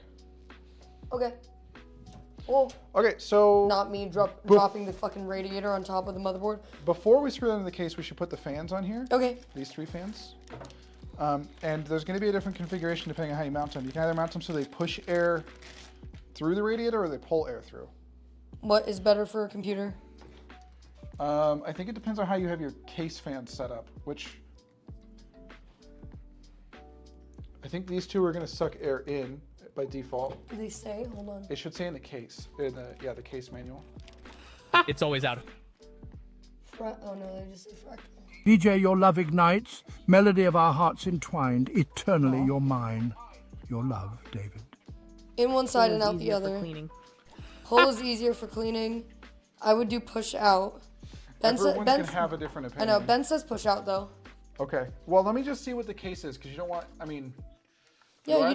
[SPEAKER 3] Okay. Well.
[SPEAKER 1] Okay, so.
[SPEAKER 3] Not me dropping the fucking radiator on top of the motherboard.
[SPEAKER 1] Before we screw that in the case, we should put the fans on here.
[SPEAKER 3] Okay.
[SPEAKER 1] These 3 fans. And there's going to be a different configuration depending on how you mount them. You can either mount them so they push air through the radiator or they pull air through.
[SPEAKER 3] What is better for a computer?
[SPEAKER 1] I think it depends on how you have your case fans set up, which I think these 2 are going to suck air in by default.
[SPEAKER 3] Do they say? Hold on.
[SPEAKER 1] It should say in the case, the case manual.
[SPEAKER 5] It's always out.
[SPEAKER 3] Oh no, they just say fractal.
[SPEAKER 6] DJ, your love ignites, melody of our hearts entwined, eternally you're mine. Your love, David.
[SPEAKER 3] In one side and out the other. Pull is easier for cleaning. I would do push out.
[SPEAKER 1] Everyone's going to have a different opinion.
[SPEAKER 3] I know. Ben says push out though.
[SPEAKER 1] Okay. Well, let me just see what the case is, because you don't want. I mean.
[SPEAKER 3] Yeah, you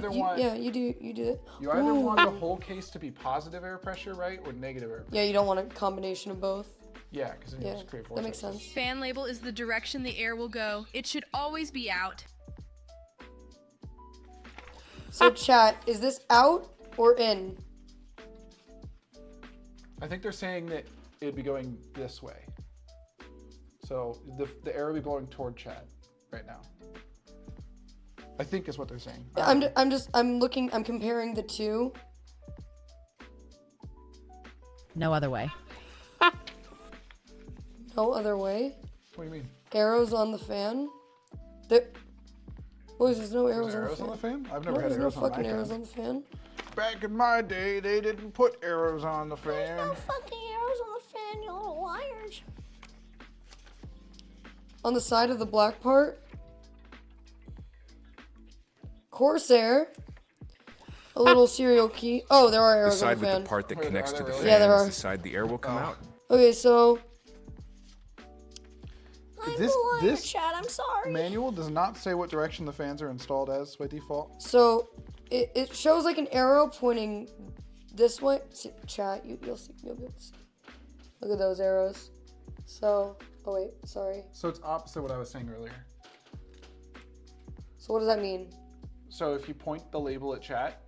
[SPEAKER 3] do it.
[SPEAKER 1] You either want the whole case to be positive air pressure, right, or negative air pressure.
[SPEAKER 3] Yeah, you don't want a combination of both.
[SPEAKER 1] Yeah, because then you just create force.
[SPEAKER 3] That makes sense.
[SPEAKER 7] Fan label is the direction the air will go. It should always be out.
[SPEAKER 3] So chat, is this out or in?
[SPEAKER 1] I think they're saying that it'd be going this way. So the air will be blowing toward Chad right now. I think is what they're saying.
[SPEAKER 3] I'm comparing the 2.
[SPEAKER 13] No other way.
[SPEAKER 3] No other way.
[SPEAKER 1] What do you mean?
[SPEAKER 3] Arrows on the fan. There's no arrows,
[SPEAKER 1] on the fan. I've never
[SPEAKER 3] no,
[SPEAKER 1] had
[SPEAKER 3] there's
[SPEAKER 1] arrows
[SPEAKER 3] no
[SPEAKER 1] on
[SPEAKER 3] fucking
[SPEAKER 1] my
[SPEAKER 3] arrows
[SPEAKER 1] fan.
[SPEAKER 3] on the fan.
[SPEAKER 10] Back in my day, they didn't put arrows on the fan.
[SPEAKER 2] There's no fucking arrows on the fan, you little liars.
[SPEAKER 3] On the side of the black part. Corsair. a little serial key. Oh, there are
[SPEAKER 15] The
[SPEAKER 3] arrows on
[SPEAKER 15] side
[SPEAKER 3] the
[SPEAKER 15] with
[SPEAKER 3] fan.
[SPEAKER 15] the part that connects to the fan
[SPEAKER 3] Yeah, there
[SPEAKER 15] is
[SPEAKER 3] are.
[SPEAKER 15] the side the air will come out.
[SPEAKER 3] Okay, so
[SPEAKER 1] This
[SPEAKER 2] chat, I'm sorry.
[SPEAKER 1] manual does not say what direction the fans are installed as by default.
[SPEAKER 3] So it shows like an arrow pointing this way. See, chat, you'll see. You'll be able to see. Look at those arrows. So, oh wait, sorry.
[SPEAKER 1] So it's opposite what I was saying earlier.
[SPEAKER 3] So what does that mean?
[SPEAKER 1] So if you point the label at chat,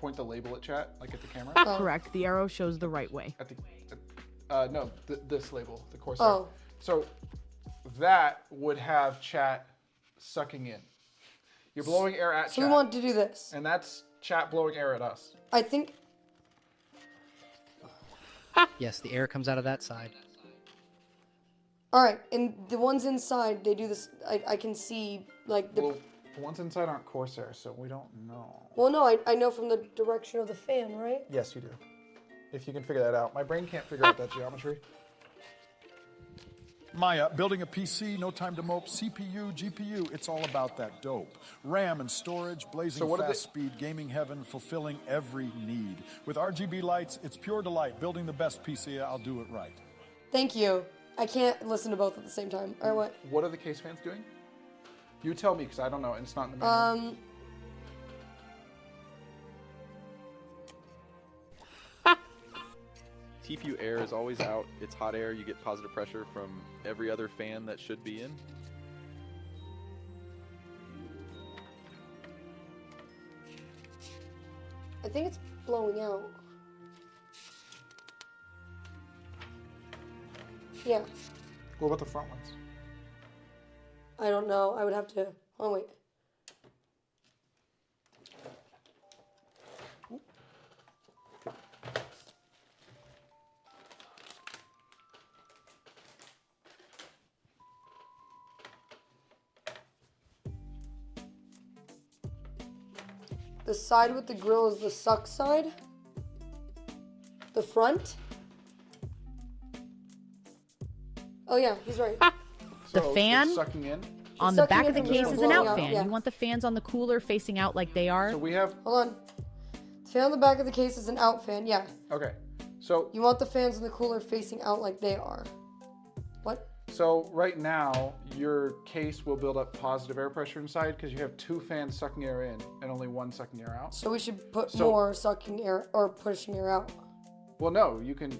[SPEAKER 1] like at the camera.
[SPEAKER 9] Correct. The arrow shows the right way.
[SPEAKER 1] At the, no, this label, the Corsair.
[SPEAKER 3] Oh.
[SPEAKER 1] So that would have chat sucking in. You're blowing air at chat.
[SPEAKER 3] So we want to do this.
[SPEAKER 1] And that's chat blowing air at us.
[SPEAKER 3] I think.
[SPEAKER 12] Yes, the air comes out of that side.
[SPEAKER 3] All right, and the ones inside, they do this. I can see like the.
[SPEAKER 1] Well, the ones inside aren't Corsair, so we don't know.
[SPEAKER 3] Well, no, I know from the direction of the fan, right?
[SPEAKER 1] Yes, you do. If you can figure that out. My brain can't figure out that geometry.
[SPEAKER 17] Maya, building a PC, no time to mope, CPU, GPU, it's all about that dope. RAM and storage, blazing fast speed, gaming heaven, fulfilling every need. With RGB lights, it's pure delight. Building the best PC, I'll do it right.
[SPEAKER 3] Thank you. I can't listen to both at the same time. All right, what?
[SPEAKER 1] What are the case fans doing? You tell me, because I don't know, and it's not in the manual.
[SPEAKER 8] TPU air is always out. It's hot air. You get positive pressure from every other fan that should be in.
[SPEAKER 3] I think it's blowing out. Yeah.
[SPEAKER 1] What about the front ones?
[SPEAKER 3] I don't know. I would have to. Oh wait. The side with the grill is the suck side. The front. Oh yeah, he's right.
[SPEAKER 13] The fan
[SPEAKER 1] sucking in.
[SPEAKER 13] on the
[SPEAKER 3] sucking
[SPEAKER 13] back
[SPEAKER 3] in
[SPEAKER 13] of the
[SPEAKER 3] from
[SPEAKER 13] case
[SPEAKER 3] the
[SPEAKER 13] is an
[SPEAKER 3] blowing
[SPEAKER 13] out
[SPEAKER 3] out,
[SPEAKER 13] fan.
[SPEAKER 3] yeah.
[SPEAKER 13] You want the fans on the cooler facing out like they are.
[SPEAKER 1] So we have.
[SPEAKER 3] Hold on. The fan on the back of the case is an out fan. Yeah.
[SPEAKER 1] Okay. So
[SPEAKER 3] You want the fans in the cooler facing out like they are. What?
[SPEAKER 1] So right now, your case will build up positive air pressure inside because you have two fans sucking air in and only one sucking air out.
[SPEAKER 3] So we should put
[SPEAKER 1] So-
[SPEAKER 3] more sucking air or pushing air out.
[SPEAKER 1] Well, no, you can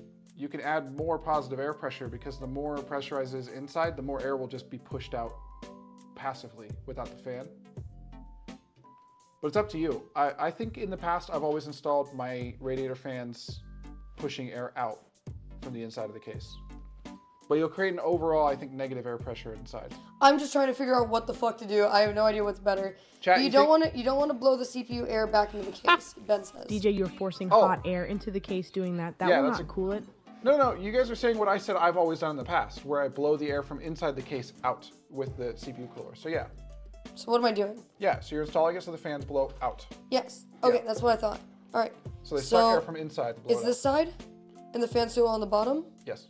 [SPEAKER 1] add more positive air pressure because the more pressurized it is inside, the more air will just be pushed out passively without the fan. But it's up to you. I think in the past, I've always installed my radiator fans pushing air out from the inside of the case. But you'll create an overall, I think, negative air pressure inside.
[SPEAKER 3] I'm just trying to figure out what the fuck to do. I have no idea what's better.
[SPEAKER 1] Chat,
[SPEAKER 3] you
[SPEAKER 1] you
[SPEAKER 3] don't want to blow the CPU air back into the case. Ben says.
[SPEAKER 9] DJ, you're forcing
[SPEAKER 1] Oh.
[SPEAKER 9] hot air into the case doing that. That
[SPEAKER 1] Yeah,
[SPEAKER 9] will
[SPEAKER 1] that's
[SPEAKER 9] not cool it.
[SPEAKER 1] No, you guys are saying what I said I've always done in the past, where I blow the air from inside the case out with the CPU cooler. So yeah.
[SPEAKER 3] So what am I doing?
[SPEAKER 1] Yeah, so you're installing it so the fans blow out.
[SPEAKER 3] Yes. Okay, that's what I thought. All right.
[SPEAKER 1] So they suck air from inside and blow
[SPEAKER 3] Is
[SPEAKER 1] it
[SPEAKER 3] this side? And the fan still on the bottom?
[SPEAKER 1] out. Yes.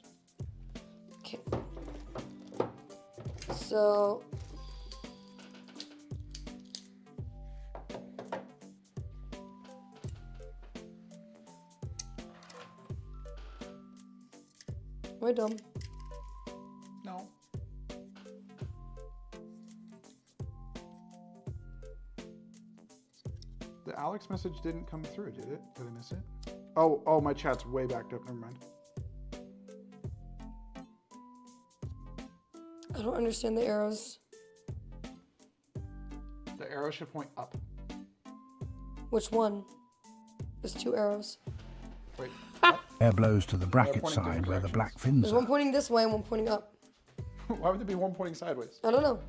[SPEAKER 3] Okay. So. Am I dumb?
[SPEAKER 1] No. The Alex message didn't come through, did it? Did I miss it? Oh, my chat's way backed up. Never mind.
[SPEAKER 3] I don't understand the arrows.
[SPEAKER 1] The arrow should point up.
[SPEAKER 3] Which one? There's two arrows.
[SPEAKER 1] Wait.
[SPEAKER 6] Air blows to the bracket
[SPEAKER 1] pointing
[SPEAKER 6] side
[SPEAKER 1] different
[SPEAKER 6] where the
[SPEAKER 1] directions.
[SPEAKER 6] black fins
[SPEAKER 3] There's
[SPEAKER 6] are.
[SPEAKER 3] one pointing this way and one pointing up.
[SPEAKER 1] Why would there be one pointing sideways?
[SPEAKER 3] I don't know.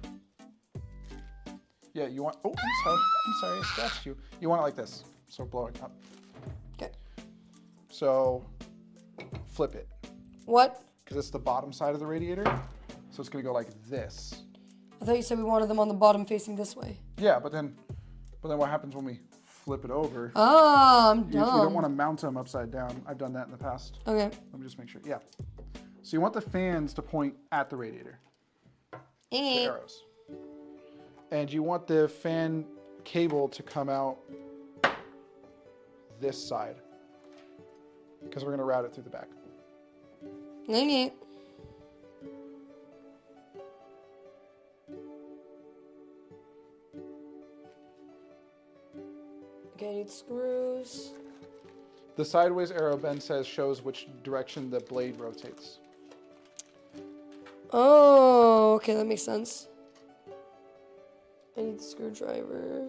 [SPEAKER 1] Yeah, you want. Oh, I'm sorry. I scratched you. You want it like this. So blowing up.
[SPEAKER 3] Okay.
[SPEAKER 1] So flip it.
[SPEAKER 3] What?
[SPEAKER 1] Because it's the bottom side of the radiator. So it's going to go like this.
[SPEAKER 3] I thought you said we wanted them on the bottom facing this way.
[SPEAKER 1] Yeah, but then what happens when we flip it over?
[SPEAKER 3] Ah, I'm
[SPEAKER 1] You
[SPEAKER 3] dumb.
[SPEAKER 1] don't want to mount them upside down. I've done that in the past.
[SPEAKER 3] Okay.
[SPEAKER 1] Let me just make sure. Yeah. So you want the fans to point at the radiator. The arrows. And you want the fan cable to come out this side because we're going to route it through the back.
[SPEAKER 3] Dang it. Okay, I need screws.
[SPEAKER 1] The sideways arrow Ben says shows which direction the blade rotates.
[SPEAKER 3] Oh, okay, that makes sense. I need the screwdriver.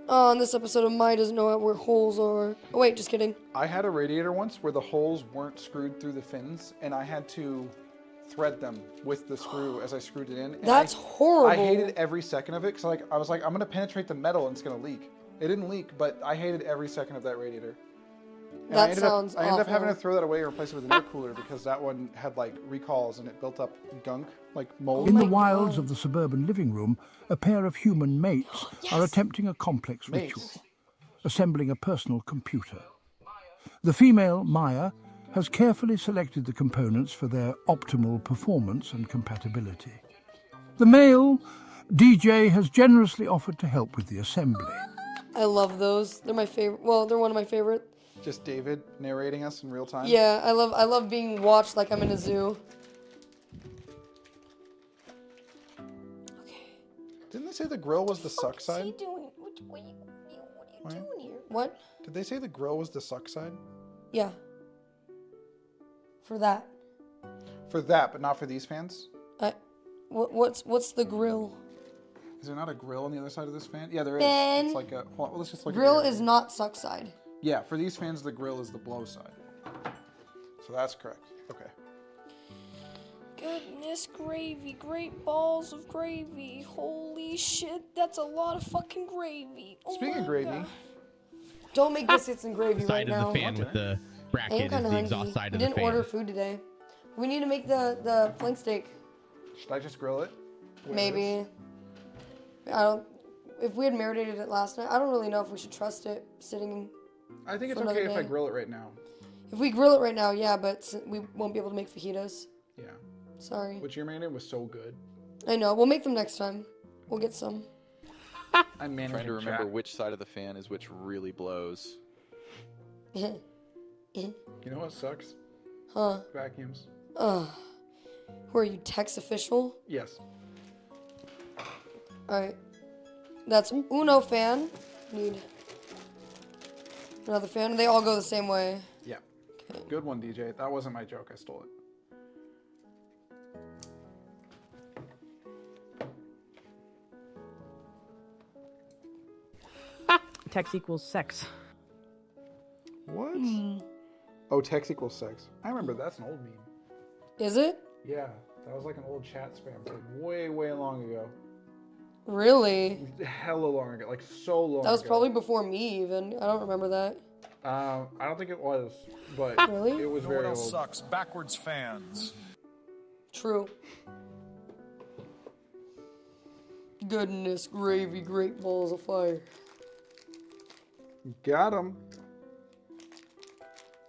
[SPEAKER 3] Oh, on this episode of Mai doesn't know where holes are. Oh, wait, just kidding.
[SPEAKER 1] I had a radiator once where the holes weren't screwed through the fins, and I had to thread them with the screw as I screwed it in. And
[SPEAKER 3] That's horrible.
[SPEAKER 1] I hated every second of it because I was like, I'm going to penetrate the metal and it's going to leak. It didn't leak, but I hated every second of that radiator. And
[SPEAKER 3] That sounds
[SPEAKER 1] I ended up having to
[SPEAKER 3] awful.
[SPEAKER 1] throw that away and replace it with an air cooler because that one had like recalls and it built up gunk, like mold.
[SPEAKER 6] In the wilds of the suburban living room, a pair of human mates are attempting a complex ritual, assembling a personal computer. The female, Maya, has carefully selected the components for their optimal performance and compatibility. The male, DJ, has generously offered to help with the assembly.
[SPEAKER 3] I love those. They're my favorite. Well, they're one of my favorite.
[SPEAKER 1] Just David narrating us in real time.
[SPEAKER 3] Yeah, I love being watched like I'm in a zoo.
[SPEAKER 1] Didn't they say the grill was the suck
[SPEAKER 2] What's
[SPEAKER 1] side?
[SPEAKER 2] he doing? What are you doing here?
[SPEAKER 3] What?
[SPEAKER 1] Did they say the grill was the suck side?
[SPEAKER 3] Yeah. For that.
[SPEAKER 1] For that, but not for these fans?
[SPEAKER 3] What's the grill?
[SPEAKER 1] Is there not a grill on the other side of this fan? Yeah, there is.
[SPEAKER 3] Ben,
[SPEAKER 1] It's like a. Hold on, let's just look
[SPEAKER 3] grill
[SPEAKER 1] at it.
[SPEAKER 3] is not suck side.
[SPEAKER 1] Yeah, for these fans, the grill is the blow side. So that's correct. Okay.
[SPEAKER 2] Goodness gravy, great balls of gravy. Holy shit, that's a lot of fucking gravy. Oh
[SPEAKER 1] Speaking
[SPEAKER 2] my
[SPEAKER 1] of gravy,
[SPEAKER 2] God.
[SPEAKER 3] Don't make biscuits and gravy
[SPEAKER 5] Side
[SPEAKER 3] right now.
[SPEAKER 5] of the fan with the
[SPEAKER 3] I am
[SPEAKER 5] bracket is
[SPEAKER 3] kind of
[SPEAKER 5] the
[SPEAKER 3] hungry.
[SPEAKER 5] exhaust side
[SPEAKER 3] We
[SPEAKER 5] of the
[SPEAKER 3] didn't
[SPEAKER 5] fan.
[SPEAKER 3] order food today. We need to make the flank steak.
[SPEAKER 1] should I just grill it? Where
[SPEAKER 3] Maybe.
[SPEAKER 1] it is?
[SPEAKER 3] I don't. If we had marinated it last night, I don't really know if we should trust it sitting.
[SPEAKER 1] I think it's
[SPEAKER 3] for another
[SPEAKER 1] okay if I
[SPEAKER 3] day.
[SPEAKER 1] grill it right now.
[SPEAKER 3] If we grill it right now, yeah, but we won't be able to make fajitas.
[SPEAKER 1] Yeah.
[SPEAKER 3] Sorry.
[SPEAKER 1] Which your marinade was so good.
[SPEAKER 3] I know. We'll make them next time. We'll get some.
[SPEAKER 1] I'm
[SPEAKER 8] trying to remember which side of the fan is which really blows.
[SPEAKER 1] You know what sucks?
[SPEAKER 3] Huh?
[SPEAKER 1] Vacuums.
[SPEAKER 3] Ugh. Who are you, Tex official?
[SPEAKER 1] Yes.
[SPEAKER 3] Alright. That's Uno fan. Need another fan. They all go the same way.
[SPEAKER 1] Yeah. Good one, DJ. That wasn't my joke. I stole it.
[SPEAKER 9] Text equals sex.
[SPEAKER 1] What? Oh, text equals sex. I remember that's an old meme.
[SPEAKER 3] Is it?
[SPEAKER 1] Yeah, that was like an old chat spam thing way, way long ago.
[SPEAKER 3] Really?
[SPEAKER 1] Hella long ago, like so long
[SPEAKER 3] That was
[SPEAKER 1] ago.
[SPEAKER 3] probably before me even. I don't remember that.
[SPEAKER 1] I don't think it was, but
[SPEAKER 3] Really?
[SPEAKER 1] it was
[SPEAKER 17] You know
[SPEAKER 1] very
[SPEAKER 17] what else
[SPEAKER 1] old.
[SPEAKER 17] sucks? Backwards fans.
[SPEAKER 3] True. Goodness gravy, great balls of fire.
[SPEAKER 1] Got him.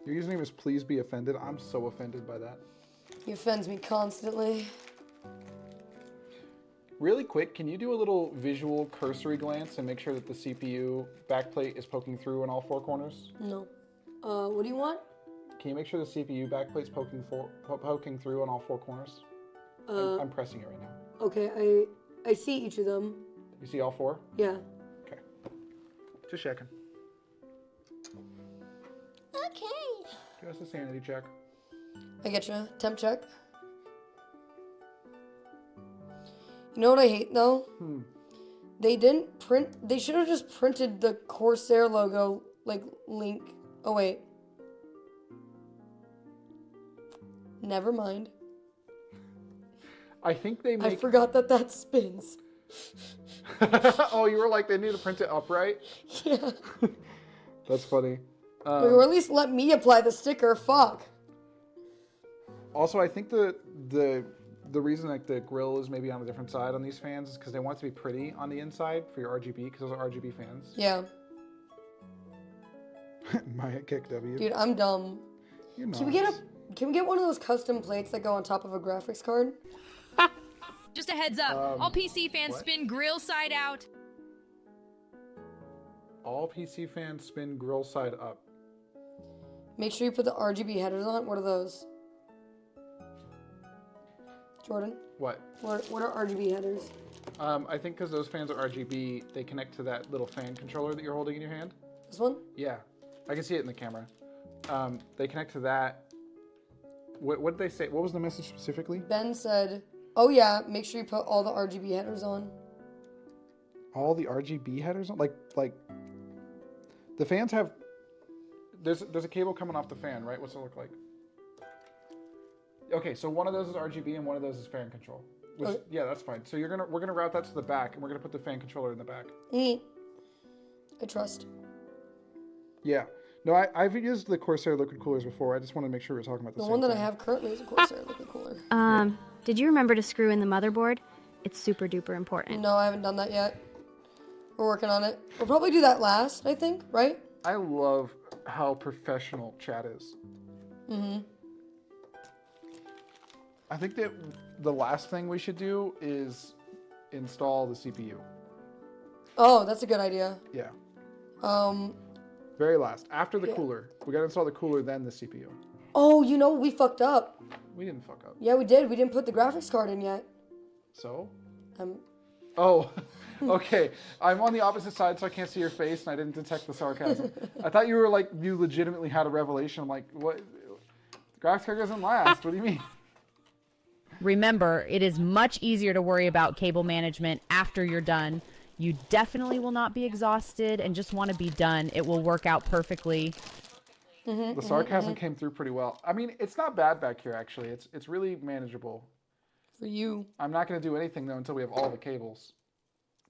[SPEAKER 1] Your username is please be offended. I'm so offended by that.
[SPEAKER 3] He offends me constantly.
[SPEAKER 1] Really quick, can you do a little visual cursory glance and make sure that the CPU backplate is poking through in all four corners?
[SPEAKER 3] No. What do you want?
[SPEAKER 1] Can you make sure the CPU backplate's poking through on all four corners? I'm pressing it right now.
[SPEAKER 3] Okay, I see each of them.
[SPEAKER 1] You see all four?
[SPEAKER 3] Yeah.
[SPEAKER 1] Okay. Just checking.
[SPEAKER 2] Okay.
[SPEAKER 1] Give us a sanity check.
[SPEAKER 3] I get you. Temp check. You know what I hate though? They didn't print. They should have just printed the Corsair logo, like Link. Oh wait. Never mind.
[SPEAKER 1] I think they make.
[SPEAKER 3] I forgot that spins.
[SPEAKER 1] Oh, you were like, they need to print it upright?
[SPEAKER 3] Yeah.
[SPEAKER 1] That's funny.
[SPEAKER 3] Or at least let me apply the sticker. Fuck.
[SPEAKER 1] Also, I think the reason like the grill is maybe on a different side on these fans is because they want it to be pretty on the inside for your RGB, because those are RGB fans.
[SPEAKER 3] Yeah.
[SPEAKER 1] My kick W.
[SPEAKER 3] Dude, I'm dumb.
[SPEAKER 1] You're
[SPEAKER 3] Can we get a Can we get one of those custom plates that go on top of a graphics card?
[SPEAKER 7] Just a heads up. All PC fans spin grill side out.
[SPEAKER 1] All PC fans spin grill side up.
[SPEAKER 3] Make sure you put the RGB headers on. What are those? Jordan?
[SPEAKER 1] What?
[SPEAKER 3] What are RGB headers?
[SPEAKER 1] I think because those fans are RGB, they connect to that little fan controller that you're holding in your hand.
[SPEAKER 3] This one?
[SPEAKER 1] Yeah. I can see it in the camera. They connect to that. What did they say? What was the message specifically?
[SPEAKER 3] Ben said, oh yeah, make sure you put all the RGB headers on.
[SPEAKER 1] All the RGB headers on? Like the fans have... There's a cable coming off the fan, right? What's it look like? Okay, so one of those is RGB and one of those is fan control. Which, yeah, that's fine. So we're gonna route that to the back, and we're gonna put the fan controller in the back.
[SPEAKER 3] I trust.
[SPEAKER 1] Yeah. No, I've used the Corsair liquid coolers before. I just want to make sure we're talking about the same
[SPEAKER 3] one that
[SPEAKER 1] thing.
[SPEAKER 3] I have currently is a Corsair liquid cooler.
[SPEAKER 11] Did you remember to screw in the motherboard? It's super duper important.
[SPEAKER 3] No, I haven't done that yet. We're working on it. We'll probably do that last, I think, right?
[SPEAKER 1] I love how professional chat is.
[SPEAKER 3] Mm-hmm.
[SPEAKER 1] I think that the last thing we should do is install the CPU.
[SPEAKER 3] Oh, that's a good idea.
[SPEAKER 1] Yeah.
[SPEAKER 3] Very
[SPEAKER 1] last. After the cooler. We gotta install the cooler, then the CPU.
[SPEAKER 3] Oh, you know, we fucked up.
[SPEAKER 1] We didn't fuck up.
[SPEAKER 3] Yeah, we did. We didn't put the graphics card in yet.
[SPEAKER 1] So?
[SPEAKER 3] Um.
[SPEAKER 1] Oh, okay. I'm on the opposite side, so I can't see your face, and I didn't detect the sarcasm. I thought you were like, you legitimately had a revelation. I'm like, what? The graphics card doesn't last. What do you mean?
[SPEAKER 13] Remember, it is much easier to worry about cable management after you're done. You definitely will not be exhausted and just want to be done. It will work out perfectly.
[SPEAKER 1] The sarcasm came through pretty well. I mean, it's not bad back here, actually. It's really manageable.
[SPEAKER 3] For you.
[SPEAKER 1] I'm not going to do anything, though, until we have all the cables.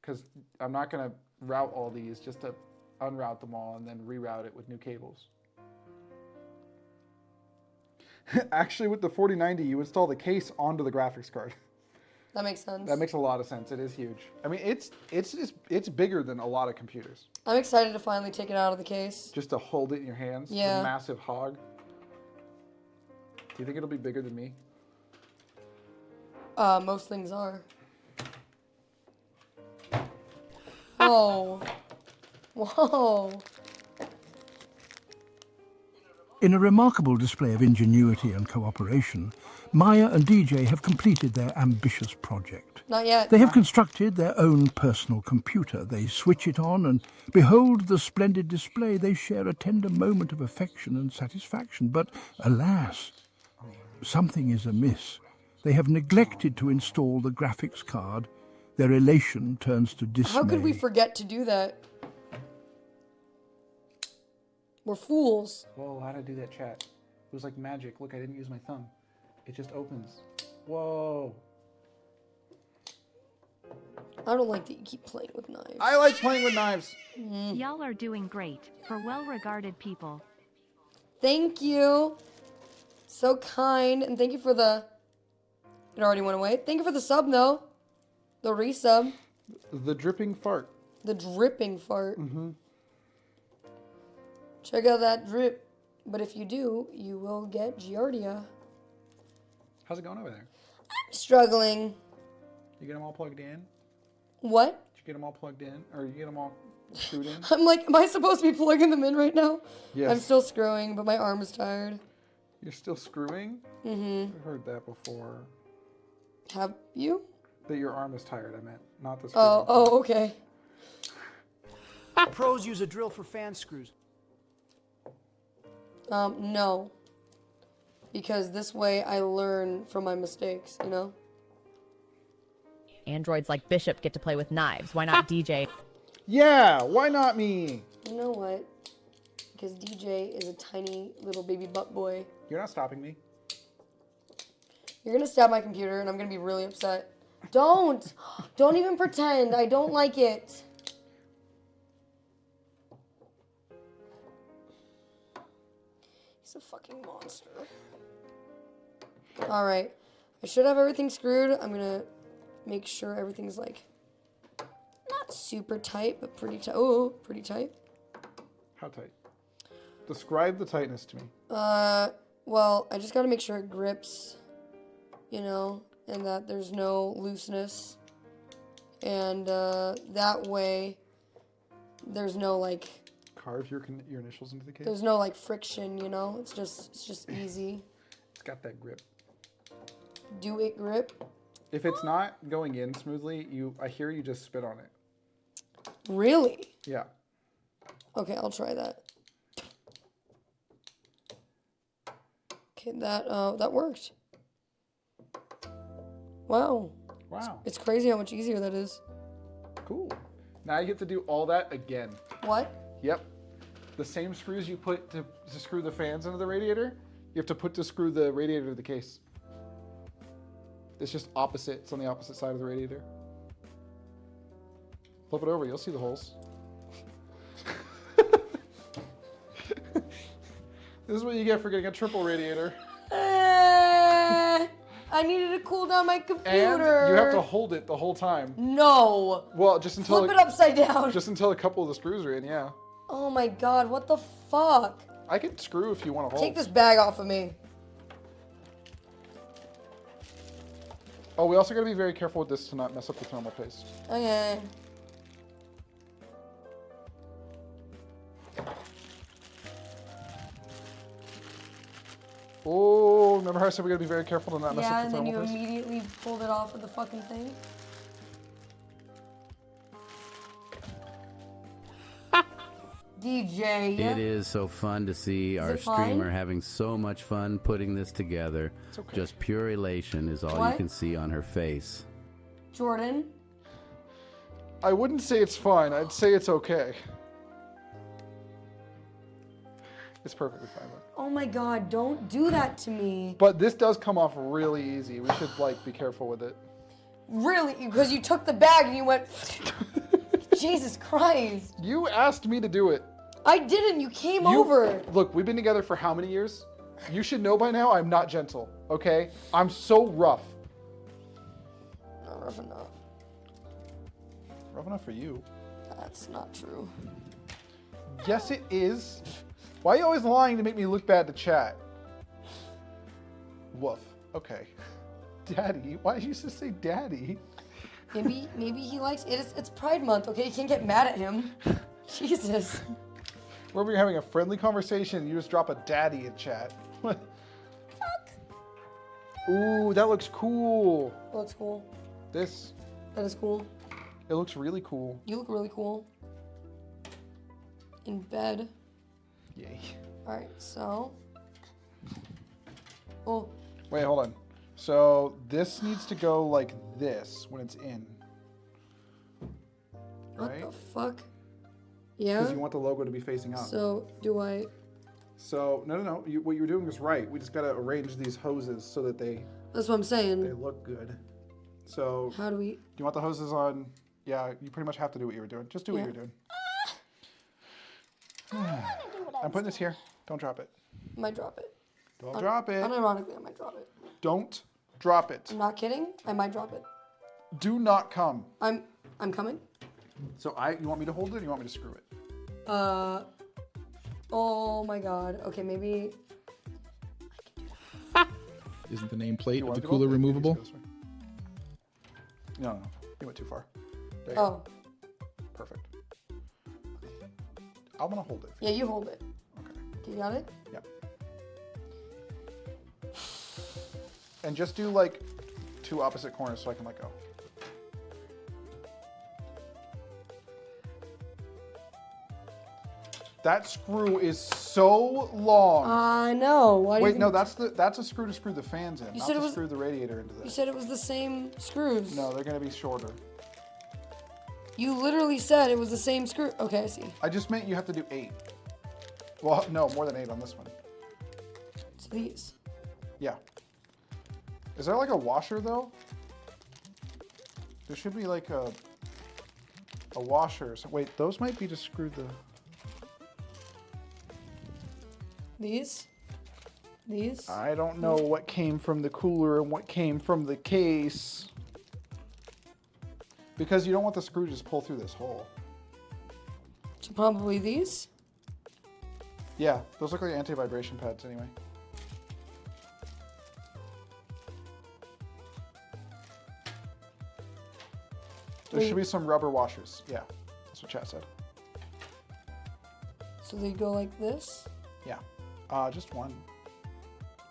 [SPEAKER 1] Because I'm not going to route all these just to unroute them all and then reroute it with new cables. Actually, with the 4090, you install the case onto the graphics card.
[SPEAKER 3] That makes sense.
[SPEAKER 1] That makes a lot of sense. It is huge. I mean, it's bigger than a lot of computers.
[SPEAKER 3] I'm excited to finally take it out of the case.
[SPEAKER 1] Just to hold it in your hands.
[SPEAKER 3] Yeah.
[SPEAKER 1] A massive hog. Do you think it'll be bigger than me?
[SPEAKER 3] Most things are. Oh. Whoa.
[SPEAKER 6] In a remarkable display of ingenuity and cooperation, Maya and DJ have completed their ambitious project.
[SPEAKER 3] Not yet.
[SPEAKER 6] They have constructed their own personal computer. They switch it on and behold the splendid display. They share a tender moment of affection and satisfaction. But alas, something is amiss. They have neglected to install the graphics card. Their elation turns to dismay.
[SPEAKER 3] How could we forget to do that? We're fools.
[SPEAKER 1] Whoa, how'd I do that, chat? It was like magic. Look, I didn't use my thumb. It just opens. Whoa.
[SPEAKER 3] I don't like that you keep playing with knives.
[SPEAKER 1] I like playing with knives.
[SPEAKER 18] Y'all are doing great for well-regarded people.
[SPEAKER 3] Thank you. So kind. And thank you for the... It already went away. Thank you for the sub, though. The resub.
[SPEAKER 1] The dripping fart.
[SPEAKER 3] The dripping fart.
[SPEAKER 1] Mm-hmm.
[SPEAKER 3] Check out that drip. But if you do, you will get Giardia.
[SPEAKER 1] How's it going over there?
[SPEAKER 3] I'm struggling.
[SPEAKER 1] You get them all plugged in?
[SPEAKER 3] What?
[SPEAKER 1] Did you get them all plugged in? Or you get them all screwed in?
[SPEAKER 3] I'm like, am I supposed to be plugging them in right now?
[SPEAKER 1] Yes.
[SPEAKER 3] I'm still screwing, but my arm is tired.
[SPEAKER 1] You're still screwing?
[SPEAKER 3] Mm-hmm.
[SPEAKER 1] I've heard that before.
[SPEAKER 3] Have you?
[SPEAKER 1] That your arm is tired, I meant. Not the screwing.
[SPEAKER 3] Oh, okay.
[SPEAKER 19] Pros use a drill for fan screws.
[SPEAKER 3] No. Because this way I learn from my mistakes, you know?
[SPEAKER 13] Androids like Bishop get to play with knives. Why not DJ?
[SPEAKER 1] Yeah, why not me?
[SPEAKER 3] You know what? Because DJ is a tiny little baby butt boy.
[SPEAKER 1] You're not stopping me.
[SPEAKER 3] You're gonna stab my computer and I'm gonna be really upset. Don't! Don't even pretend. I don't like it. He's a fucking monster. Alright. I should have everything screwed. I'm gonna make sure everything's like not super tight, but pretty tight. Oh, pretty tight.
[SPEAKER 1] How tight? Describe the tightness to me.
[SPEAKER 3] Well, I just gotta make sure it grips, you know, and that there's no looseness. And that way, there's no like...
[SPEAKER 1] Carve your initials into the case?
[SPEAKER 3] There's no like friction, you know? It's just easy.
[SPEAKER 1] It's got that grip.
[SPEAKER 3] Do it grip?
[SPEAKER 1] If it's not going in smoothly, I hear you just spit on it.
[SPEAKER 3] Really?
[SPEAKER 1] Yeah.
[SPEAKER 3] Okay, I'll try that. Okay, that worked. Wow.
[SPEAKER 1] Wow.
[SPEAKER 3] It's crazy how much easier that is.
[SPEAKER 1] Cool. Now you get to do all that again.
[SPEAKER 3] What?
[SPEAKER 1] Yep. The same screws you put to screw the fans into the radiator, you have to put to screw the radiator to the case. It's just opposite. It's on the opposite side of the radiator. Flip it over. You'll see the holes. This is what you get for getting a triple radiator.
[SPEAKER 3] I needed to cool down my computer.
[SPEAKER 1] And you have to hold it the whole time.
[SPEAKER 3] No.
[SPEAKER 1] Well, just until...
[SPEAKER 3] Flip it upside down.
[SPEAKER 1] Just until a couple of the screws are in, yeah.
[SPEAKER 3] Oh my god, what the fuck?
[SPEAKER 1] I can screw if you want to hold.
[SPEAKER 3] Take this bag off of me.
[SPEAKER 1] Oh, we also got to be very careful with this to not mess up the thermal paste.
[SPEAKER 3] Okay.
[SPEAKER 1] Oh, remember how I said we got to be very careful to not mess
[SPEAKER 3] Yeah,
[SPEAKER 1] up the
[SPEAKER 3] and then
[SPEAKER 1] thermal
[SPEAKER 3] you
[SPEAKER 1] paste?
[SPEAKER 3] immediately pulled it off with the fucking thing. DJ.
[SPEAKER 20] It is so fun to see our streamer having so much fun putting this together.
[SPEAKER 1] Okay.
[SPEAKER 20] Just pure elation is all you can see on her face.
[SPEAKER 3] Jordan.
[SPEAKER 1] I wouldn't say it's fine. I'd say it's okay. It's perfectly fine.
[SPEAKER 3] Oh my god, don't do that to me.
[SPEAKER 1] But this does come off really easy. We should be careful with it.
[SPEAKER 3] Really? Because you took the bag and you went... Jesus Christ.
[SPEAKER 1] You asked me to do it.
[SPEAKER 3] I didn't. You came over.
[SPEAKER 1] Look, we've been together for how many years? You should know by now I'm not gentle, okay? I'm so rough.
[SPEAKER 3] Not rough enough.
[SPEAKER 1] Rough enough for you.
[SPEAKER 3] That's not true.
[SPEAKER 1] Yes, it is. Why are you always lying to make me look bad to chat? Woof. Okay. Daddy. Why did you just say daddy?
[SPEAKER 3] Maybe he likes it. It's Pride Month, okay? You can't get mad at him. Jesus.
[SPEAKER 1] Wherever you're having a friendly conversation, you just drop a daddy in chat. Fuck. Ooh, that looks cool.
[SPEAKER 3] That looks cool.
[SPEAKER 1] This.
[SPEAKER 3] That is cool.
[SPEAKER 1] It looks really cool.
[SPEAKER 3] You look really cool. In bed.
[SPEAKER 1] Yay.
[SPEAKER 3] Alright, so. Oh.
[SPEAKER 1] Wait, hold on. So this needs to go like this when it's in. Right?
[SPEAKER 3] What the fuck? Yeah?
[SPEAKER 1] Because you want the logo to be facing up.
[SPEAKER 3] So, do I...
[SPEAKER 1] So, no. What you were doing was right. We just got to arrange these hoses so that they...
[SPEAKER 3] That's what I'm saying.
[SPEAKER 1] They look good. So...
[SPEAKER 3] How do we...
[SPEAKER 1] Do you want the hoses on... Yeah, you pretty much have to do what you were doing. Just do what you're doing. I'm putting this here. Don't drop it.
[SPEAKER 3] I might drop it.
[SPEAKER 1] Don't drop it.
[SPEAKER 3] Unironically, I might drop it.
[SPEAKER 1] Don't drop it.
[SPEAKER 3] I'm not kidding. I might drop it.
[SPEAKER 1] Do not come.
[SPEAKER 3] I'm coming.
[SPEAKER 1] So you want me to hold it or you want me to screw it?
[SPEAKER 3] Oh my god. Okay, maybe...
[SPEAKER 21] Isn't the nameplate of the cooler removable?
[SPEAKER 1] No. You went too far. There you
[SPEAKER 3] go.
[SPEAKER 1] Perfect. I'm going to hold it.
[SPEAKER 3] Yeah, you hold it.
[SPEAKER 1] Okay.
[SPEAKER 3] You got it?
[SPEAKER 1] Yep. And just do like 2 opposite corners so I can let go. That screw is so long.
[SPEAKER 3] I know.
[SPEAKER 1] Wait, no, that's a screw to screw the fans in,
[SPEAKER 3] You
[SPEAKER 1] not
[SPEAKER 3] said
[SPEAKER 1] to
[SPEAKER 3] it was-
[SPEAKER 1] screw the radiator into this.
[SPEAKER 3] You said it was the same screws.
[SPEAKER 1] No, they're going to be shorter.
[SPEAKER 3] You literally said it was the same screw. Okay, I see.
[SPEAKER 1] I just meant you have to do 8. Well, no, more than 8 on this one.
[SPEAKER 3] It's these.
[SPEAKER 1] Yeah. Is there like a washer though? There should be like a washer. So wait, those might be to screw the...
[SPEAKER 3] These? These?
[SPEAKER 1] I don't know what came from the cooler and what came from the case. Because you don't want the screw to just pull through this hole.
[SPEAKER 3] So probably these?
[SPEAKER 1] Yeah, those look like anti-vibration pads anyway. There should be some rubber washers. Yeah, that's what chat said.
[SPEAKER 3] So they go like this?
[SPEAKER 1] Yeah. Just one.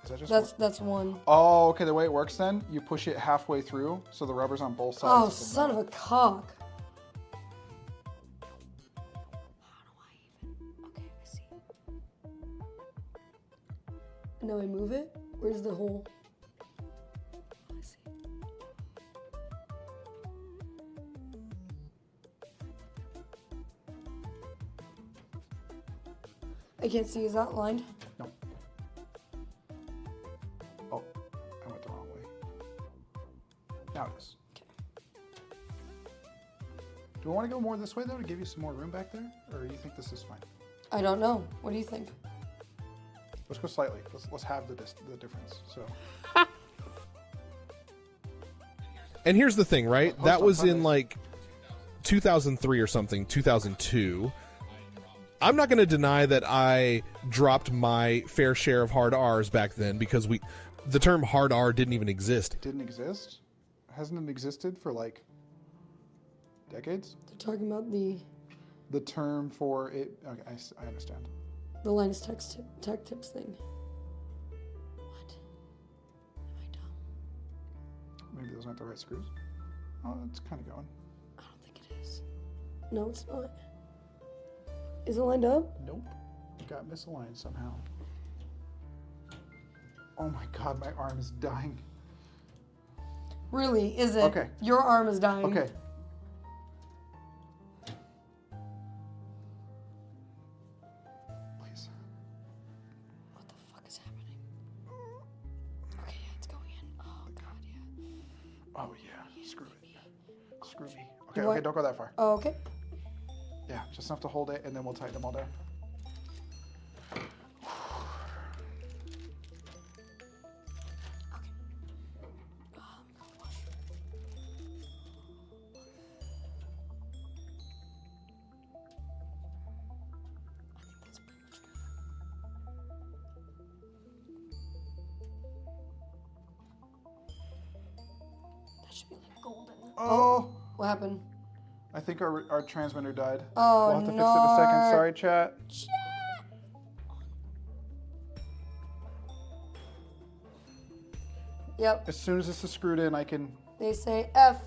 [SPEAKER 1] Is that just
[SPEAKER 3] that's one.
[SPEAKER 1] Oh, okay. The way it works then, you push it halfway through, so the rubber's on both sides.
[SPEAKER 3] Oh, son of a cock. Now I move it? Where's the hole? I see. I can't see. Is that lined?
[SPEAKER 1] No. Oh, I went the wrong way. Now it is.
[SPEAKER 3] Okay.
[SPEAKER 1] Do we want to go more this way though to give you some more room back there, or do you think this is fine?
[SPEAKER 3] I don't know. What do you think?
[SPEAKER 1] Let's go slightly. Let's have the difference. So.
[SPEAKER 4] And here's the thing, right? That was in like 2003 or something, 2002. I'm not going to deny that I dropped my fair share of hard R's back then because the term hard R didn't even exist.
[SPEAKER 1] It didn't exist? Hasn't it existed for like decades?
[SPEAKER 3] They're talking about the
[SPEAKER 1] term for it. Okay, I understand.
[SPEAKER 3] The Linus Tech Tips thing. What? Am I dumb?
[SPEAKER 1] Maybe those aren't the right screws. Oh, it's kind of going.
[SPEAKER 3] I don't think it is. No, it's not. Is it lined up?
[SPEAKER 1] Nope. It got misaligned somehow. Oh my god, my arm is dying.
[SPEAKER 3] Really? Is it?
[SPEAKER 1] Okay.
[SPEAKER 3] Your arm is dying.
[SPEAKER 1] Okay. Please.
[SPEAKER 3] What the fuck is happening? Okay, yeah, it's going in. Oh god, yeah.
[SPEAKER 1] Oh yeah. Screw it. Screw me. Okay, okay, don't go that far.
[SPEAKER 3] Oh, okay.
[SPEAKER 1] Yeah, just enough to hold it, and then we'll tighten them all down.
[SPEAKER 3] That should be like golden.
[SPEAKER 1] Oh!
[SPEAKER 3] What happened?
[SPEAKER 1] I think our transmitter died.
[SPEAKER 3] Oh,
[SPEAKER 1] we'll have to fix it in a second. Sorry, chat.
[SPEAKER 3] Yep.
[SPEAKER 1] As soon as this is screwed in, I can...
[SPEAKER 3] They say F.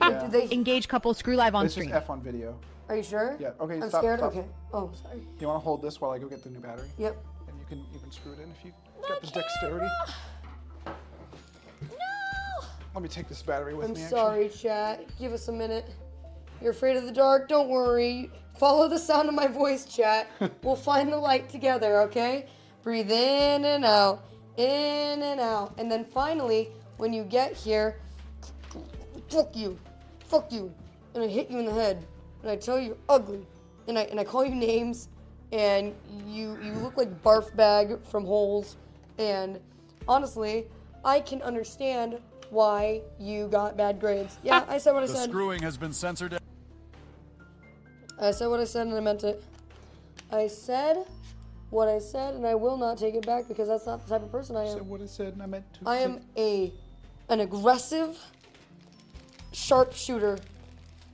[SPEAKER 1] Yeah.
[SPEAKER 3] Did they...
[SPEAKER 13] Engage couple screw live on
[SPEAKER 1] It's
[SPEAKER 13] stream.
[SPEAKER 1] just F on video.
[SPEAKER 3] Are you sure?
[SPEAKER 1] Yeah, okay,
[SPEAKER 3] I'm
[SPEAKER 1] stop,
[SPEAKER 3] scared?
[SPEAKER 1] stop.
[SPEAKER 3] Okay. Oh, sorry.
[SPEAKER 1] You want to hold this while I go get the new battery?
[SPEAKER 3] Yep.
[SPEAKER 1] And you can even screw it in if you got the dexterity.
[SPEAKER 3] No!
[SPEAKER 1] Let me take this battery with
[SPEAKER 3] I'm
[SPEAKER 1] me,
[SPEAKER 3] sorry, chat. Give us a minute. You're afraid of the dark? Don't worry. Follow the sound of my voice, chat. We'll find the light together, okay? Breathe in and out. In and out. And then finally, when you get here, fuck you. Fuck you. And I hit you in the head. And I tell you you're ugly. And I call you names. And you look like barf bag from Holes. And honestly, I can understand why you got bad grades. Yeah, I said what I
[SPEAKER 17] The
[SPEAKER 3] said.
[SPEAKER 17] screwing has been censored.
[SPEAKER 3] I said what I said and I meant it. I said what I said and I will not take it back because that's not the type of person I am.
[SPEAKER 1] I said what I said and I meant to.
[SPEAKER 3] I am an aggressive sharpshooter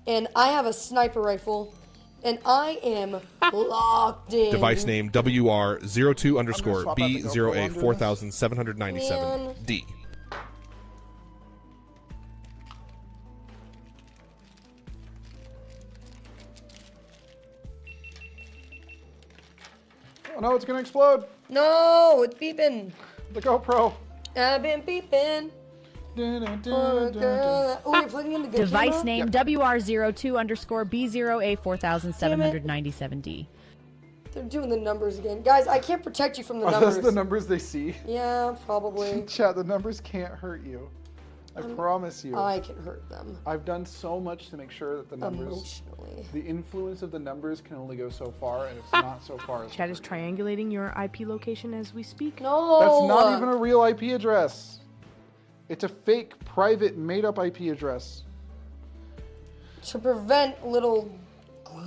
[SPEAKER 3] and I have a sniper rifle and I am locked in.
[SPEAKER 4] Device name WR02_B08479797D.
[SPEAKER 1] Oh no, it's gonna explode.
[SPEAKER 3] No, it's beeping.
[SPEAKER 1] The GoPro.
[SPEAKER 3] I've been beeping. For a girl. Oh, you're plugging in the good
[SPEAKER 13] Device
[SPEAKER 3] camera?
[SPEAKER 13] name WR02_B0A4797D.
[SPEAKER 3] They're doing the numbers again. Guys, I can't protect you from the
[SPEAKER 1] Are
[SPEAKER 3] numbers.
[SPEAKER 1] those the numbers they see?
[SPEAKER 3] Yeah, probably.
[SPEAKER 1] Chat, the numbers can't hurt you. I promise you.
[SPEAKER 3] I can hurt them.
[SPEAKER 1] I've done so much to make sure that the numbers...
[SPEAKER 3] Emotionally.
[SPEAKER 1] The influence of the numbers can only go so far, and it's not so far.
[SPEAKER 9] Chat is triangulating your IP location as we speak.
[SPEAKER 3] No!
[SPEAKER 1] That's not even a real IP address. It's a fake, private, made-up IP address.
[SPEAKER 3] To prevent little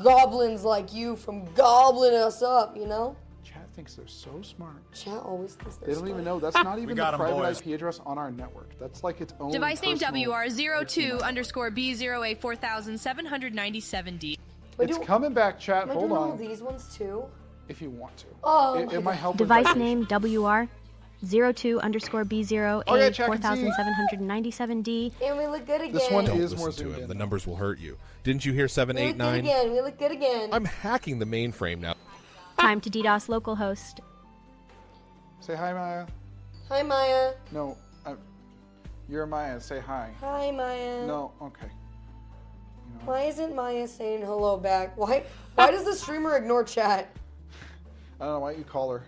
[SPEAKER 3] goblins like you from gobbling us up, you know?
[SPEAKER 1] Chat thinks they're so smart.
[SPEAKER 3] Chat always thinks they're
[SPEAKER 1] They don't even know. That's not even the
[SPEAKER 17] got 'em,
[SPEAKER 1] private
[SPEAKER 17] boys.
[SPEAKER 1] IP address on our network. That's like its own
[SPEAKER 7] Device name
[SPEAKER 1] personal-
[SPEAKER 7] WR02_B0A4070D.
[SPEAKER 1] It's coming back, chat.
[SPEAKER 3] Am I
[SPEAKER 1] Hold
[SPEAKER 3] doing all
[SPEAKER 1] on.
[SPEAKER 3] these ones too?
[SPEAKER 1] If you want to.
[SPEAKER 3] Oh,
[SPEAKER 1] It might help with
[SPEAKER 11] Device
[SPEAKER 1] vibration.
[SPEAKER 11] name WR02_B0A
[SPEAKER 1] Okay, chat can see.
[SPEAKER 11] 4797D.
[SPEAKER 3] And we look good again.
[SPEAKER 1] This one
[SPEAKER 4] Don't
[SPEAKER 1] is more
[SPEAKER 4] listen to
[SPEAKER 1] zoomed
[SPEAKER 4] him.
[SPEAKER 1] in.
[SPEAKER 4] The numbers will hurt you. Didn't you hear 7,
[SPEAKER 3] We
[SPEAKER 4] 8,
[SPEAKER 3] look good
[SPEAKER 4] 9?
[SPEAKER 3] again. We look good again.
[SPEAKER 4] I'm hacking the mainframe now.
[SPEAKER 11] Time to DDoS localhost.
[SPEAKER 1] Say hi, Maya.
[SPEAKER 3] Hi, Maya.
[SPEAKER 1] No, you're Maya. Say hi.
[SPEAKER 3] Hi, Maya.
[SPEAKER 1] No, okay.
[SPEAKER 3] Why isn't Maya saying hello back? Why does the streamer ignore chat?
[SPEAKER 1] I don't know. Why don't you call her?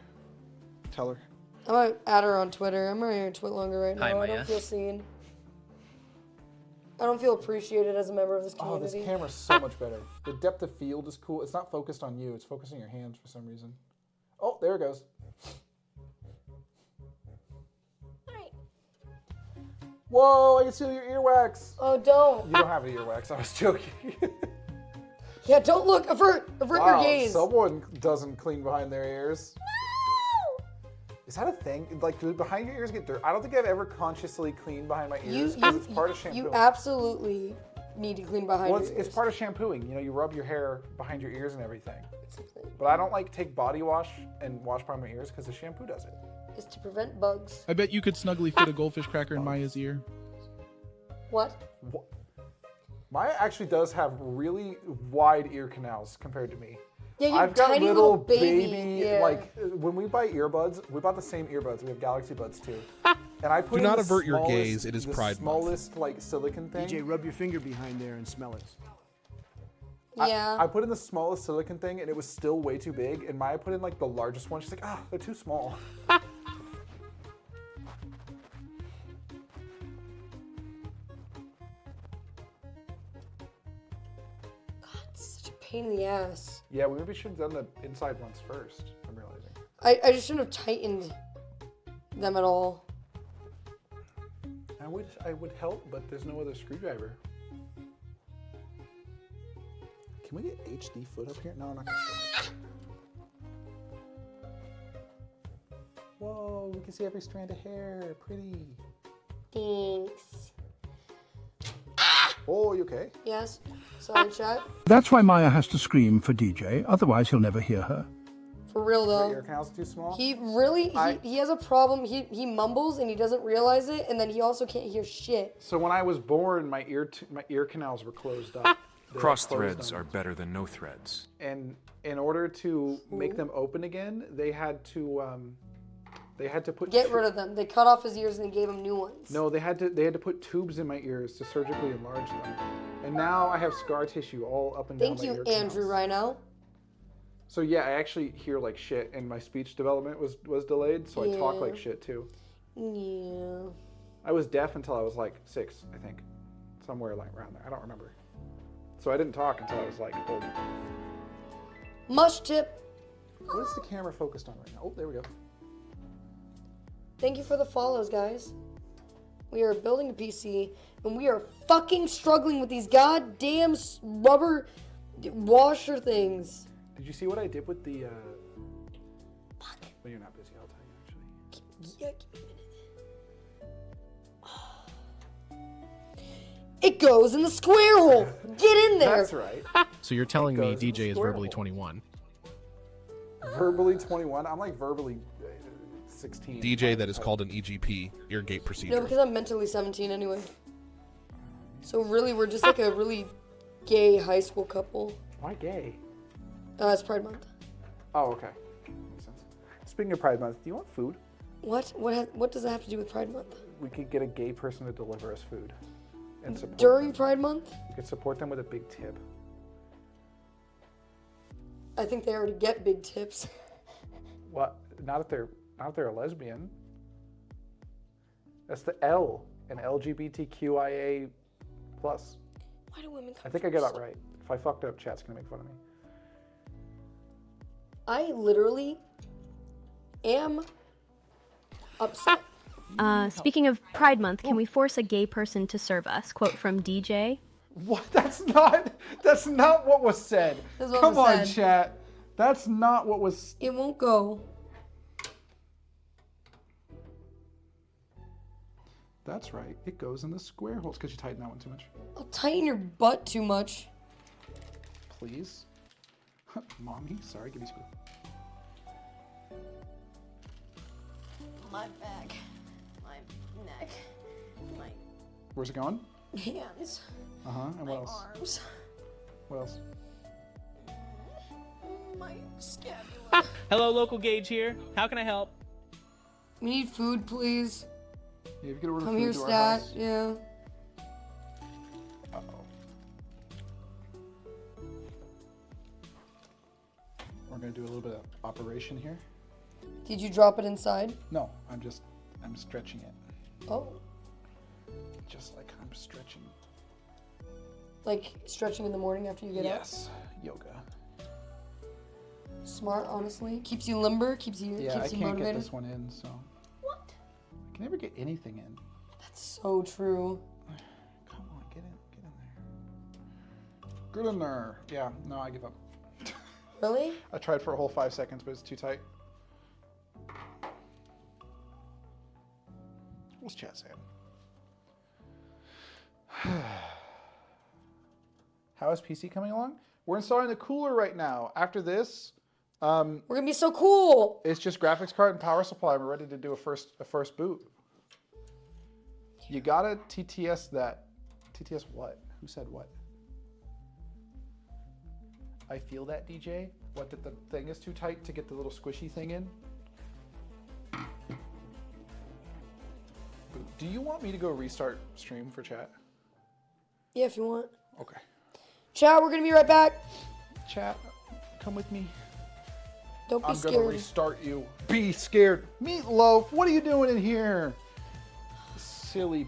[SPEAKER 1] Tell her.
[SPEAKER 3] I'm gonna add her on Twitter. I'm not here Twitlonger right now.
[SPEAKER 1] Hi,
[SPEAKER 3] I
[SPEAKER 1] Maya.
[SPEAKER 3] don't feel seen. I don't feel appreciated as a member of this
[SPEAKER 1] Oh,
[SPEAKER 3] community.
[SPEAKER 1] this camera's so much better. The depth of field is cool. It's not focused on you. It's focused on your hands for some reason. Oh, there it goes. Whoa, I can see your earwax.
[SPEAKER 3] Oh, don't.
[SPEAKER 1] You don't have an earwax. I was joking.
[SPEAKER 3] Yeah, don't look. Avert your gaze.
[SPEAKER 1] Someone doesn't clean behind their ears. No! Is that a thing? Like, do behind your ears get dirt? I don't think I've ever consciously cleaned behind my ears because it's part of shampoo.
[SPEAKER 3] You absolutely need to clean behind
[SPEAKER 1] Well,
[SPEAKER 3] your
[SPEAKER 1] it's
[SPEAKER 3] ears.
[SPEAKER 1] part of shampooing. You know, you rub your hair behind your ears and everything. But I don't like take body wash and wash behind my ears because the shampoo does it.
[SPEAKER 3] It's to prevent bugs.
[SPEAKER 21] I bet you could snugly fit a goldfish cracker in Maya's ear.
[SPEAKER 3] What?
[SPEAKER 1] Maya actually does have really wide ear canals compared to me.
[SPEAKER 3] Yeah, you have
[SPEAKER 1] I've got
[SPEAKER 3] tiny
[SPEAKER 1] little
[SPEAKER 3] little baby ear.
[SPEAKER 1] like when we buy earbuds, we bought the same earbuds. We have Galaxy Buds too. And I put
[SPEAKER 4] Do
[SPEAKER 1] in
[SPEAKER 4] not
[SPEAKER 1] the
[SPEAKER 4] avert your
[SPEAKER 1] smallest-
[SPEAKER 4] gaze. It is
[SPEAKER 1] the
[SPEAKER 4] Pride Month.
[SPEAKER 1] smallest like silicon thing.
[SPEAKER 19] DJ, rub your finger behind there and smell it.
[SPEAKER 3] Yeah.
[SPEAKER 1] I put in the smallest silicon thing and it was still way too big. And Maya put in like the largest one. She's like, they're too small.
[SPEAKER 3] Such a pain in the ass.
[SPEAKER 1] Yeah, we maybe should have done the inside ones first. I'm realizing.
[SPEAKER 3] I just shouldn't have tightened them at all.
[SPEAKER 1] I would help, but there's no other screwdriver. Can we get HD foot up here? No, I'm not gonna show it. Whoa, we can see every strand of hair. Pretty.
[SPEAKER 3] Thanks.
[SPEAKER 1] Oh, you okay?
[SPEAKER 3] Yes. Sorry, chat.
[SPEAKER 6] That's why Maya has to scream for DJ, otherwise he'll never hear her.
[SPEAKER 3] For real though.
[SPEAKER 1] Your canal's too small?
[SPEAKER 3] He really he has a problem. He mumbles and he doesn't realize it, and then he also can't hear shit.
[SPEAKER 1] So when I was born, my ear canals were closed up.
[SPEAKER 15] Cross threads are better than no threads.
[SPEAKER 1] And in order to make them open again, they had to put
[SPEAKER 3] Get rid of them. They cut off his ears and they gave him new ones.
[SPEAKER 1] No, they had to put tubes in my ears to surgically enlarge them. And now I have scar tissue all up and down
[SPEAKER 3] Thank
[SPEAKER 1] my
[SPEAKER 3] you,
[SPEAKER 1] ear canals.
[SPEAKER 3] Andrew Rhino.
[SPEAKER 1] So yeah, I actually hear like shit, and my speech development was delayed, so I talk
[SPEAKER 3] Yeah.
[SPEAKER 1] like shit too.
[SPEAKER 3] Yeah.
[SPEAKER 1] I was deaf until I was like 6, I think, somewhere like around there. I don't remember. So I didn't talk until I was like old.
[SPEAKER 3] Mush tip.
[SPEAKER 1] What is the camera focused on right now? Oh, there we go.
[SPEAKER 3] Thank you for the follows, guys. We are building a PC, and we are fucking struggling with these goddamn rubber washer things.
[SPEAKER 1] Did you see what I did with the? When you're not busy, I'll tell you actually.
[SPEAKER 3] Yeah, give me a minute. It goes in the square hole. Get in there.
[SPEAKER 1] That's right.
[SPEAKER 16] So you're telling me
[SPEAKER 1] goes in the
[SPEAKER 16] DJ is
[SPEAKER 1] square
[SPEAKER 16] verbally
[SPEAKER 1] hole.
[SPEAKER 16] 21.
[SPEAKER 1] Verbally 21. I'm like verbally 16.
[SPEAKER 4] DJ that is called an EGP, ear gate procedure.
[SPEAKER 3] No, because I'm mentally 17 anyway. So really, we're just like a really gay high school couple.
[SPEAKER 1] Why gay?
[SPEAKER 3] It's Pride Month.
[SPEAKER 1] Oh, okay. Makes sense. Speaking of Pride Month, do you want food?
[SPEAKER 3] What? What does that have to do with Pride Month?
[SPEAKER 1] We could get a gay person to deliver us food. And support
[SPEAKER 3] During
[SPEAKER 1] them.
[SPEAKER 3] Pride Month?
[SPEAKER 1] We could support them with a big tip.
[SPEAKER 3] I think they already get big tips.
[SPEAKER 1] What? Not if they're a lesbian. That's the L in LGBTQIA+.
[SPEAKER 3] Why do women come
[SPEAKER 1] I think I got that right. If I fucked up, chat's gonna make fun of me.
[SPEAKER 3] I literally am upset.
[SPEAKER 11] Speaking of Pride Month, can we force a gay person to serve us? Quote from DJ.
[SPEAKER 1] What? That's not what was said.
[SPEAKER 3] That's what
[SPEAKER 1] Come
[SPEAKER 3] was
[SPEAKER 1] on,
[SPEAKER 3] said.
[SPEAKER 1] chat. That's not what was.
[SPEAKER 3] It won't go.
[SPEAKER 1] That's right. It goes in the square holes because you tighten that one too much.
[SPEAKER 3] I'll tighten your butt too much.
[SPEAKER 1] Please. Mommy, sorry, give me a screw.
[SPEAKER 3] My back, my neck, my
[SPEAKER 1] Where's it going?
[SPEAKER 3] hands,
[SPEAKER 1] And
[SPEAKER 3] my
[SPEAKER 1] what else?
[SPEAKER 3] arms,
[SPEAKER 1] What else?
[SPEAKER 3] my scapula.
[SPEAKER 5] Hello, local Gauge here. How can I help?
[SPEAKER 3] We need food, please.
[SPEAKER 1] Yeah, if you could order
[SPEAKER 3] Come
[SPEAKER 1] food
[SPEAKER 3] here,
[SPEAKER 1] to our
[SPEAKER 3] Stat.
[SPEAKER 1] house.
[SPEAKER 3] Yeah.
[SPEAKER 1] Uh-oh. We're gonna do a little bit of operation here.
[SPEAKER 3] Did you drop it inside?
[SPEAKER 1] No, I'm stretching it.
[SPEAKER 3] Oh.
[SPEAKER 1] Just like I'm stretching.
[SPEAKER 3] Like stretching in the morning after you get up?
[SPEAKER 1] Yes, yoga.
[SPEAKER 3] Smart, honestly. Keeps you limber, keeps you
[SPEAKER 1] Yeah, I
[SPEAKER 3] keeps you
[SPEAKER 1] can't
[SPEAKER 3] motivated.
[SPEAKER 1] get this one in, so. What? I can never get anything in.
[SPEAKER 3] That's so true.
[SPEAKER 1] Come on, get in there. Get in there. Yeah, no, I give up.
[SPEAKER 3] Really?
[SPEAKER 1] I tried for a whole 5 seconds, but it's too tight. What's chat saying? How is PC coming along? We're installing the cooler right now. After this,
[SPEAKER 3] we're gonna be so cool.
[SPEAKER 1] It's just graphics card and power supply. We're ready to do a first boot. You gotta TTS that. TTS what? Who said what? I feel that, DJ. What, that the thing is too tight to get the little squishy thing in? Do you want me to go restart stream for chat?
[SPEAKER 3] Yeah, if you want.
[SPEAKER 1] Okay.
[SPEAKER 3] Chat, we're gonna be right back.
[SPEAKER 1] Chat, come with me.
[SPEAKER 3] Don't be
[SPEAKER 1] I'm
[SPEAKER 3] scared.
[SPEAKER 1] gonna restart you. Be scared. Meatloaf, what are you doing in here? Silly